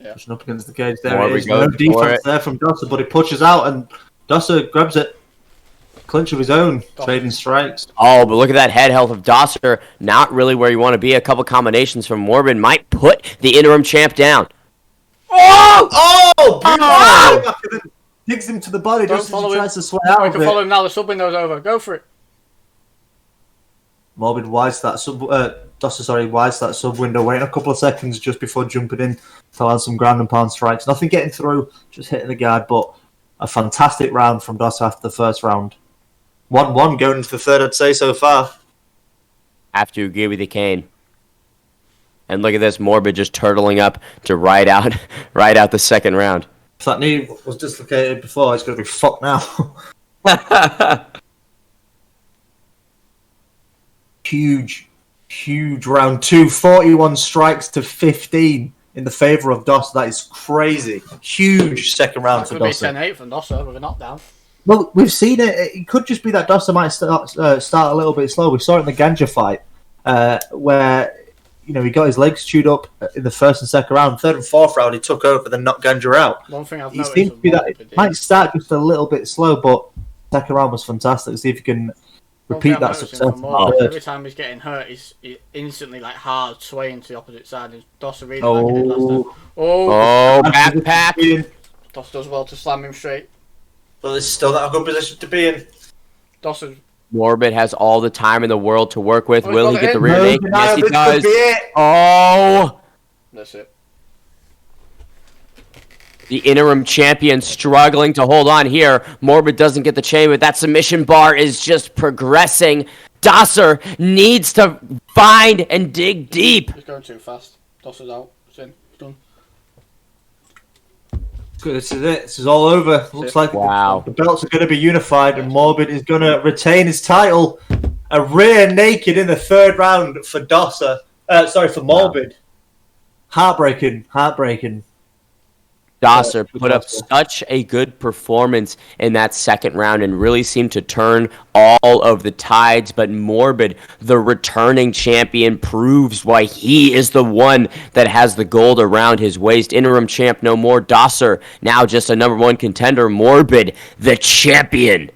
Yeah. pushing up against the cage. There Morbid it is. goes No for defense it. there from Dosser, but he pushes out and Dosser grabs it. Clinch of his own, Dosser. trading strikes. oh, but look at that head health of Dosser. Not really where you want to be. A couple combinations from Morbid might put the interim champ down. Oh! Oh! Oh! Beautiful! And then digs him to the body Don't just as follow he him. tries to sweat out We of can it. follow him now. The sub window's over. Go for it. Morbid wides that Dosser wides that sub window, waiting a couple of seconds just before jumping in to land some ground and pound strikes. Nothing getting through, just hitting the guard, but a fantastic round from Dosser after the first round. 1-1 going into the third, I'd say, so far. Have to agree with the cane. And look at this, Morbid just turtling up to ride out the second round. If that knee was dislocated before, it's going to be fucked now. Huge round two. 41 strikes to 15 in the favour of Dosser. That is crazy. Huge second round That for could be Dosser. 10-8 from Dosser with a knockdown. Well, we've seen it. It could just be that Dosser might start a little bit slow. We saw it in the Ganja fight, where he got his legs chewed up in the first and second round. Third and fourth round, he took over, then knocked Ganja out. One thing I've He noticed seems to with be that Morbid it might start just a little bit slow, but second round was fantastic. See if you can one thing repeat I've that noticed success. from Morbid, every time he's getting hurt, he's instantly like hard swaying to the opposite side. And Dosser really like he did last time. Oh, backpack. Dosser does well to slam him straight. But it's still not a good position to be in. Dosser. Morbid has all the time in the world to work with. Oh, he's Will he got get it the in. rear No naked? denial, Yes, he this could does. be it. Oh, That's it. the interim champion struggling to hold on here. Morbid doesn't get the chain, but that submission bar is just progressing. Dosser needs to find and dig deep. He's going too fast. Dosser's out. It's in. It's done. Good, this is it. This is all over. Looks like Wow. the belts are going to be unified, and Morbid is going to retain his title. A rear naked in the third round for Dosser. For Morbid. Heartbreaking. Dosser put up such a good performance in that second round and really seemed to turn all of the tides. But Morbid, the returning champion, proves why he is the one that has the gold around his waist. Interim champ no more. Dosser, now just a number one contender. Morbid, the champion.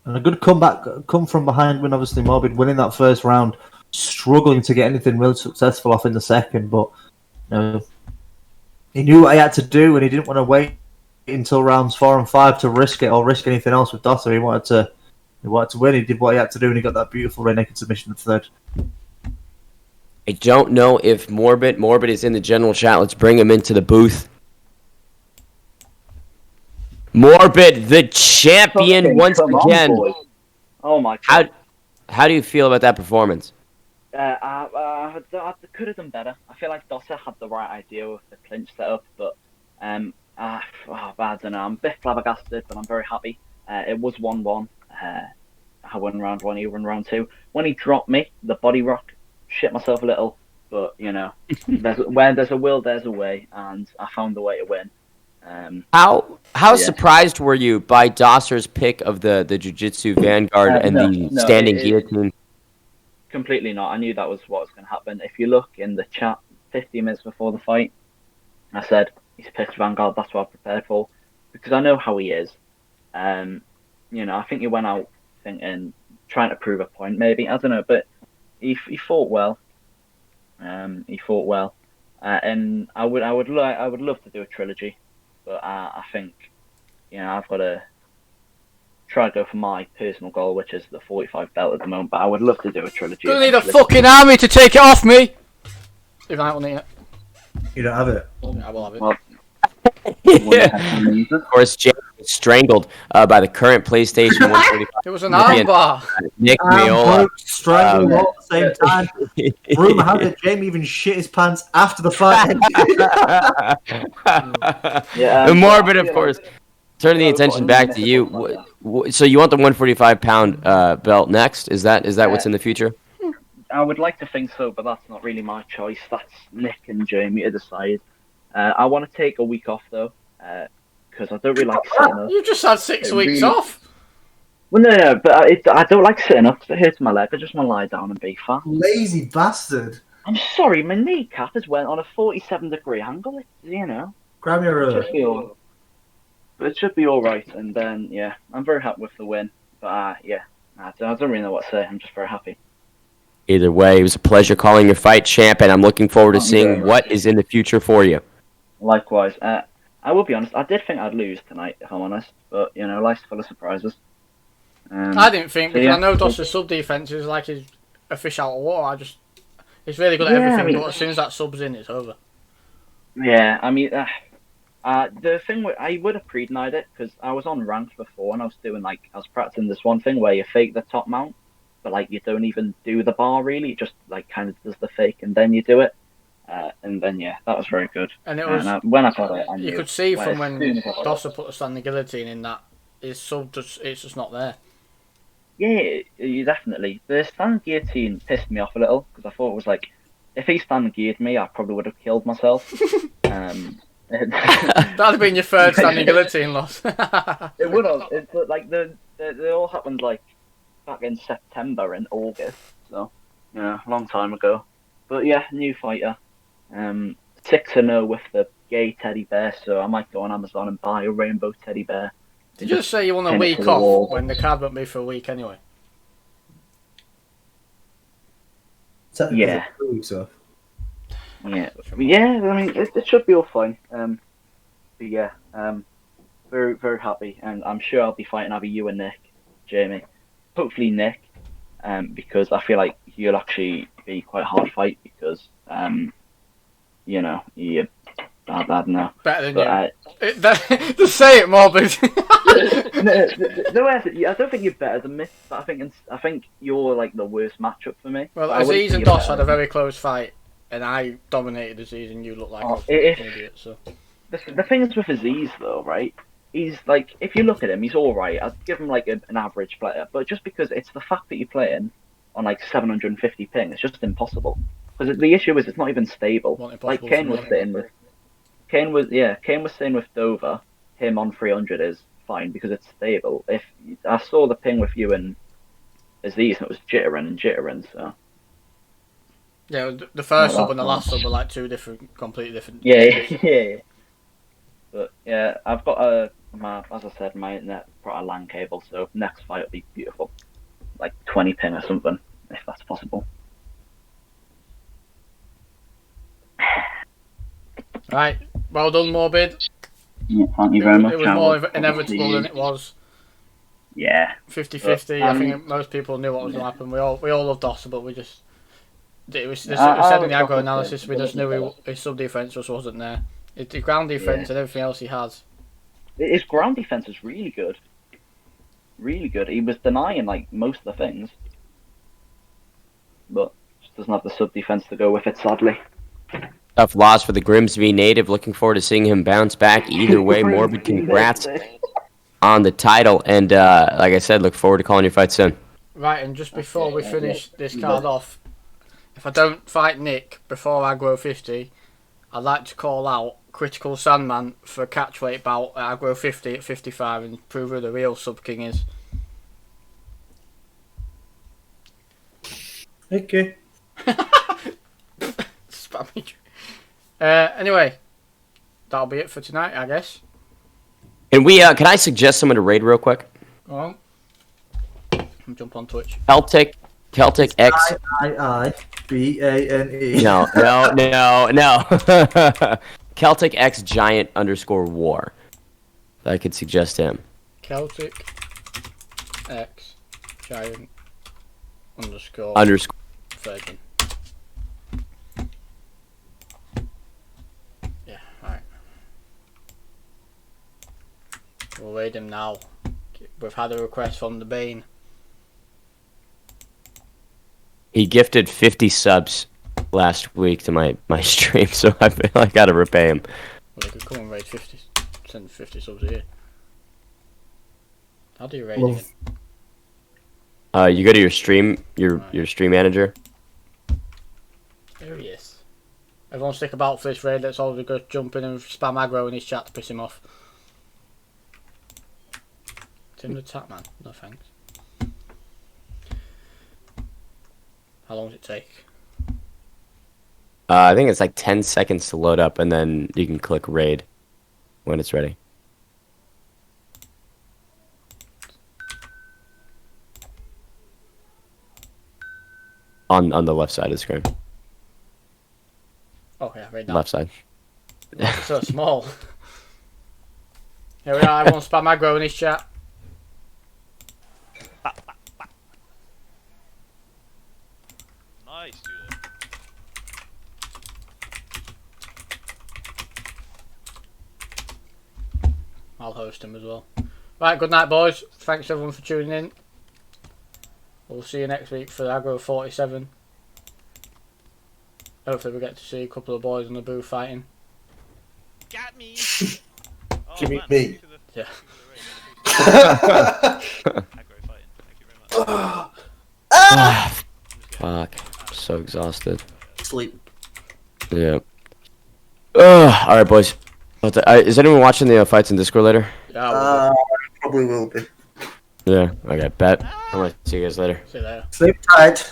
And a good comeback, come from behind win, obviously. Morbid winning that first round, struggling to get anything really successful off in the second, but he knew what he had to do, and he didn't want to wait until rounds 4 and 5 to risk it or risk anything else with Dosser. He wanted to win. He did what he had to do, and he got that beautiful rear naked submission in the third. I don't know if Morbid is in the general chat. Let's bring him into the booth. Morbid, the champion Fucking once come on, again. boys. Oh my god. How do you feel about that performance? I could have done better. I feel like Dosser had the right idea with the clinch setup, but I don't know. I'm a bit flabbergasted, but I'm very happy. It was 1-1. I won round 1, he won round 2. When he dropped me, the body rock, shit myself a little, but where there's a will, there's a way, and I found the way to win. How surprised were you by Dosser's pick of the Jiu-Jitsu Vanguard and the standing guillotine? Completely not. I knew that was what was going to happen. If you look in the chat 15 minutes before the fight, I said, he's picked Vanguard, that's what I prepared for. Because I know how he is. I think he went out thinking trying to prove a point, maybe. I don't know, but he fought well. He fought well, and I would love to do a trilogy, but I think I've got to try to go for my personal goal, which is the 45 belt at the moment. But I would love to do a trilogy. Gonna need a fucking army to take it off me. If I will need it. You don't have it. I will have it. Well, Of course, James was strangled by the current PlayStation 145. It was an armbar. Nick Miola. Strangled all at the same time. Rumor has it Jamie even shit his pants after the fight ended. yeah, The Morbid, of course. Turning the attention back to you. So you want the 145-pound belt next? Is that what's in the future? I would like to think so, but that's not really my choice. That's Nick and Jamie to decide. I want to take a week off though, because I don't really like sitting up. You just had 6 weeks really... off. Well, no, but I don't like sitting up because it hurts my leg. I just want to lie down and be fat. Lazy bastard. I'm sorry, my kneecap has went on a 47-degree angle. Grab your But it should be all right. And then I'm very happy with the win. But I don't really know what to say. I'm just very happy. Either way, it was a pleasure calling your fight, champ, and I'm looking forward to seeing what is in the future for you. Likewise. I will be honest, I did think I'd lose tonight, if I'm honest. But, life's full of surprises. I didn't think, because I know Doss's sub-defense is like his a fish out of water. He's really good at everything, but as soon as that sub's in, it's over. Yeah, I mean, the thing, I would have pre-denied it, because I was on ranked before, and I was practicing this one thing where you fake the top mount, but, you don't even do the bar, really. It just, kind of does the fake, and then you do it. And then, that was very good. And it was... when I got it, I knew. You could see from when Dosser put the standing guillotine in that his sub it's just not there. Yeah, you definitely. The standing guillotine pissed me off a little, because I thought it was if he standing guillotined me, I probably would have killed myself. That'd have been your third standing guillotine loss. It would have. They all happened, back in September and August, so a long time ago. But new fighter. 6-0 with the gay teddy bear, so I might go on Amazon and buy a rainbow teddy bear. Did you just say you want a week off when the card won't be for a week anyway? Yeah. Yeah. I mean, it should be all fine. But very, very happy, and I'm sure I'll be fighting either you and Nick, Jamie. Hopefully Nick, because I feel like you'll actually be quite a hard fight because, I don't know. Better than you. Just say it, Morbid. No, I don't think you're better than me, but I think you're the worst matchup for me. Well, Aziz and Doss had a very close fight, and I dominated Aziz, and you look like an idiot. So the thing is with Aziz though, right? He's if you look at him, he's all right. I'd give him an average player, but just because it's the fact that you're playing on 750 ping, it's just impossible. Because the issue is it's not even stable. Kane was saying with Dover, him on 300 is fine because it's stable. If I saw the ping with you and Aziz, and it was jittering, so. Yeah, the first sub and the last sub were completely different. Yeah. But I've got as I said, my internet brought a LAN cable, so next fight will be beautiful, 20 ping or something, if that's possible. Right, well done, Morbid. Yeah, thank you very much. It was more inevitable than it was. Yeah. 50-50. I think most people knew what was going to happen. We all love Dosser, but we just... It was said in the AGRO analysis, we just knew his sub-defense just wasn't there. The ground defense and everything else he has. His ground defense is really good. Really good. He was denying most of the things, but just doesn't have the sub-defense to go with it, sadly. Tough loss for the Grimsby native. Looking forward to seeing him bounce back. Either way, Morbid, congrats on the title. And like I said, look forward to calling your fight soon. Right, and just before we finish this card off, if I don't fight Nick before AGRO 50, I'd like to call out Critical Sandman for a catchweight bout at AGRO 50 at 55 and prove who the real sub-king is. Okay. Spammy. Anyway, that'll be it for tonight, I guess. Can I suggest someone to raid real quick? Go on. Jump on Twitch. Celtic X. IIBANE. No. Celtic X Giant _war. I could suggest him. Celtic X Giant _ Virgin. Yeah, alright. We'll raid him now. We've had a request from the Bane. He gifted 50 subs last week to my stream, so I feel like I gotta repay him. Well, they could come and raid 50. Send 50 subs here. How do you raid Love. again? You go to your stream, your stream manager. There he is. Everyone stick about for this raid. Let's all go jump in and spam aggro in his chat to piss him off. Tim the Tap Man. No thanks. How long does it take? I think it's like 10 seconds to load up, and then you can click raid when it's ready. On the left side of the screen. Oh yeah, raid now. Left side. It's so small. Here we are. Everyone spam aggro in his chat. Nice, dude. I'll host him as well. Right, good night, boys. Thanks everyone for tuning in. We'll see you next week for Agro 47. Hopefully we get to see a couple of boys in the booth fighting. Got me. Give me man, me. thank you for the- Yeah. Aggro fighting. Thank you very much. Fuck. I'm so exhausted. Sleep. Yeah. Alright, boys. Is anyone watching the fights in Discord later? Yeah, Probably will be. Yeah. Okay, bet. I'm gonna see you guys later. see you later. Sleep tight.